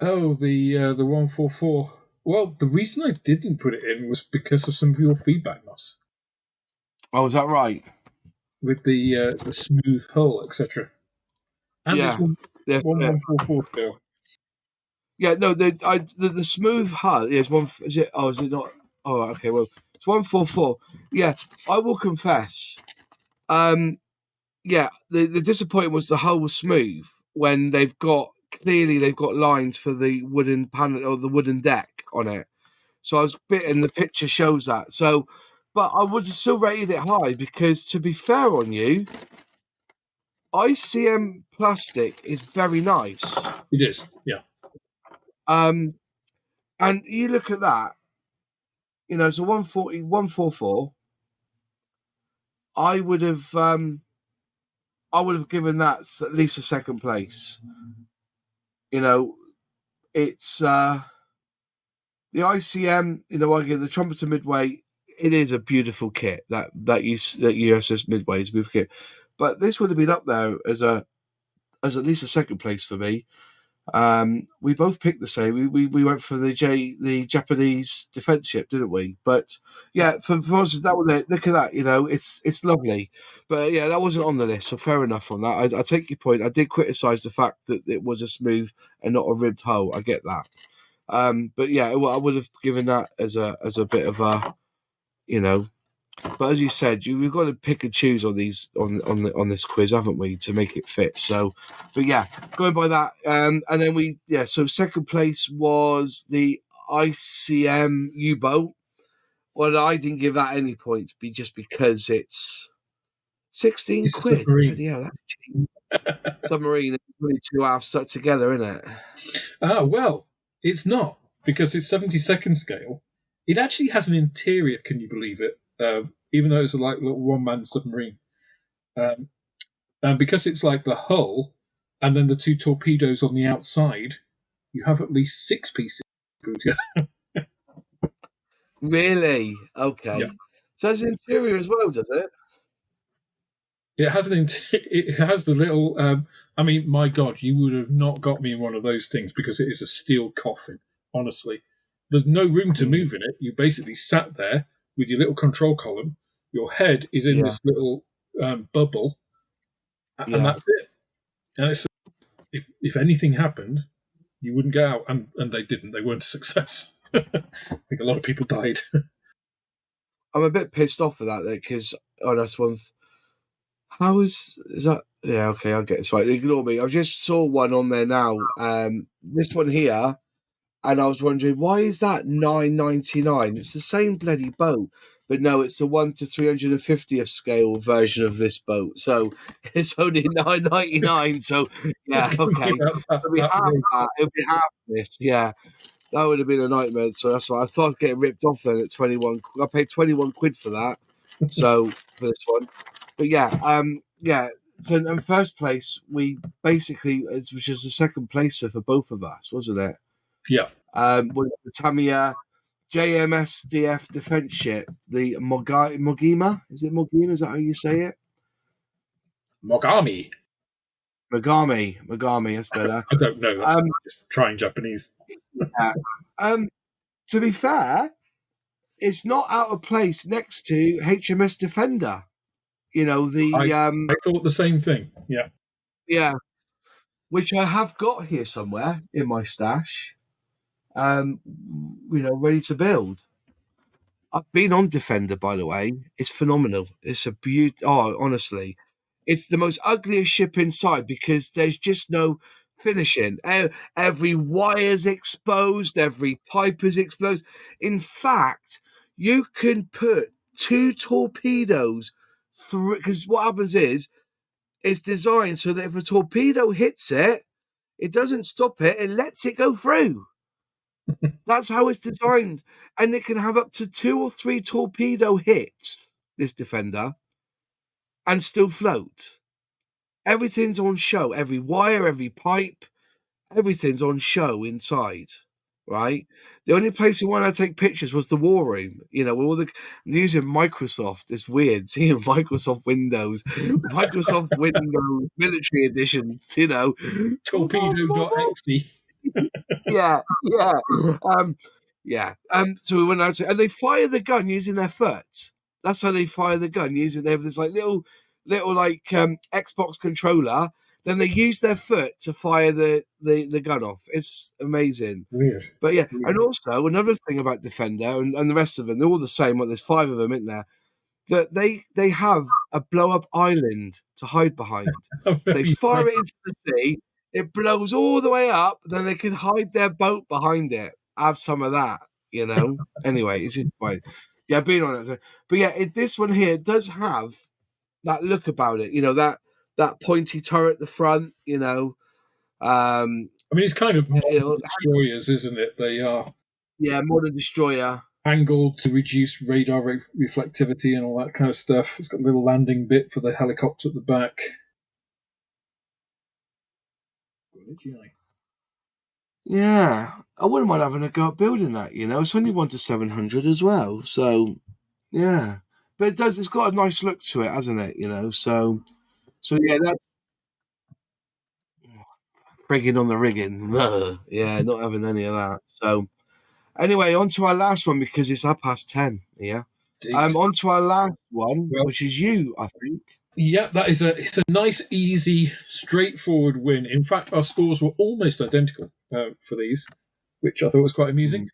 Oh, the 144. Well, the reason I didn't put it in was because of some of your feedback, Moss, Oh, is that right? with the smooth hull, etc. And it's Yeah. one Yeah. one one four four scale. Yeah, no, the smooth hull is one. Is it? Oh, is it not? Oh, okay. Well, it's 144. Yeah, I will confess. Um, yeah, the disappointment was the hull was smooth when they've got lines for the wooden panel or the wooden deck on it. So I was bitten. The picture shows that. So, but I would have still rated it high because, to be fair on you, ICM plastic is very nice. It is, yeah. Um, and you look at that, so 140, 144. I would have, given that at least a second place. You know, it's the ICM. I get the Trumpeter Midway. It is a beautiful kit. That USS Midway is a beautiful kit, but this would have been up there as at least a second place for me. We both picked the same. We went for the Japanese defense ship, didn't we? But yeah, for us that was it. Look at that. It's lovely. But yeah, that wasn't on the list. So fair enough on that. I take your point. I did criticise the fact that it was a smooth and not a ribbed hull. I get that. But yeah, I would have given that as a bit of a, you know. But as you said, we've got to pick and choose on these on this quiz, haven't we, to make it fit? So, but yeah, going by that, and then so second place was the ICM U boat. Well, I didn't give that any points, just because it's 16 It's a quid. submarine. Bloody hell, that's cheap. Submarine, and 22 halves stuck together, isn't it? Well, it's not, because it's 72nd scale. It actually has an interior, can you believe it? Even though it's a little one-man submarine. Um, and because it's like the hull and then the two torpedoes on the outside, you have at least 6 pieces. Yeah. Really? Yeah. Okay. So it's an interior as well, does it? It has the little. I mean, my God, you would have not got me in one of those things because it is a steel coffin. Honestly, there's no room to Mm, move in it. You basically sat there with your little control column. Your head is in yeah, this little bubble, and yeah. that's it. And if anything happened, you wouldn't get out, and they didn't. They weren't a success. I think a lot of people died. I'm a bit pissed off with that because that's one. How is that? Yeah, okay, I'll get it. Right, ignore me. I just saw one on there now. This one here, and I was wondering why is that 9.99? It's the same bloody boat, but no, it's the 1 to 350th scale version of this boat. So it's only 9.99. So yeah, Don't worry okay. about that. It'll be That half will. that. It'll be half this. Yeah, that would have been a nightmare. So that's why I thought I'd get ripped off then at 21. I paid 21 quid for that. So for this one. But yeah. So in first place, we basically, which was the second placer for both of us, wasn't it? Yeah. Was the Tamiya JMSDF defense ship, the Mogima. Is it Mogima? Is that how you say it? Mogami. Mogami. That's better. I don't know. That's Um, just trying Japanese. yeah. To be fair, it's not out of place next to HMS Defender. You know I the I thought the same thing. Yeah. yeah, which I have got here somewhere in my stash. Ready to build. I've been on Defender, by the way. It's phenomenal. It's a beaut. Oh, honestly, it's the most ugliest ship inside because there's just no finishing. Every wire's exposed. Every pipe is exposed. In fact, you can put two torpedoes through. Because what happens is it's designed so that if a torpedo hits it, it doesn't stop it. It lets it go through. That's how it's designed. And it can have up to 2 or 3 torpedo hits, this Defender, and still float. Everything's on show. Every wire, every pipe, everything's on show inside. Right? The only place we want to take pictures was the war room. You know, with all the using Microsoft. It's weird seeing Microsoft Windows military editions, you know. Torpedo.exe. Yeah. So we went out to, and they fire the gun using their foot. That's how they fire the gun using. They have this like little like Xbox controller. Then they use their foot to fire the gun off. It's amazing. Weird. But yeah, and also another thing about Defender and the rest of them, they're all the same. Like there's 5 of them, isn't there? That they have a blow up island to hide behind. So they fire it into the sea. It blows all the way up, then they can hide their boat behind it. Have some of that, you know. Anyway, it's just fine. Yeah, being on it. But yeah, this one here does have that look about it. You know, that pointy turret at the front. You know, I mean, it's kind of modern destroyers, isn't it? They are modern destroyer. Angled to reduce radar reflectivity and all that kind of stuff. It's got a little landing bit for the helicopter at the back. Yeah, I wouldn't mind having a go at building that. You know, it's only 1 to 700 as well. So yeah, but it's got a nice look to it, hasn't it? You know, so yeah, that's rigging on the rigging. Yeah, not having any of that. So anyway, on to our last one because it's 10:30. Yeah. On to our last one, which is you, I think. Yeah, it's a nice, easy, straightforward win. In fact, our scores were almost identical for these, which I thought was quite amusing.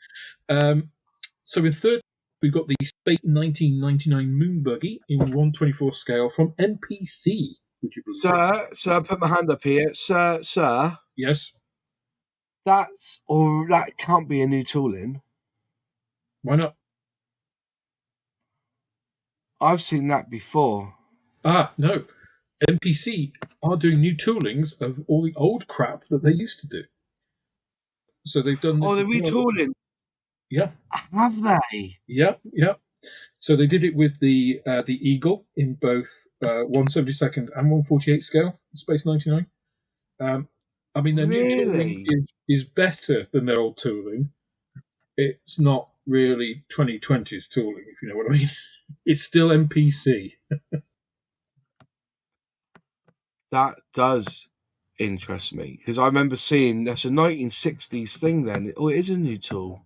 So in third, we've got the Space 1999 Moon Buggy in 1/24 scale from NPC. Would you believe? Sir, put my hand up here, sir. Yes. That can't be a new tooling. Why not? I've seen that before. No. NPC are doing new toolings of all the old crap that they used to do. So they've done this. Oh, they're retooling. Yeah. Have they? Yeah. So they did it with the Eagle in both 1/72 and 1/48 scale, Space 99. I mean, their new tooling is better than their old tooling. It's not really 2020's tooling, if you know what I mean. It's still NPC. That does interest me because I remember seeing that's a 1960s thing. Then it is a new tool,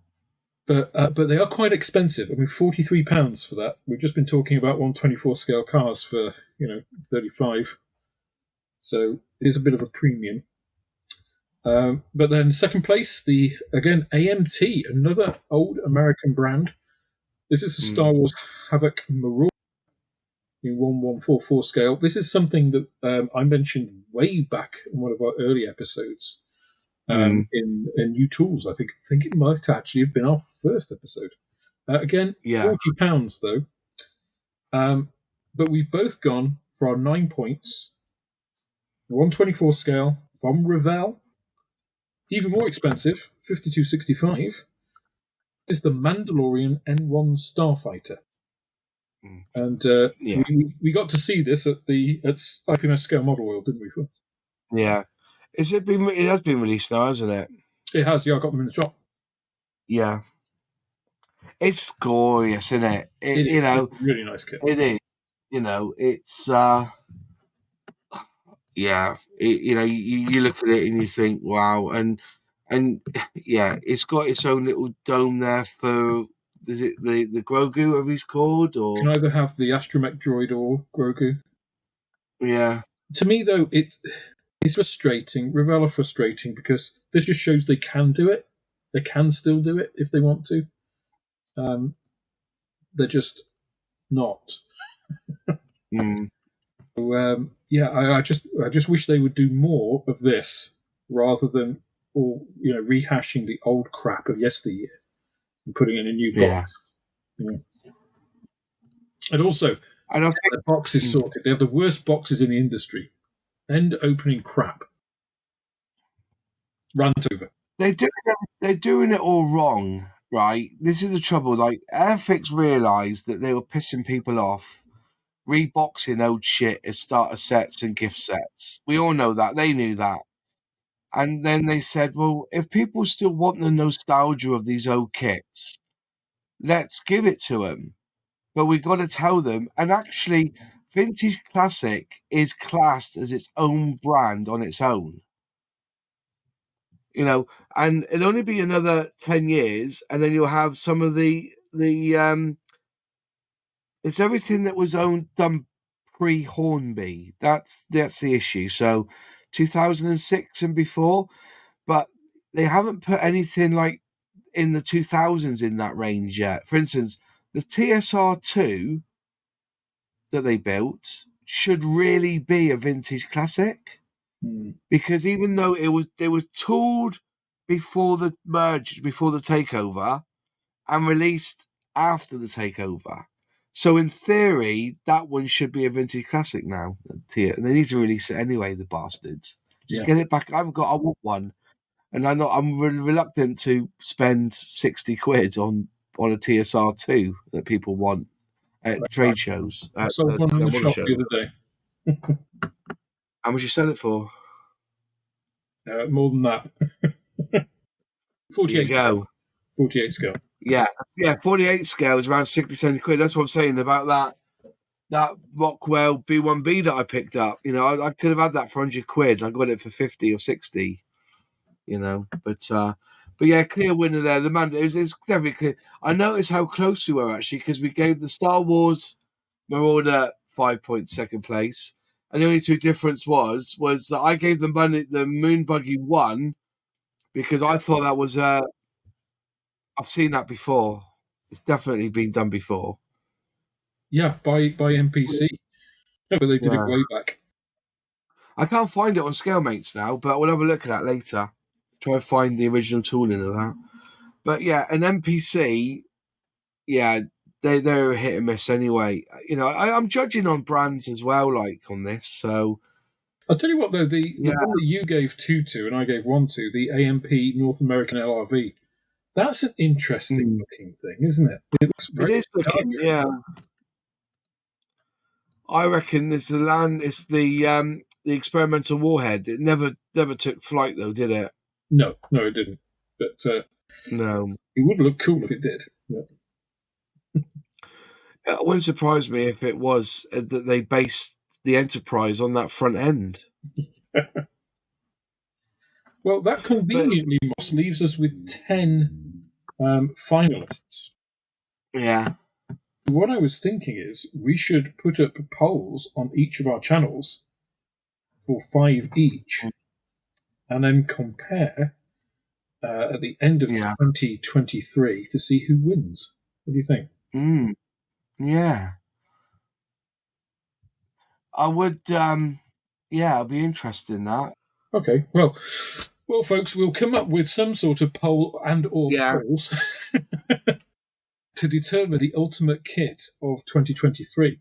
but they are quite expensive. I mean, £43 for that. We've just been talking about 1/24 scale cars for 35, so it is a bit of a premium. But then second place, the AMT, another old American brand. This is a Star Wars Havoc Marauder in 1144 scale. This is something that I mentioned way back in one of our early episodes in New Tools. I think it might actually have been our first episode. £40 though. But we've both gone for our 9 points. 1/24 scale from Ravel. Even more expensive, $52.65, is the Mandalorian N1 Starfighter. And we got to see this at IPMS Scale Model World, didn't we? Yeah. It has been released now, hasn't it? It has, yeah. I got them in the shop. Yeah. It's glorious, isn't it? It is. You know, It's a really nice kit. it is. You know, it's yeah. You look at it and you think, wow, and yeah, it's got its own little dome there for. Is it the Grogu, whatever he's called, You can or either have the astromech droid or Grogu. yeah, To me, though, it's frustrating. Revell are frustrating because this just shows they can do it. They can still do it if they want to. Um, they're just not. mm, So, yeah, I just wish they would do more of this rather than all rehashing the old crap of yesteryear and putting in a new yeah. box. You know. And also, And I think their box is sorted. They have the worst boxes in the industry. End opening crap. Rant over. they're doing it all wrong, right? This is the trouble. Like Airfix realised that they were pissing people off, reboxing old shit as starter sets and gift sets. We all know that. They knew that. And then they said, well, if people still want the nostalgia of these old kits, let's give it to them. But we got to tell them. And actually, Vintage Classic is classed as its own brand on its own. You know, and it'll only be another 10 years, and then you'll have some of the it's everything that was done pre Hornby. That's the issue. So 2006 and before, but they haven't put anything like in the 2000s in that range yet. For instance, the TSR2 that they built should really be a vintage classic. Because even though it was tooled before the merge, before the takeover, and released after the takeover, so in theory that one should be a vintage classic now. They need to release it anyway, the bastards. Just get it back. I want one, and I'm reluctant to spend 60 quid on a TSR2 that people want at trade shows. I sold one in the shop the other day. How much you sell it for? More than that. 48 scale. 48 scale. Yeah, 48 scale is around 60, 70 quid. That's what I'm saying about that Rockwell B1B that I picked up. You know, I could have had that for 100 quid. I got it for 50 or 60. You know, but yeah, clear winner there. The man, it's definitely clear. I noticed how close we were actually because we gave the Star Wars Marauder 5 points second place. And the only two difference was that I gave the Moon Buggy 1 because I thought that was I've seen that before. It's definitely been done before. Yeah, by NPC. But they did it way back. I can't find it on ScaleMates now, but we'll have a look at that later. Try and find the original tooling of that. But yeah, an NPC, yeah, they're a hit and miss anyway. You know, I'm judging on brands as well, like on this. So I'll tell you what, though, the one that you gave 2 to and I gave 1 to, the AMP North American LRV, that's an interesting looking thing, isn't it? It looks very looking, yeah. I reckon it's the experimental warhead. It never took flight though, did it? No, it didn't. But no, it would look cool if it did. Yeah. It wouldn't surprise me if it was that they based the Enterprise on that front end. Well, that conveniently, Moss, leaves us with 10 finalists. Yeah. What I was thinking is we should put up polls on each of our channels for 5 each and then compare at the end of 2023 to see who wins. What do you think? Yeah. I would, I'd be interested in that. Okay, well, folks, we'll come up with some sort of poll and or polls to determine the ultimate kit of 2023.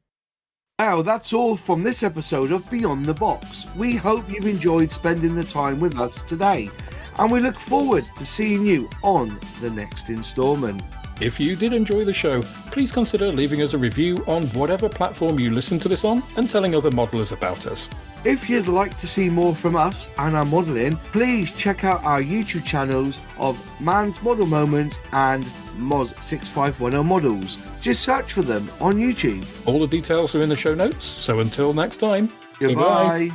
Now, that's all from this episode of Beyond the Box. We hope you've enjoyed spending the time with us today, and we look forward to seeing you on the next instalment. If you did enjoy the show, please consider leaving us a review on whatever platform you listen to this on and telling other modelers about us. If you'd like to see more from us and our modelling, please check out our YouTube channels of Man's Model Moments and Mos 6510 models. Just search for them on YouTube. All the details are in the show notes, so until next time, Goodbye.